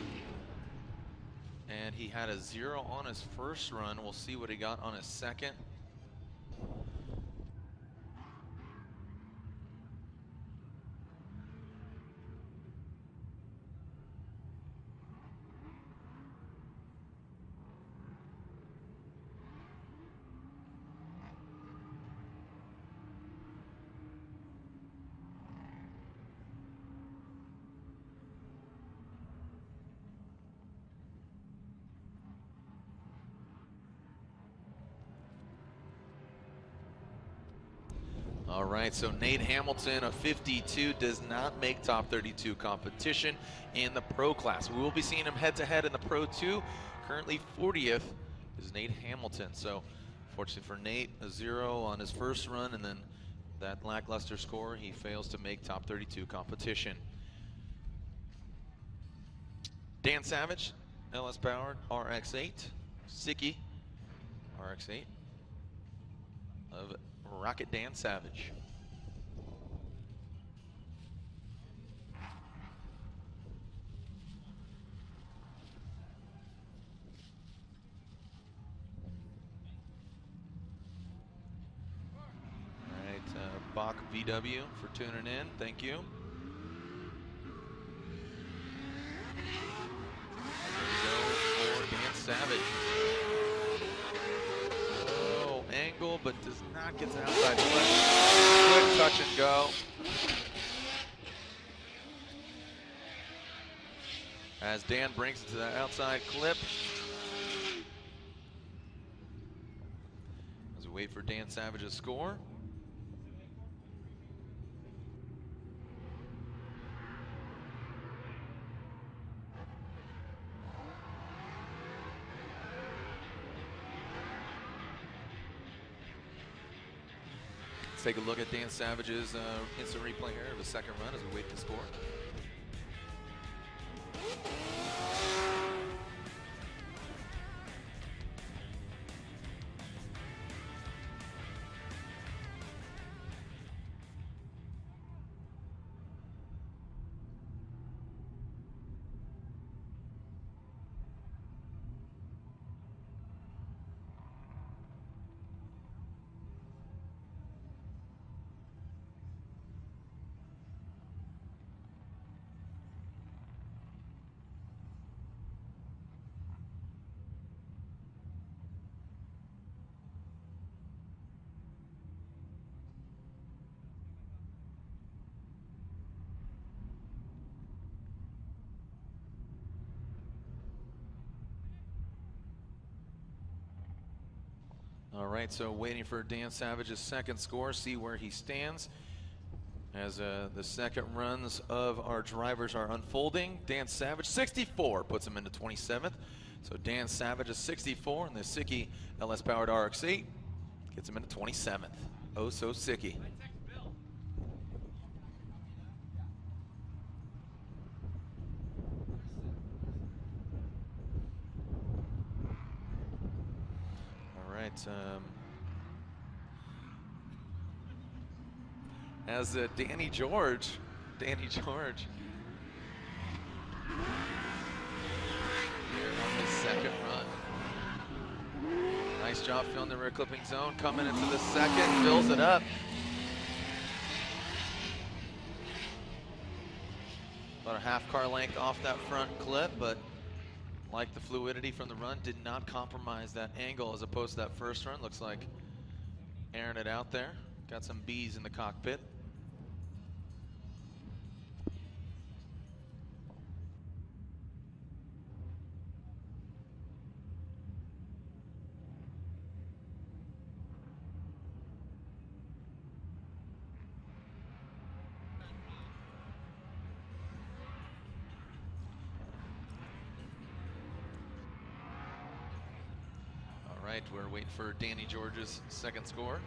and he had a 0 on his first run. We'll see what he got on his second. All right, so Nate Hamilton, a 52, does not make top 32 competition in the pro class. We will be seeing him head-to-head in the Pro 2. Currently 40th is Nate Hamilton. So fortunately for Nate, a 0 on his first run, and then that lackluster score, he fails to make top 32 competition. Dan Savage, LS Powered RX-8, Siki RX-8 of Rocket Dan Savage. All right, Bach VW for tuning in. Thank you. There we go for Dan Savage. Angle, but does not get to the outside clip. Quick touch and go. As Dan brings it to the outside clip. As we wait for Dan Savage's score. Let's take a look at Dan Savage's instant replay here of the second run as we wait to score. All right, so waiting for Dan Savage's second score, see where he stands as the second runs of our drivers are unfolding. Dan Savage, 64, puts him into 27th. So Dan Savage is 64, and the Sicky LS-powered RX-8 gets him into 27th. Oh, so Sicky. All right. As Danny George here on his second run. Nice job filling the rear clipping zone, coming into the second, fills it up. About a half car length off that front clip, but like the fluidity from the run, did not compromise that angle as opposed to that first run. Looks like airing it out there. Got some bees in the cockpit. All right, we're waiting for Danny George's second score.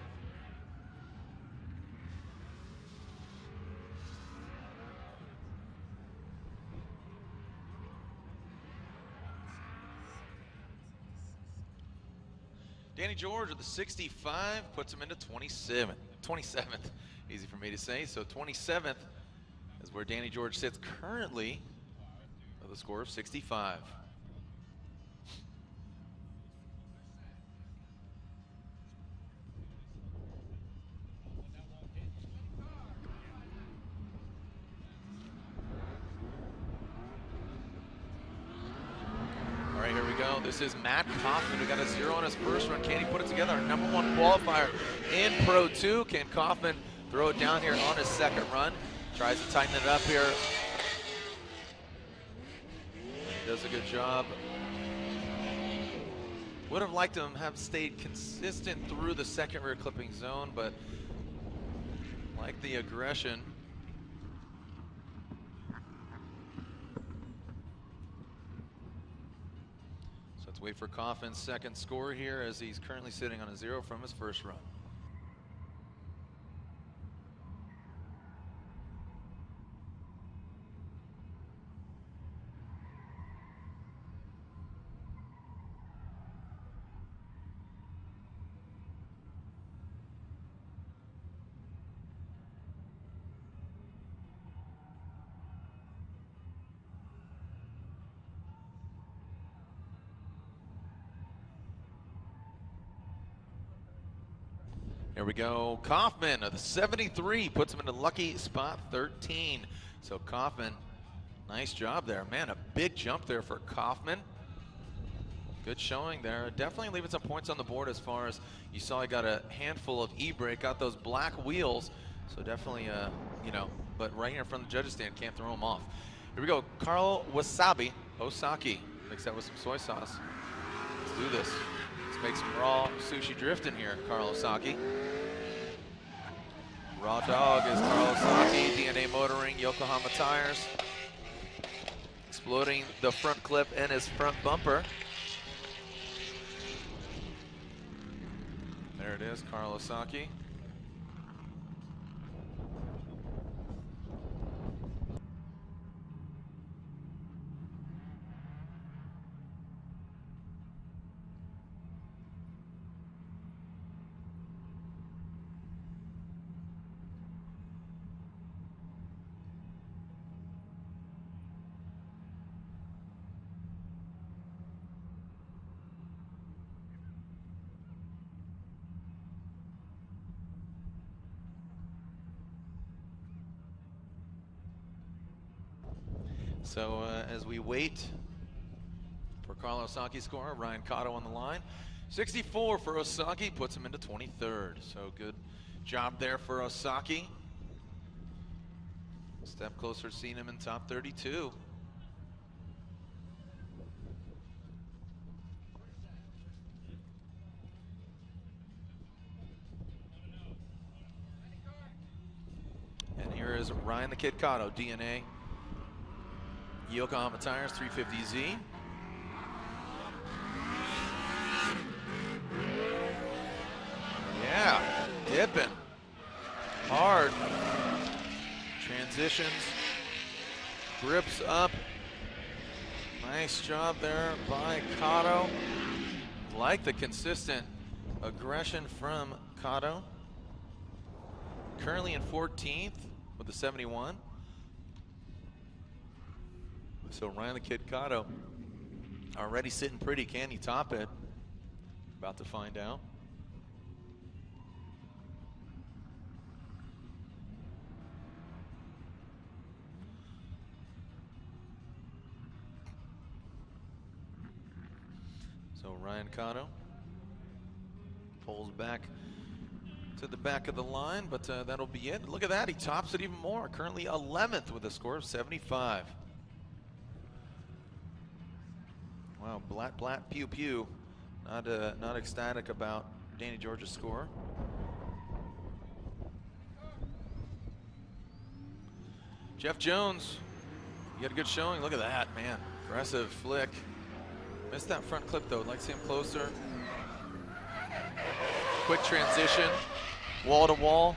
Danny George with the 65 puts him into 27th. Easy for me to say. So 27th is where Danny George sits currently with a score of 65. All right, here we go. This is Matt Kaufman, who got a 0 on his first run. Can he put it together? Our #1 qualifier in Pro 2. Can Kaufman throw it down here on his second run? Tries to tighten it up here. Does a good job. Would have liked him have stayed consistent through the second rear clipping zone, but like the aggression. So let's wait for Kaufman's second score here, as he's currently sitting on a 0 from his first run. Here we go. Kaufman, the 73, puts him into lucky spot 13. So Kaufman, nice job there. Man, a big jump there for Kaufman. Good showing there. Definitely leaving some points on the board as far as you saw he got a handful of e-brake, got those black wheels. So definitely, you know, but right here in front of the judges stand, can't throw him off. Here we go. Carl Wasabi Osaki. Mix that with some soy sauce. Let's do this. Let's make some raw sushi drift in here, Carl Osaki. Raw dog is Carl Osaki, DNA Motoring, Yokohama Tires. Exploding the front clip and his front bumper. There it is, Carl Osaki. So as we wait for Carl Osaki's score, Ryan Cotto on the line. 64 for Osaki, puts him into 23rd. So good job there for Osaki. Step closer to seeing him in top 32. Ryan the Kid Cotto, DNA. Yokohama Tires 350Z. Yeah, dipping. Hard. Transitions. Grips up. Nice job there by Cotto. Like the consistent aggression from Cotto. Currently in 14th with the 71. So Ryan the Kid Cotto already sitting pretty. Can he top it? About to find out. So Ryan Cotto pulls back to the back of the line, but that'll be it. Look at that, he tops it even more. Currently 11th with a score of 75. Wow, blat blat pew pew. Not ecstatic about Danny George's score. Jeff Jones, you got a good showing. Look at that, man. Aggressive flick. Missed that front clip though. I'd like to see him closer. Quick transition, wall to wall.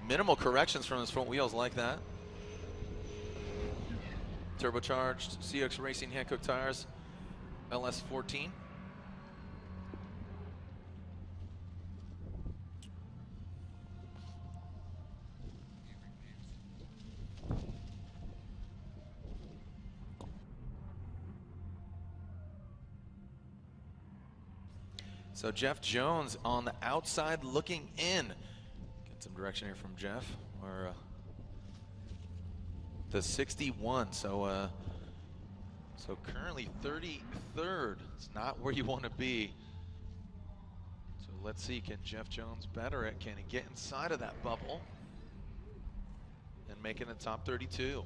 Minimal corrections from his front wheels, like that. Turbocharged CX Racing Hankook tires, LS14. So Jeff Jones on the outside looking in. Get some direction here from Jeff. Or the 61. So currently 33rd. It's not where you want to be. So let's see, can Jeff Jones better it? Can he get inside of that bubble and make it a top 32?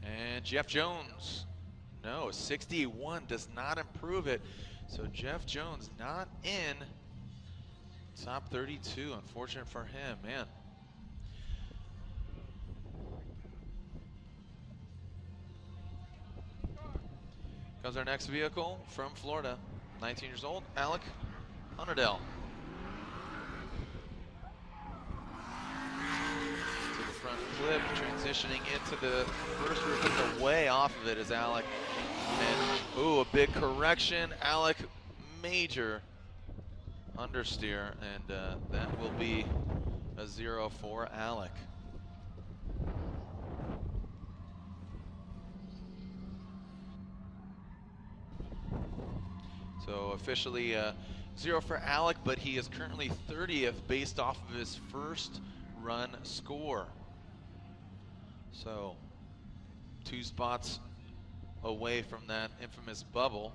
And Jeff Jones, no, 61 does not improve it. So Jeff Jones not in top 32. Unfortunate for him, man. Comes our next vehicle from Florida, 19 years old, Alec Hunnerdell. Front flip, transitioning into the first roof, and way off of it is Alec. And ooh, a big correction. Alec, major understeer, and that will be a 0 for Alec. So officially 0 for Alec, but he is currently 30th based off of his first run score. So 2 spots away from that infamous bubble.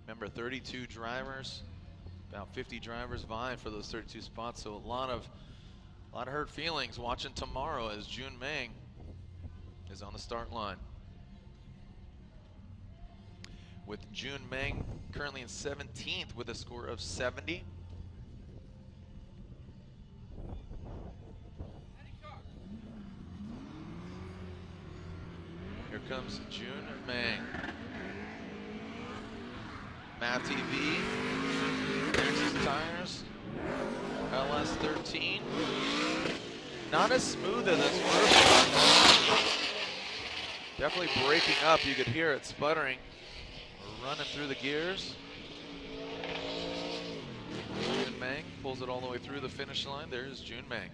Remember, 32 drivers, about 50 drivers vying for those 32 spots. So a lot of hurt feelings watching tomorrow as Jun Meng is on the start line. With Jun Meng currently in 17th with a score of 70. Here comes Jun Meng. Matt TV, Maxxis tires, LS13. Not as smooth as this first one. Definitely breaking up. You could hear it sputtering. We're running through the gears. Jun Meng pulls it all the way through the finish line. There's Jun Meng.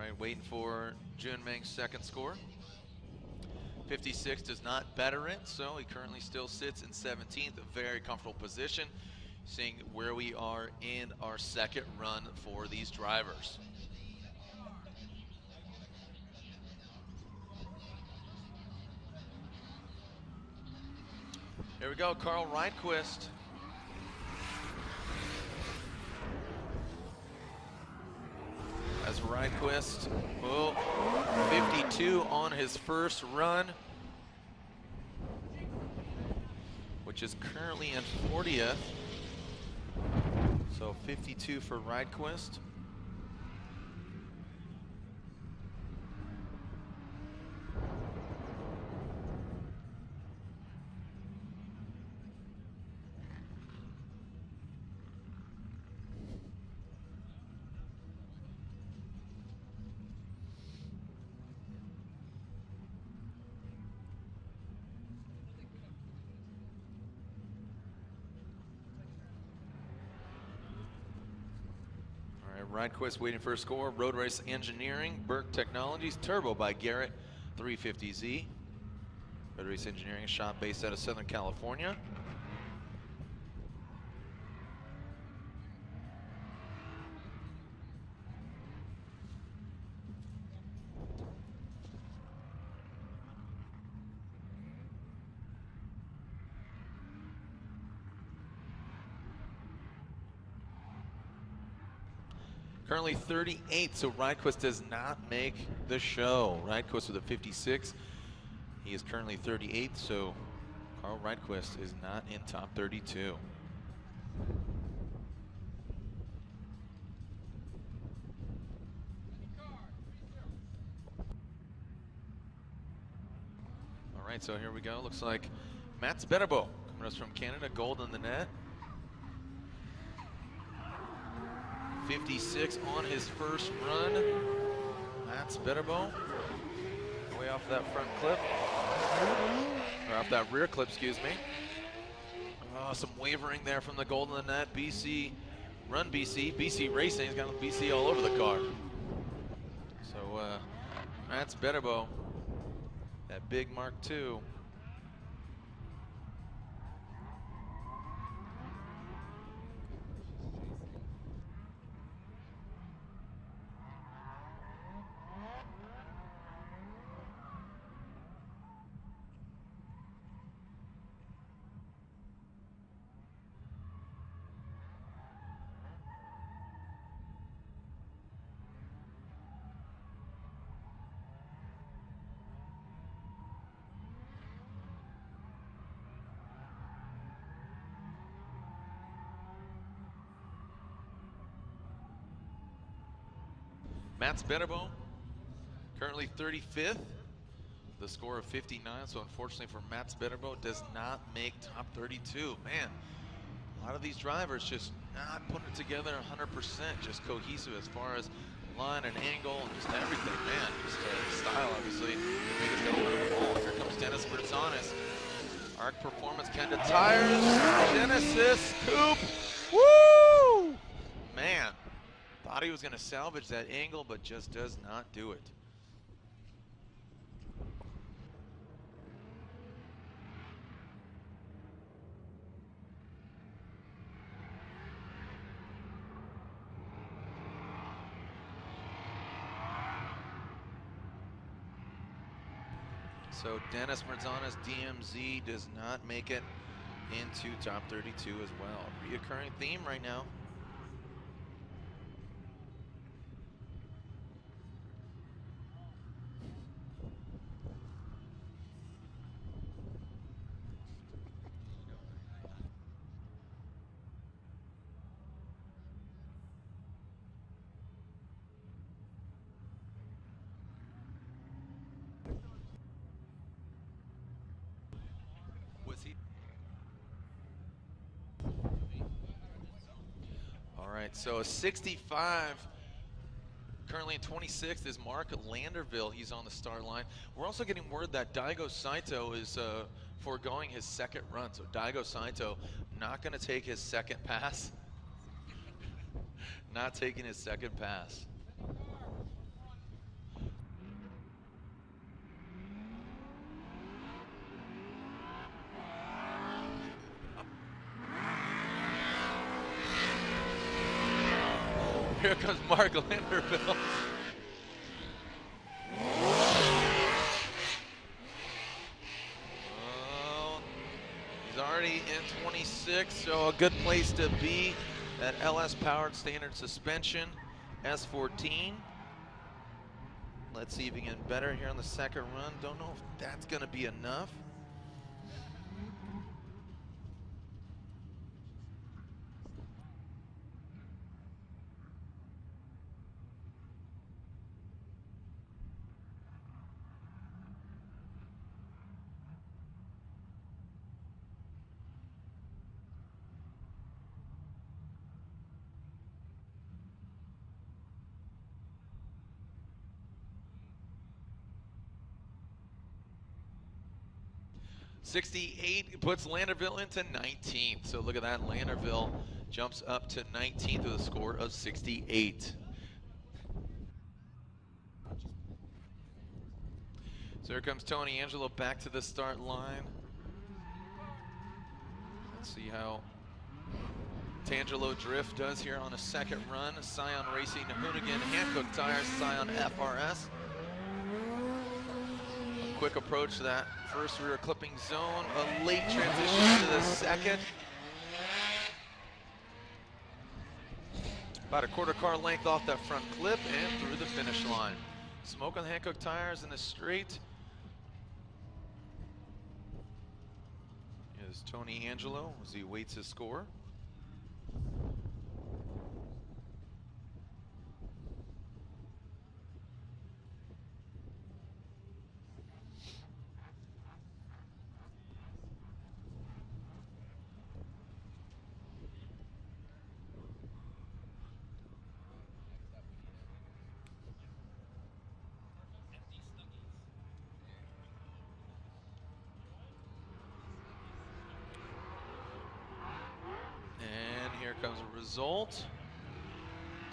right, waiting for Junmeng's second score. 56 does not better it, so he currently still sits in 17th, a very comfortable position, seeing where we are in our second run for these drivers. Here we go, Carl Rydquist. As Rydquist, 52 on his first run, which is currently in 40th. So 52 for Rydquist. Rydquist waiting for a score. Road Race Engineering, Burke Technologies, Turbo by Garrett, 350Z. Road Race Engineering, a shop based out of Southern California. Currently 38, so Rydquist does not make the show. Rydquist with a 56. He is currently 38, so Carl Rydquist is not in top 32. All right, so here we go. Looks like Mats Berebo coming to us from Canada, gold in the net. 56 on his first run. Mats Berebo, way off that front clip, or off that rear clip, excuse me. Oh, some wavering there from the gold in the net. BC, run BC, BC Racing. He's got BC all over the car. So Mats Berebo, that big Mark II. Mats Berebo, currently 35th, the score of 59. So unfortunately for Mats Berebo, does not make top 32. Man, a lot of these drivers just not putting it together 100%, just cohesive as far as line and angle and just everything. Man, just style, obviously, the biggest element of all. Here comes Dennis Bertzanis. Arc Performance, Kenda Tires, Genesis Coupe. Woo! Man. Thought he was going to salvage that angle, but just does not do it. So Dennis Bertzanis, DMZ, does not make it into top 32 as well. Reoccurring theme right now. All right, so a 65, currently in 26th is Mark Landerville. He's on the start line. We're also getting word that Daigo Saito is foregoing his second run. So Daigo Saito not going to take his second pass. Not taking his second pass. Here comes Mark Landerville. He's already in 26, so a good place to be. That LS powered standard suspension, S14. Let's see if he can get better here on the second run. Don't know if that's going to be enough. .68 puts Landerville into 19th. So look at that, Landerville jumps up to 19th with a score of 68. So here comes Tony Angelo back to the start line. Let's see how Tangelo Drift does here on a second run. Scion Racing, Hoonigan, Hankook Tires, Scion FRS. Quick approach to that first rear clipping zone, a late transition into the second. About a quarter car length off that front clip and through the finish line. Smoke on the Hankook Tires in the straight. Here's Tony Angelo as he waits his score. Comes a result.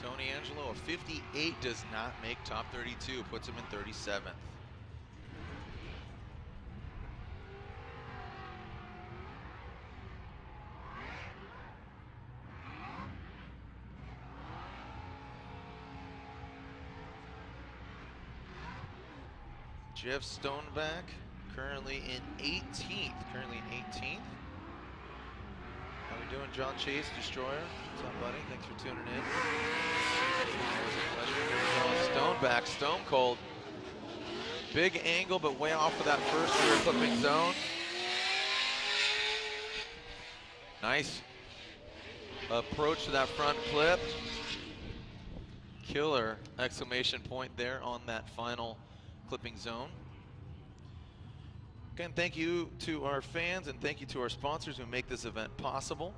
Tony Angelo, a 58 does not make top 32, puts him in 37th. Jeff Stoneback, currently in 18th. How we doing, John Chase, Destroyer? What's up, buddy? Thanks for tuning in. Always a pleasure. Stoneback, stone cold. Big angle, but way off of that first rear clipping zone. Nice approach to that front clip. Killer exclamation point there on that final clipping zone. Again, thank you to our fans and thank you to our sponsors who make this event possible.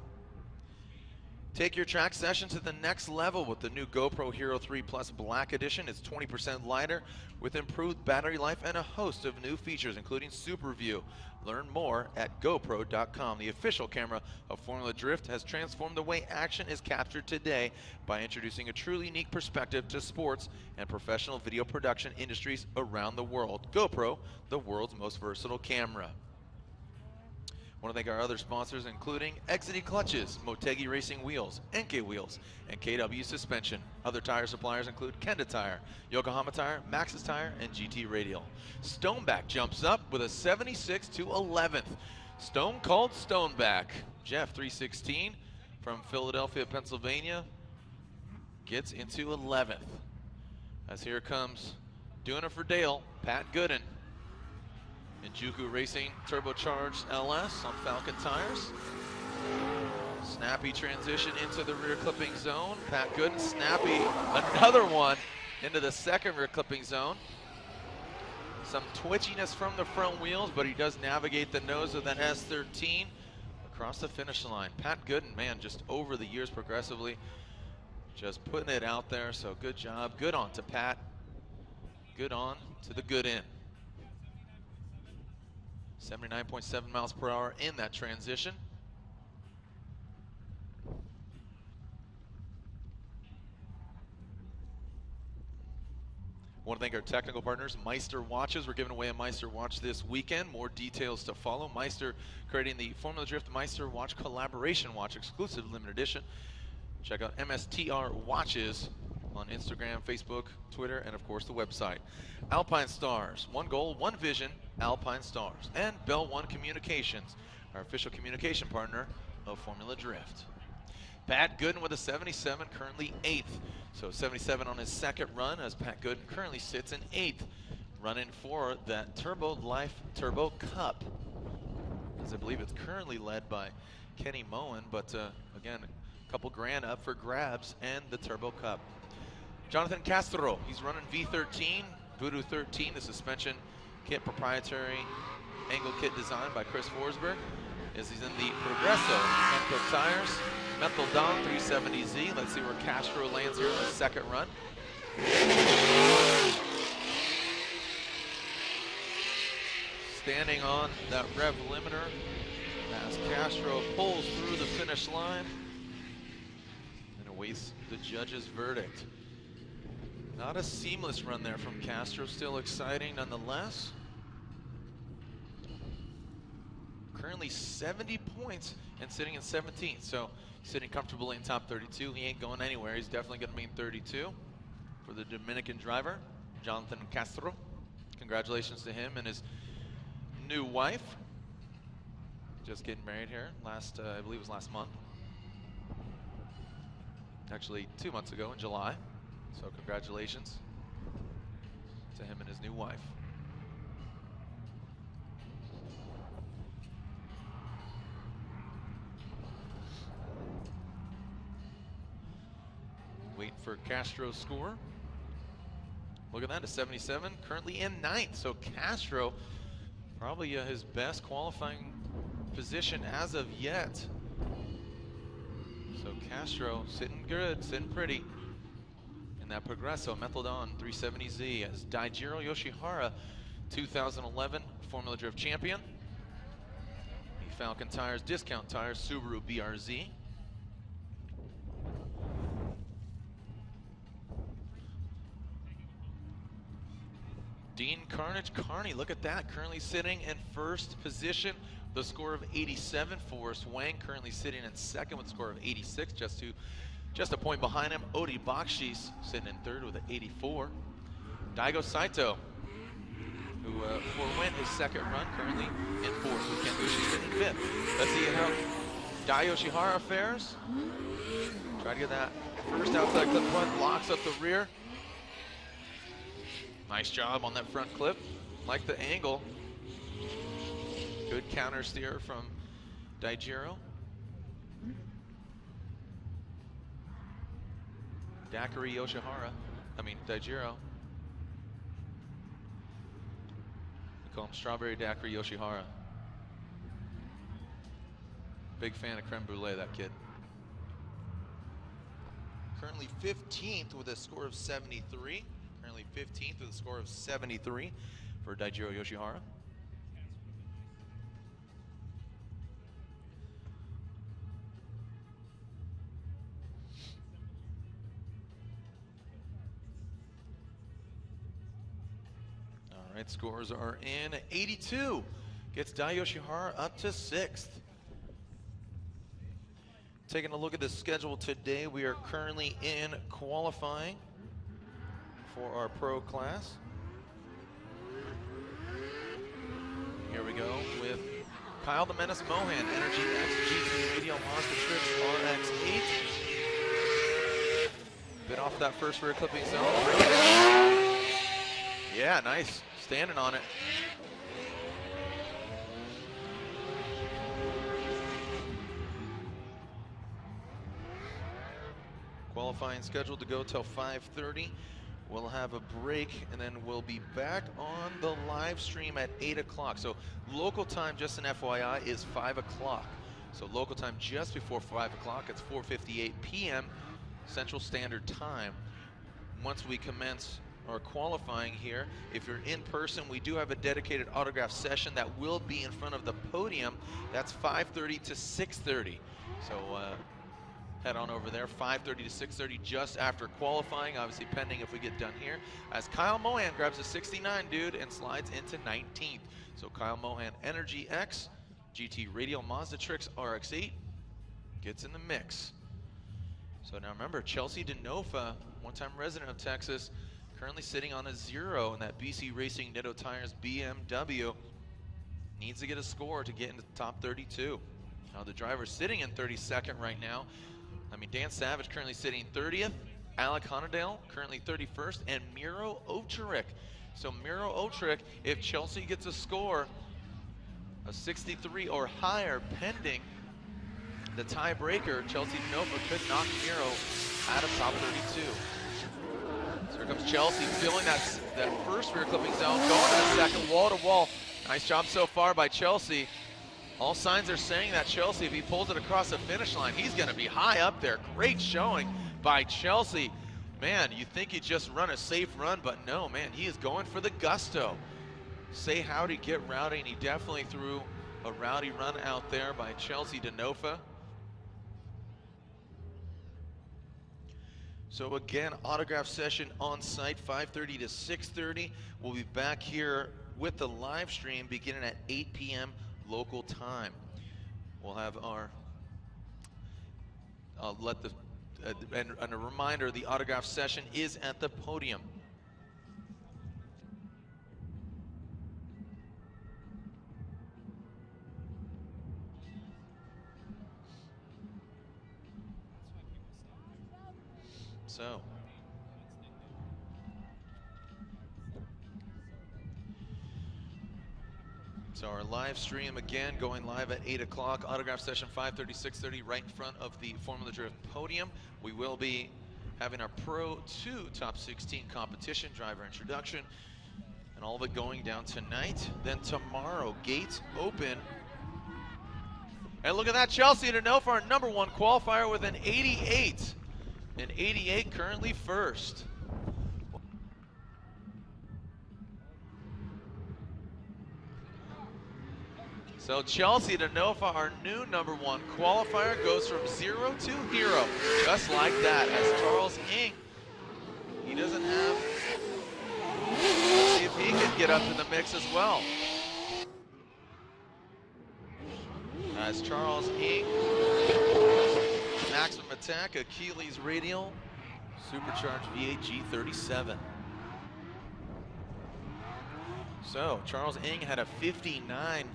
Take your track session to the next level with the new GoPro Hero 3 Plus Black Edition. It's 20% lighter with improved battery life and a host of new features, including Super View. Learn more at GoPro.com. The official camera of Formula Drift has transformed the way action is captured today by introducing a truly unique perspective to sports and professional video production industries around the world. GoPro, the world's most versatile camera. I want to thank our other sponsors, including Exity Clutches, Motegi Racing Wheels, Enkei Wheels, and KW Suspension. Other tire suppliers include Kenda Tire, Yokohama Tire, Maxxis Tire, and GT Radial. Stoneback jumps up with a 76 to 11th. Stone Cold Stoneback. Jeff, 316 from Philadelphia, Pennsylvania, gets into 11th. As here comes, doing it for Dale, Pat Gooden. And Juku Racing turbocharged LS on Falcon tires. Snappy transition into the rear clipping zone. Pat Gooden, snappy, another one into the second rear clipping zone. Some twitchiness from the front wheels, but he does navigate the nose of that S13 across the finish line. Pat Gooden, man, just over the years progressively, just putting it out there, so good job. Good on to Pat. Good on to the good in. 79.7 miles per hour in that transition. I want to thank our technical partners, Meister Watches. We're giving away a Meister watch this weekend. More details to follow. Meister creating the Formula Drift Meister Watch Collaboration Watch, exclusive limited edition. Check out MSTR Watches on Instagram, Facebook, Twitter, and of course the website. Alpine Stars, one goal, one vision, Alpine Stars. And Bell One Communications, our official communication partner of Formula Drift. Pat Gooden with a 77, currently 8th. So 77 on his second run, as Pat Gooden currently sits in 8th, running for that Turbo Life Turbo Cup. As I believe it's currently led by Kenny Moen, but again, a couple grand up for grabs and the Turbo Cup. Jonathan Castro, he's running V13, Voodoo 13, the suspension kit, proprietary angle kit designed by Chris Forsberg, as he's in the Progresso Menco tires, Menthol Don 370Z. Let's see where Castro lands here in the second run. Standing on that rev limiter as Castro pulls through the finish line and awaits the judge's verdict. Not a seamless run there from Castro, still exciting nonetheless. Currently 70 points and sitting in 17th, so sitting comfortably in top 32. He ain't going anywhere. He's definitely going to be in 32 for the Dominican driver, Jonathan Castro. Congratulations to him and his new wife. Just getting married here last, I believe it was last month. Actually 2 months ago in July. So congratulations to him and his new wife. Waiting for Castro's score. Look at that, a 77, currently in 9th. So Castro, probably his best qualifying position as of yet. So Castro sitting good, sitting pretty in that Progresso Methodon 370Z as Daijiro Yoshihara, 2011 Formula Drift champion. The Falcon Tires, Discount Tires, Subaru BRZ. Dean Carnage Carney, look at that, currently sitting in first position, the score of 87. Forrest Wang currently sitting in second with a score of 86, just a point behind him. Odi Bakshis sitting in third with an 84. Daigo Saito, who forewent his second run, currently in fourth. Ken Bushi sitting in fifth. Let's see how Dai Yoshihara fares. Try to get that first outside clip front, locks up the rear. Nice job on that front clip. Like the angle. Good counter steer from Daijiro. Daijiro Daijiro. We call him Strawberry Daiquiri Yoshihara. Big fan of creme brulee, that kid. Currently 15th with a score of 73. Currently 15th with a score of 73 for Daijiro Yoshihara. All right, scores are in. 82 gets Dai Yoshihara up to 6th. Taking a look at the schedule today, we are currently in qualifying for our pro class. Here we go with Kyle the Menace Mohan, Energy X GT Radio Monster Trips RX8. Bit off that first rear clipping zone. Yeah, nice. Standing on it. Qualifying scheduled to go till 5:30. We'll have a break and then we'll be back on the live stream at 8 o'clock. So local time, just an FYI, is 5 o'clock. So local time just before 5 o'clock, it's 4:58 p.m. Central Standard Time. Once we commence our qualifying here, if you're in person, we do have a dedicated autograph session that will be in front of the podium. That's 5:30 to 6:30. So head on over there, 5:30 to 6:30, just after qualifying, obviously pending if we get done here, as Kyle Mohan grabs a 69, dude, and slides into 19th. So Kyle Mohan, Energy X, GT Radial Mazda Tricks RX-8, gets in the mix. So now remember, Chelsea DeNofa, one-time resident of Texas, currently sitting on a 0 in that BC Racing Nitto Tires BMW. Needs to get a score to get into the top 32. Now the driver's sitting in 32nd right now. I mean, Dan Savage currently sitting 30th, Alec Honadale currently 31st, and Miro Ocherek. So Miro Ocherek, if Chelsea gets a score of 63 or higher pending the tiebreaker, Chelsea DeNofa could knock Miro out of top 32. So here comes Chelsea filling that first rear clipping zone, going to the second, wall to wall. Nice job so far by Chelsea. All signs are saying that Chelsea, if he pulls it across the finish line, he's going to be high up there. Great showing by Chelsea. Man, you think he'd just run a safe run, but no, man, he is going for the gusto. Say howdy, get rowdy, and he definitely threw a rowdy run out there by Chelsea DeNofa. So again, autograph session on site, 5:30 to 6:30. We'll be back here with the live stream beginning at 8 p.m. local time. We'll have our, and a reminder, the autograph session is at the podium. So our live stream again going live at 8 o'clock. Autograph session 5:30, 6:30 right in front of the Formula Drift podium. We will be having our Pro 2 Top 16 competition, driver introduction, and all of it going down tonight. Then tomorrow, gates open. And look at that, Chelsea DeNofa, our #1 qualifier with an 88. An 88 currently first. So Chelsea DeNofa, our new #1 qualifier, goes from 0 to hero, just like that, as Charles Ng, he doesn't have, let's see if he can get up in the mix as well. As Charles Ng, maximum attack, Achilles radial, supercharged V8 G37. So Charles Ng had a 59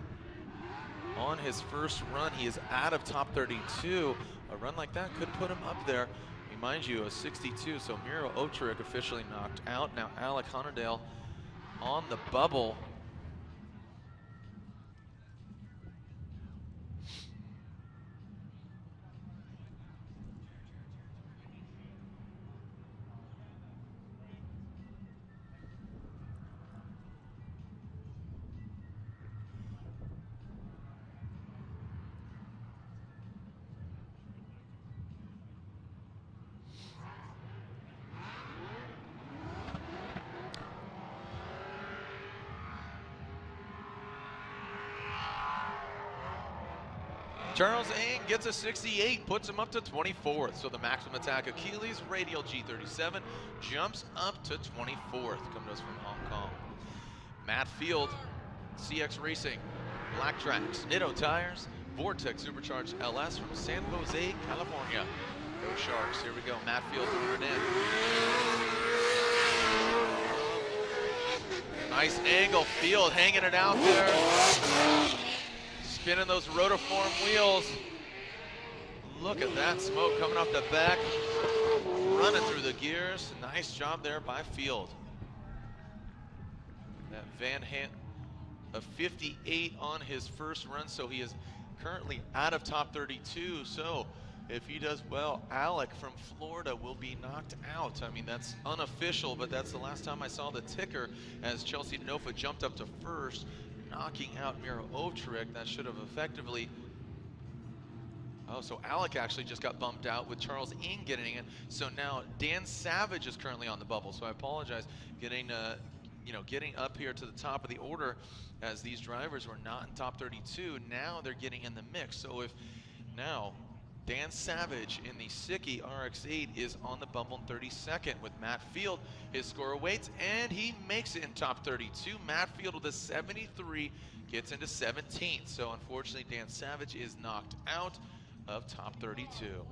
on his first run. He is out of top 32. A run like that could put him up there. Remind you, a 62. So Miro Ocherek officially knocked out. Now Alec Honadale on the bubble. Charles Ng gets a 68, puts him up to 24th. So the maximum attack Achilles radial G37 jumps up to 24th. Coming to us from Hong Kong. Matt Field, CX Racing, Black Tracks, Nitto Tires, Vortex Supercharged LS from San Jose, California. Go Sharks, here we go. Matt Field coming in. Nice angle, Field hanging it out there. Spinning those rotiform wheels. Look at that smoke coming off the back, running through the gears. Nice job there by Field. That Van Hant, a 58 on his first run, so he is currently out of top 32. So if he does well, Alec from Florida will be knocked out. I mean, that's unofficial, but that's the last time I saw the ticker as Chelsea DeNofa jumped up to first, knocking out Miro Ocherek. That should have effectively, oh, so Alec actually just got bumped out with Charles Ng getting in. So now Dan Savage is currently on the bubble. So I apologize, getting up here to the top of the order as these drivers were not in top 32. Now they're getting in the mix. So if now Dan Savage in the Sickie RX-8 is on the bubble in 32nd with Matt Field. His score awaits, and he makes it in top 32. Matt Field with a 73 gets into 17th. So unfortunately, Dan Savage is knocked out of top 32.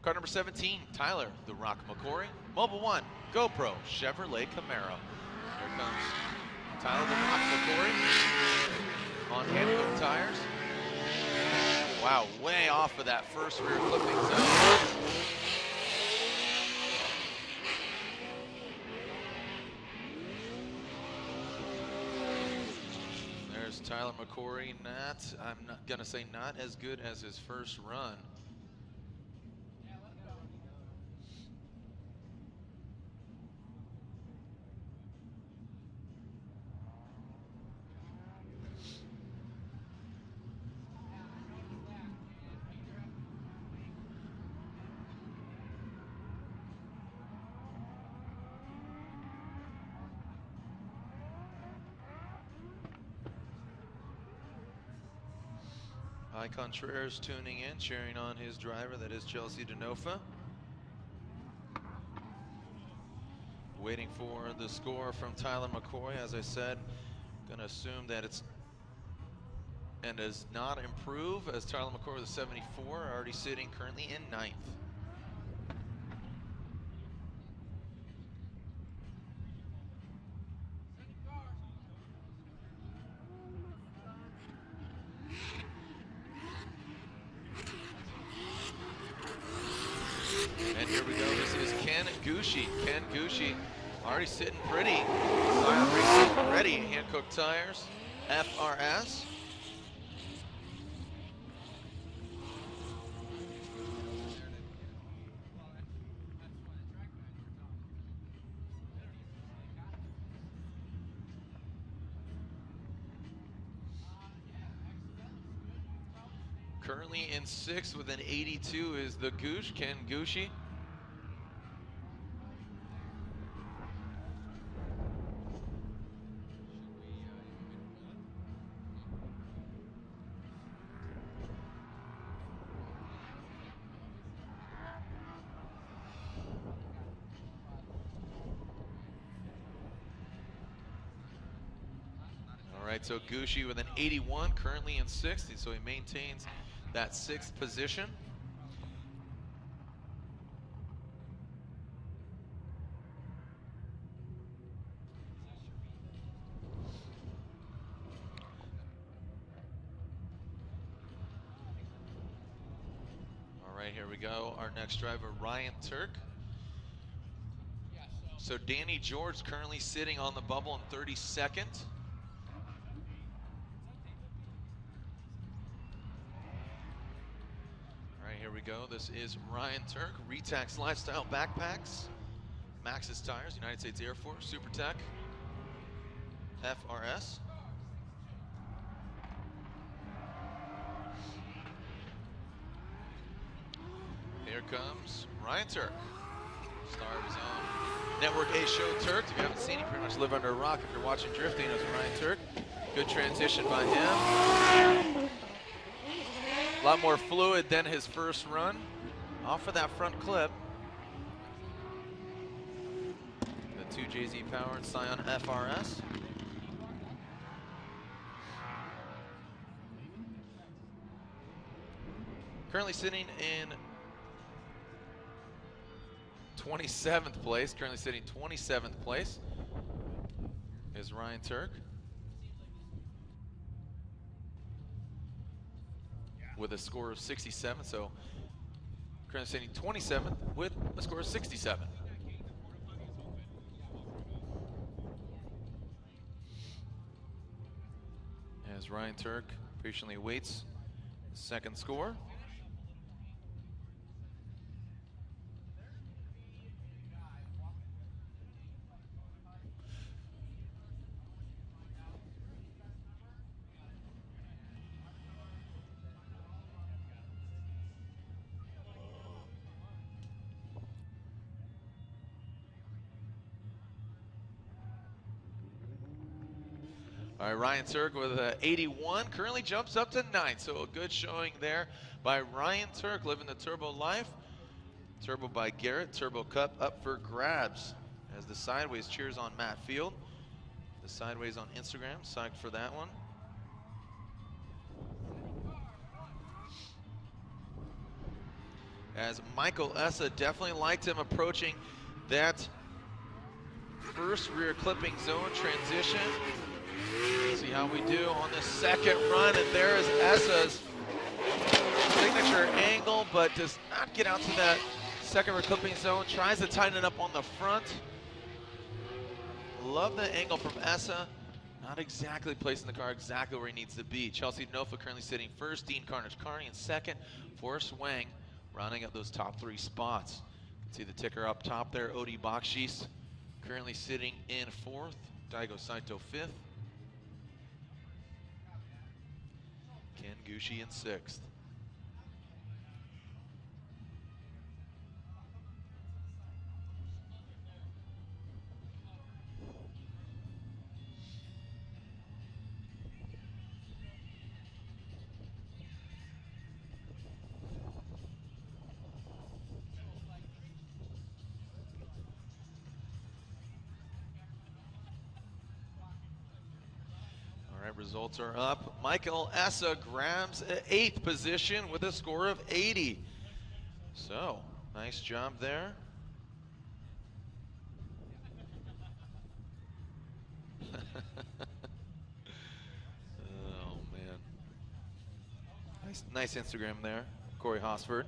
Car number 17, Tyler "The Rock" McCory. Mobile 1, GoPro Chevrolet Camaro. Here comes Tyler "The Rock" McCory on Hankook tires. Wow, way off of that first rear clipping zone. There's Tyler McCory. I'm not gonna say not as good as his first run. Contreras tuning in, cheering on his driver, that is Chelsea Denofa. Waiting for the score from Tyler McCoy. As I said, gonna assume that it's and does not improve, as Tyler McCoy with a 74, already sitting currently in 9th. And here we go, this is Ken Gucci. Ken Gucci already sitting pretty. Silent Racing ready, Hankook tires, FRS. Currently in 6th with an 82 is the Goosh, Ken Gucci. All right, so Gucci with an 81, currently in 6th, so he maintains that 6th position. All right, here we go. Our next driver, Ryan Turk. So Danny George currently sitting on the bubble in 32nd. Here we go. This is Ryan Turk, Retax Lifestyle Backpacks, Maxxis Tires, United States Air Force, SuperTech, FRS. Here comes Ryan Turk, star of his own Network A show, Turk. If you haven't seen him, pretty much live under a rock. If you're watching drifting, it's Ryan Turk. Good transition by him. A lot more fluid than his first run. Off of that front clip. The 2JZ Power and Scion FRS. Currently sitting in 27th place. Currently sitting 27th place is Ryan Turk. With a score of 67, so currently sitting 27th with a score of 67. As Ryan Turk patiently waits his second score. All right, Ryan Turk with an 81, currently jumps up to 9th, so a good showing there by Ryan Turk, living the turbo life. Turbo by Garrett, Turbo Cup up for grabs as the Sideways cheers on Matt Field. The Sideways on Instagram, psyched for that one. as Michael Essa definitely liked him approaching that first rear clipping zone transition. See how we do on the second run, and there is Essa's signature angle, but does not get out to that second rear clipping zone. Tries to tighten it up on the front. Love the angle from Essa. Not exactly placing the car exactly where he needs to be. Chelsea Nofa currently sitting first, Dean Carnage-Carney in second, Forrest Wang rounding up those top 3 spots. You can see the ticker up top there, Odi Bakshis currently sitting in 4th, Daigo Saito 5th, Ken Gushi in 6th. All right, results are up. Michael Essa grabs 8th position with a score of 80. So, nice job there. Oh, man. Nice Instagram there, Corey Hosford.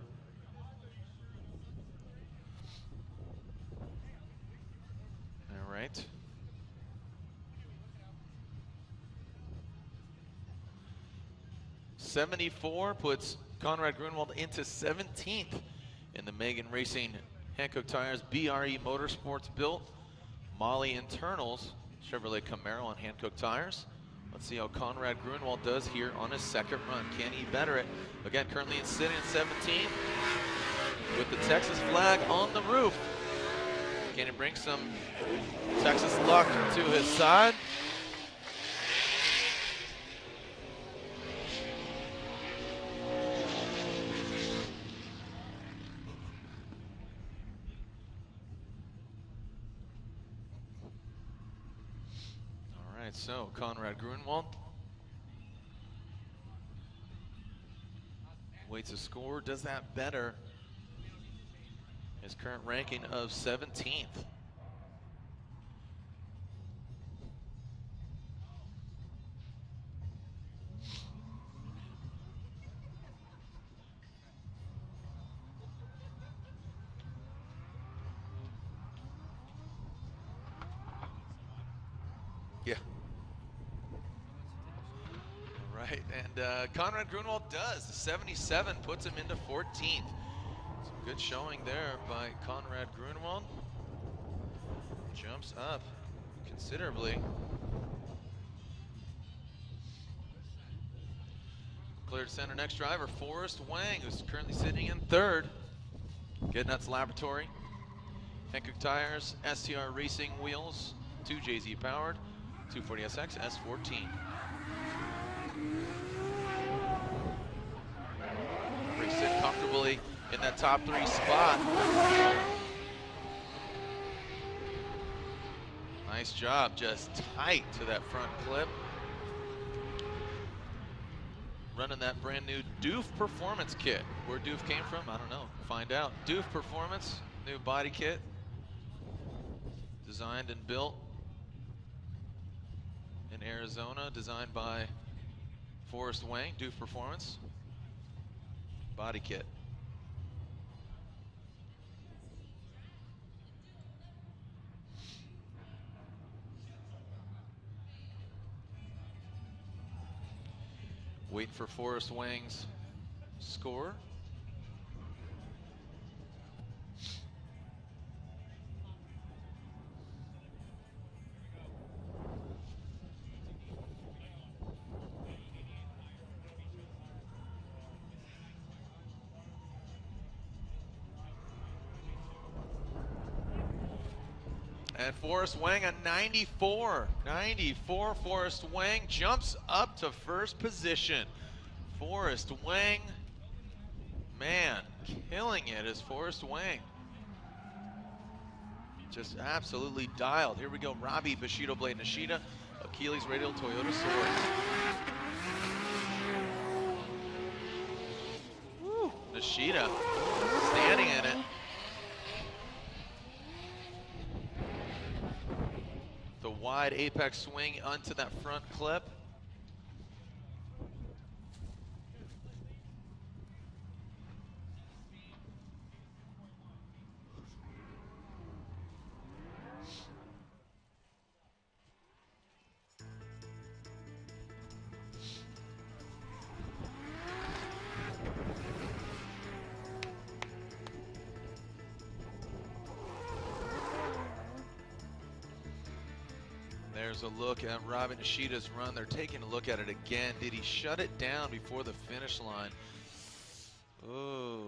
All right. '74 puts Conrad Grunwald into 17th in the Megan Racing Hankook Tires BRE Motorsports built Molly internals Chevrolet Camaro on Hankook Tires. Let's see how Conrad Grunwald does here on his second run. Can he better it? Again, currently sitting in 17th with the Texas flag on the roof. Can he bring some Texas luck to his side? So Conrad Grunwald waits a score, does that better. His current ranking of 17th. Yeah. Right, and Conrad Grunwald does. The 77 puts him into 14th. Some good showing there by Conrad Grunwald. Jumps up considerably. Cleared center, next driver, Forrest Wang, who's currently sitting in 3rd. Good Nuts Laboratory. Hankook Tires, STR Racing Wheels, 2JZ powered, 240SX, S14. They sit comfortably in that top 3 spot. Nice job, just tight to that front clip. Running that brand new Doof Performance kit. Where Doof came from, I don't know. Find out. Doof Performance, new body kit. Designed and built in Arizona, designed by Forrest Wang, Doof Performance. Body kit. Waiting for Forrest Wang's score. And Forrest Wang, a 94. 94, Forrest Wang jumps up to first position. Forrest Wang, man, killing it is Forrest Wang. Just absolutely dialed. Here we go, Robbie Bushido Blade Nishida, Achilles Radial Toyota Sword. Woo, Nishida standing in it. The wide apex swing onto that front clip. There's a look at Robin Nishida's run. They're taking a look at it again. Did he shut it down before the finish line? Oh,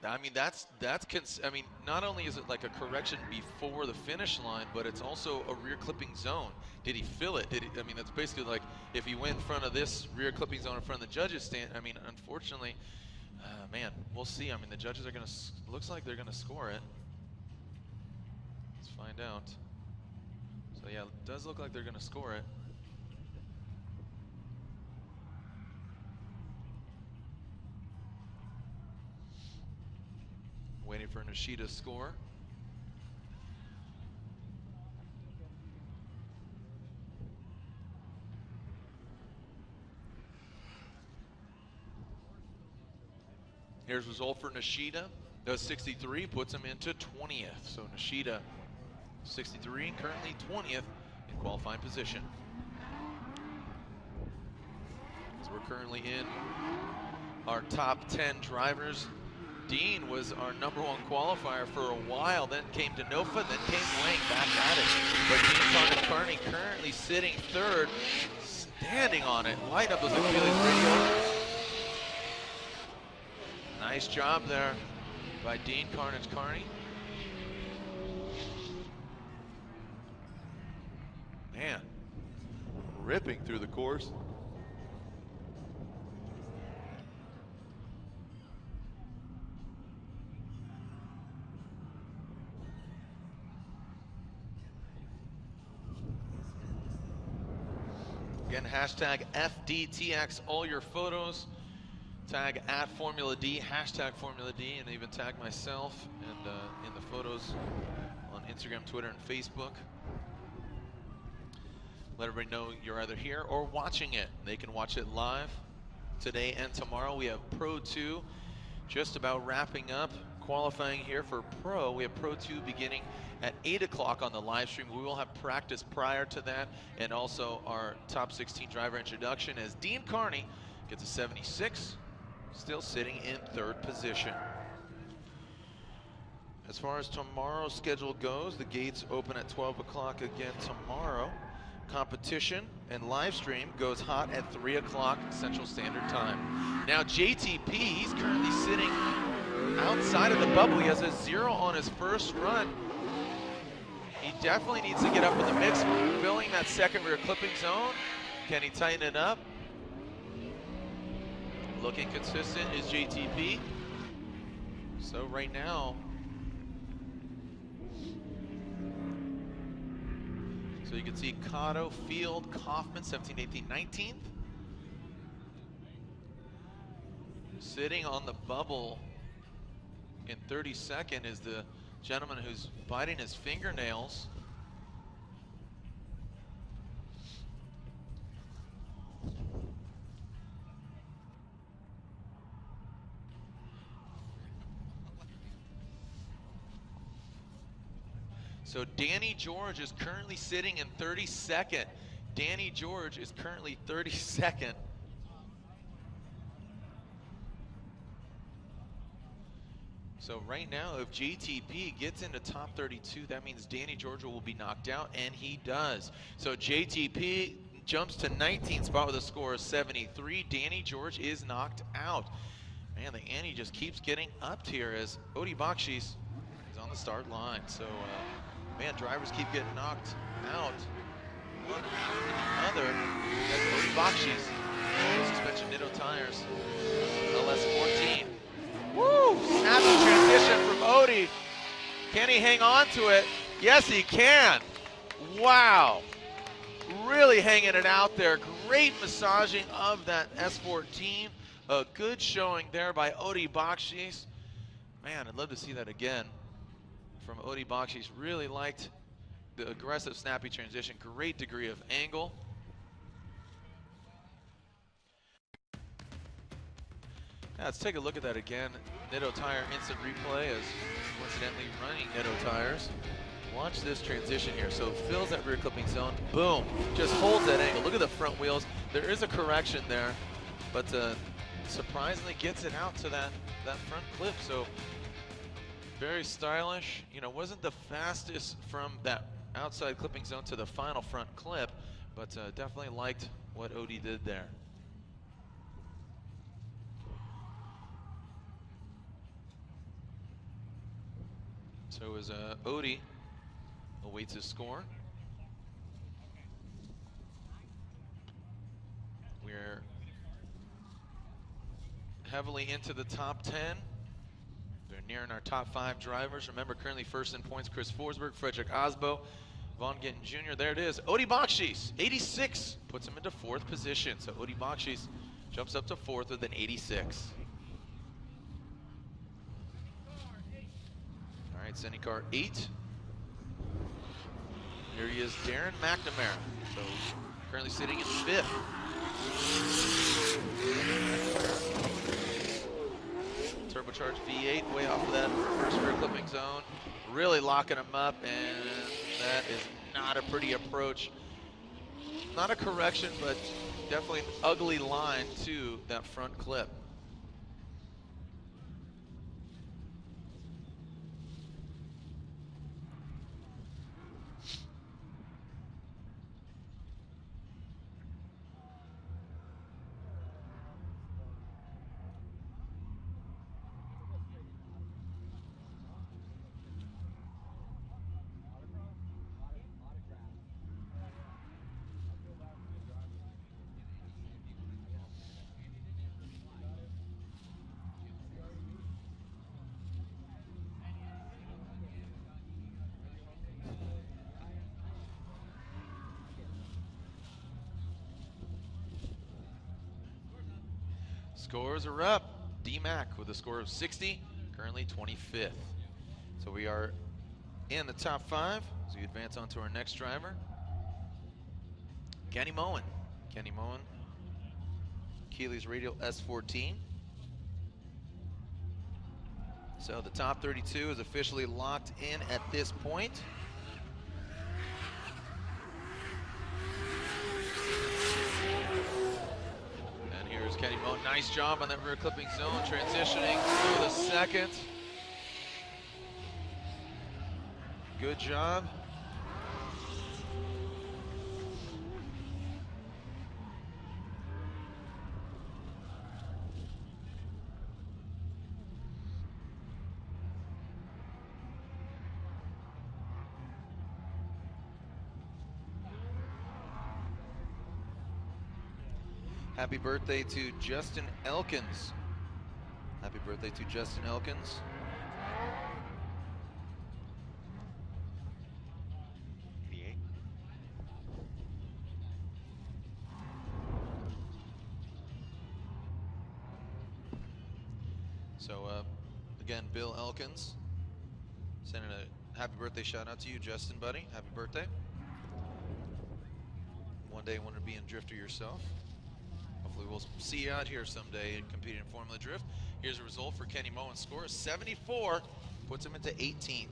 I mean, I mean, not only is it like a correction before the finish line, but it's also a rear clipping zone. Did he fill it? I mean, that's basically like if he went in front of this rear clipping zone in front of the judges stand. I mean, unfortunately, man, we'll see. I mean, the judges are going to, looks like they're going to score it. Let's find out. So yeah, it does look like they're going to score it. Waiting for Nishida's score. Here's result for Nishida. Does 63, puts him into 20th. So Nishida, 63, currently 20th in qualifying position. So we're currently in our top 10 drivers. Dean was our #1 qualifier for a while, then came to Nofa, then came Wang back at it. But Dean Carney currently sitting 3rd, standing on it. Light up those Achilles radials. Nice job there by Dean Carney. Man, ripping through the course. Again, hashtag FDTX, all your photos. Tag at Formula D, hashtag Formula D, and even tag myself and in the photos on Instagram, Twitter, and Facebook. Let everybody know you're either here or watching it. They can watch it live today and tomorrow. We have Pro 2 just about wrapping up. Qualifying here for Pro. We have Pro 2 beginning at 8 o'clock on the live stream. We will have practice prior to that, and also our top 16 driver introduction as Dean Carney gets a 76, still sitting in 3rd position. As far as tomorrow's schedule goes, the gates open at 12 o'clock again tomorrow. Competition and live stream goes hot at 3 o'clock Central Standard Time. Now JTP, he's currently sitting outside of the bubble. He has a 0 on his first run. He definitely needs to get up in the mix, filling that 2nd rear clipping zone. Can he tighten it up? Looking consistent is JTP. So right now, so you can see Cotto, Field, Kaufman, 17th, 18th, 19th. Sitting on the bubble in 32nd is the gentleman who's biting his fingernails. So Danny George is currently sitting in 32nd. Danny George is currently 32nd. So right now, if JTP gets into top 32, that means Danny George will be knocked out, and he does. So JTP jumps to 19th spot with a score of 73. Danny George is knocked out. Man, the ante just keeps getting upped here as Odi Bakshis is on the start line. So, man, drivers keep getting knocked out one after the other. That's Odi Bakshis, suspension Nitto tires, LS14. Woo! Snappy transition from Odi. Can he hang on to it? Yes, he can. Wow. Really hanging it out there. Great massaging of that S14. A good showing there by Odi Bakshis. Man, I'd love to see that again from Odie Bakshi's. Really liked the aggressive, snappy transition. Great degree of angle. Yeah, let's take a look at that again. Nitto Tire instant replay as coincidentally running Nitto Tires. Watch this transition here. So fills that rear clipping zone, boom, just holds that angle. Look at the front wheels. There is a correction there, but surprisingly gets it out to that front clip. So very stylish. You know, wasn't the fastest from that outside clipping zone to the final front clip, but definitely liked what Odie did there. So as Odie awaits his score, we're heavily into the top 10. They're nearing our top 5 drivers. Remember, currently first in points, Chris Forsberg, Frederick Osbo, Von Gittin Jr. There it is. Odie Bakshi's, 86, puts him into 4th position. So Odie Bakshi's jumps up to 4th with an 86. All right, Senny car 8. Here he is, Darren McNamara. So currently sitting in 5th. Turbocharged V8 way off of that first rear clipping zone. Really locking him up, and that is not a pretty approach. Not a correction, but definitely an ugly line to that front clip. Scores are up. D-Mac with a score of 60, currently 25th. So we are in the top 5 as we advance on to our next driver. Kenny Moen. Kenny Moen, Keeley's Radial S14. So the top 32 is officially locked in at this point. Here's Kenny Moen. Nice job on that rear clipping zone, transitioning to the 2nd. Good job. Happy birthday to Justin Elkins. Happy birthday to Justin Elkins. So again, Bill Elkins sending a happy birthday shout out to you, Justin, buddy. Happy birthday. One day you want to be in Drifter yourself. Hopefully we'll see you out here someday and competing in Formula Drift. Here's a result for Kenny Moen's score. 74 puts him into 18th.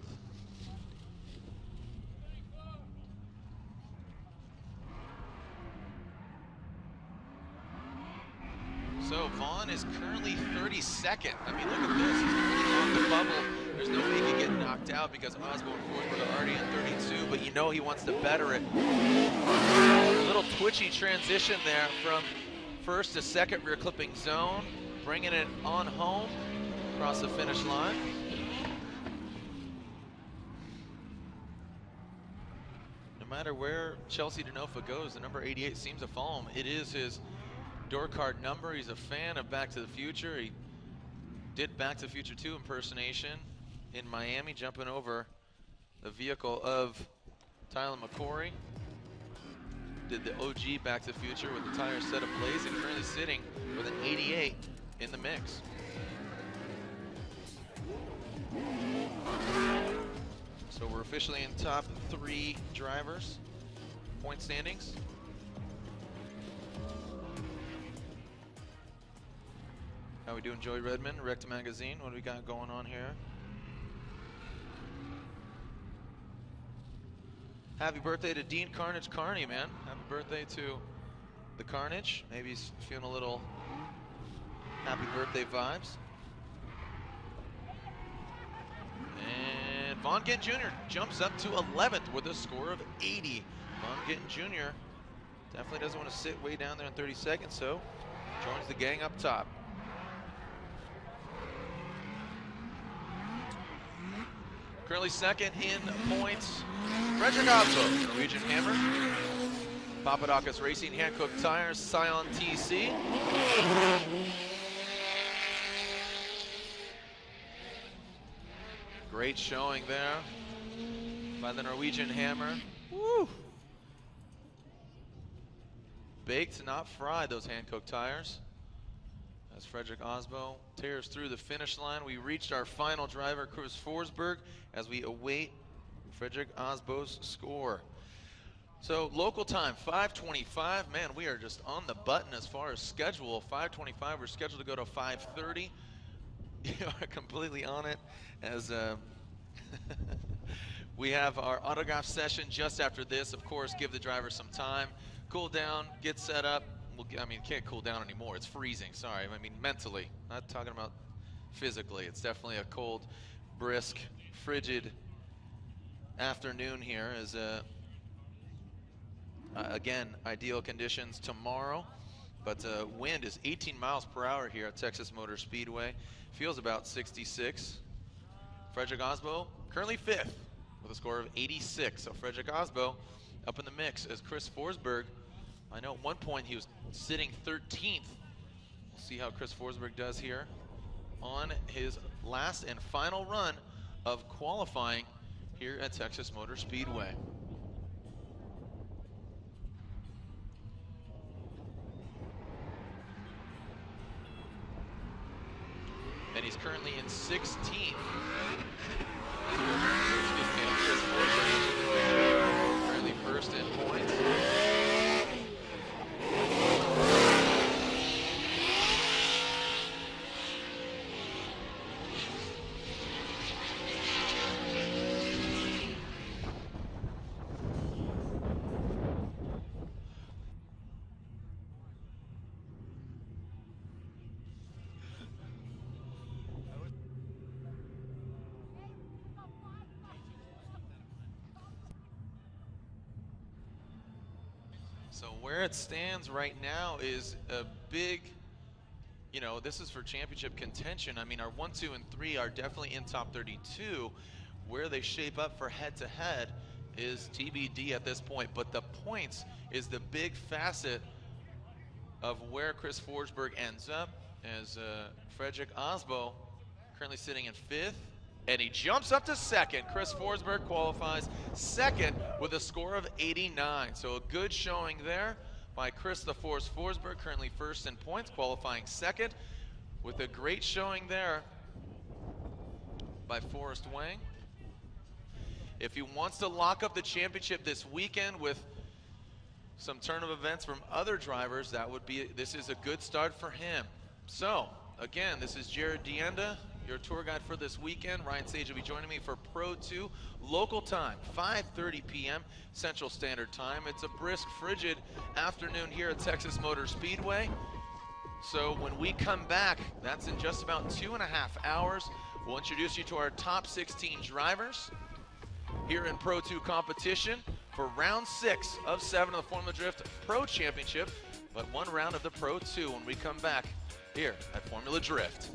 So Vaughn is currently 32nd. I mean, look at this. He's on the bubble. There's no way he can get knocked out because Osbo and Forsberg are already in 32, but you know he wants to better it. A little twitchy transition there from first to 2nd rear clipping zone, bringing it on home across the finish line. No matter where Chelsea Denofa goes, the number 88 seems to follow him. It is his door card number. He's a fan of Back to the Future. He did Back to the Future 2 impersonation in Miami, jumping over the vehicle of Tyler McCory. Did the OG Back to the Future with the tires set ablaze and currently sitting with an 88 in the mix. So we're officially in top 3 drivers, point standings. How we doing, Joey Redmond, Recta Magazine? What do we got going on here? Happy birthday to Dean Carnage Carney, man. Happy birthday to the Carnage. Maybe he's feeling a little happy birthday vibes. And Von Gittin Jr. jumps up to 11th with a score of 80. Von Gittin Jr. definitely doesn't want to sit way down there in 30 seconds, so joins the gang up top. Currently second in points, Frederick Osbo, Norwegian Hammer. Papadakis Racing, Hankook Tires, Scion TC. Great showing there by the Norwegian Hammer. Woo! Baked, not fried, those Hankook tires. As Frederick Osbo tears through the finish line, we reached our final driver, Chris Forsberg, as we await Frederick Osbo's score. So local time, 5:25. Man, we are just on the button as far as schedule. 5:25, we're scheduled to go to 5:30. You are completely on it, as we have our autograph session just after this. Of course, give the driver some time, cool down, get set up. I mean, can't cool down anymore. It's freezing. Sorry. I mean, mentally. Not talking about physically. It's definitely a cold, brisk, frigid afternoon here. As again, ideal conditions tomorrow, but wind is 18 miles per hour here at Texas Motor Speedway. Feels about 66. Frederick Osbo currently 5th with a score of 86. So Frederick Osbo up in the mix as Chris Forsberg. I know at one point he was sitting 13th. We'll see how Chris Forsberg does here on his last and final run of qualifying here at Texas Motor Speedway. And he's currently in 16th. Chris Forsberg currently first in points. So where it stands right now is a big, you know, this is for championship contention. I mean, our 1, 2, and 3 are definitely in top 32. Where they shape up for head-to-head is TBD at this point. But the points is the big facet of where Chris Forsberg ends up, as Frederick Osbo currently sitting in 5th. And he jumps up to 2nd. Chris Forsberg qualifies 2nd with a score of 89. So a good showing there by Chris the Force Forsberg, currently 1st in points, qualifying 2nd, with a great showing there by Forrest Wang. If he wants to lock up the championship this weekend with some turn of events from other drivers, this is a good start for him. So again, this is Jared Dienda, your tour guide for this weekend. Ryan Sage will be joining me for Pro 2, local time, 5:30 p.m. Central Standard Time. It's a brisk, frigid afternoon here at Texas Motor Speedway. So when we come back, that's in just about 2.5 hours, we'll introduce you to our top 16 drivers here in Pro 2 competition for round 6 of 7 of the Formula Drift Pro Championship, but one round of the Pro 2 when we come back here at Formula Drift.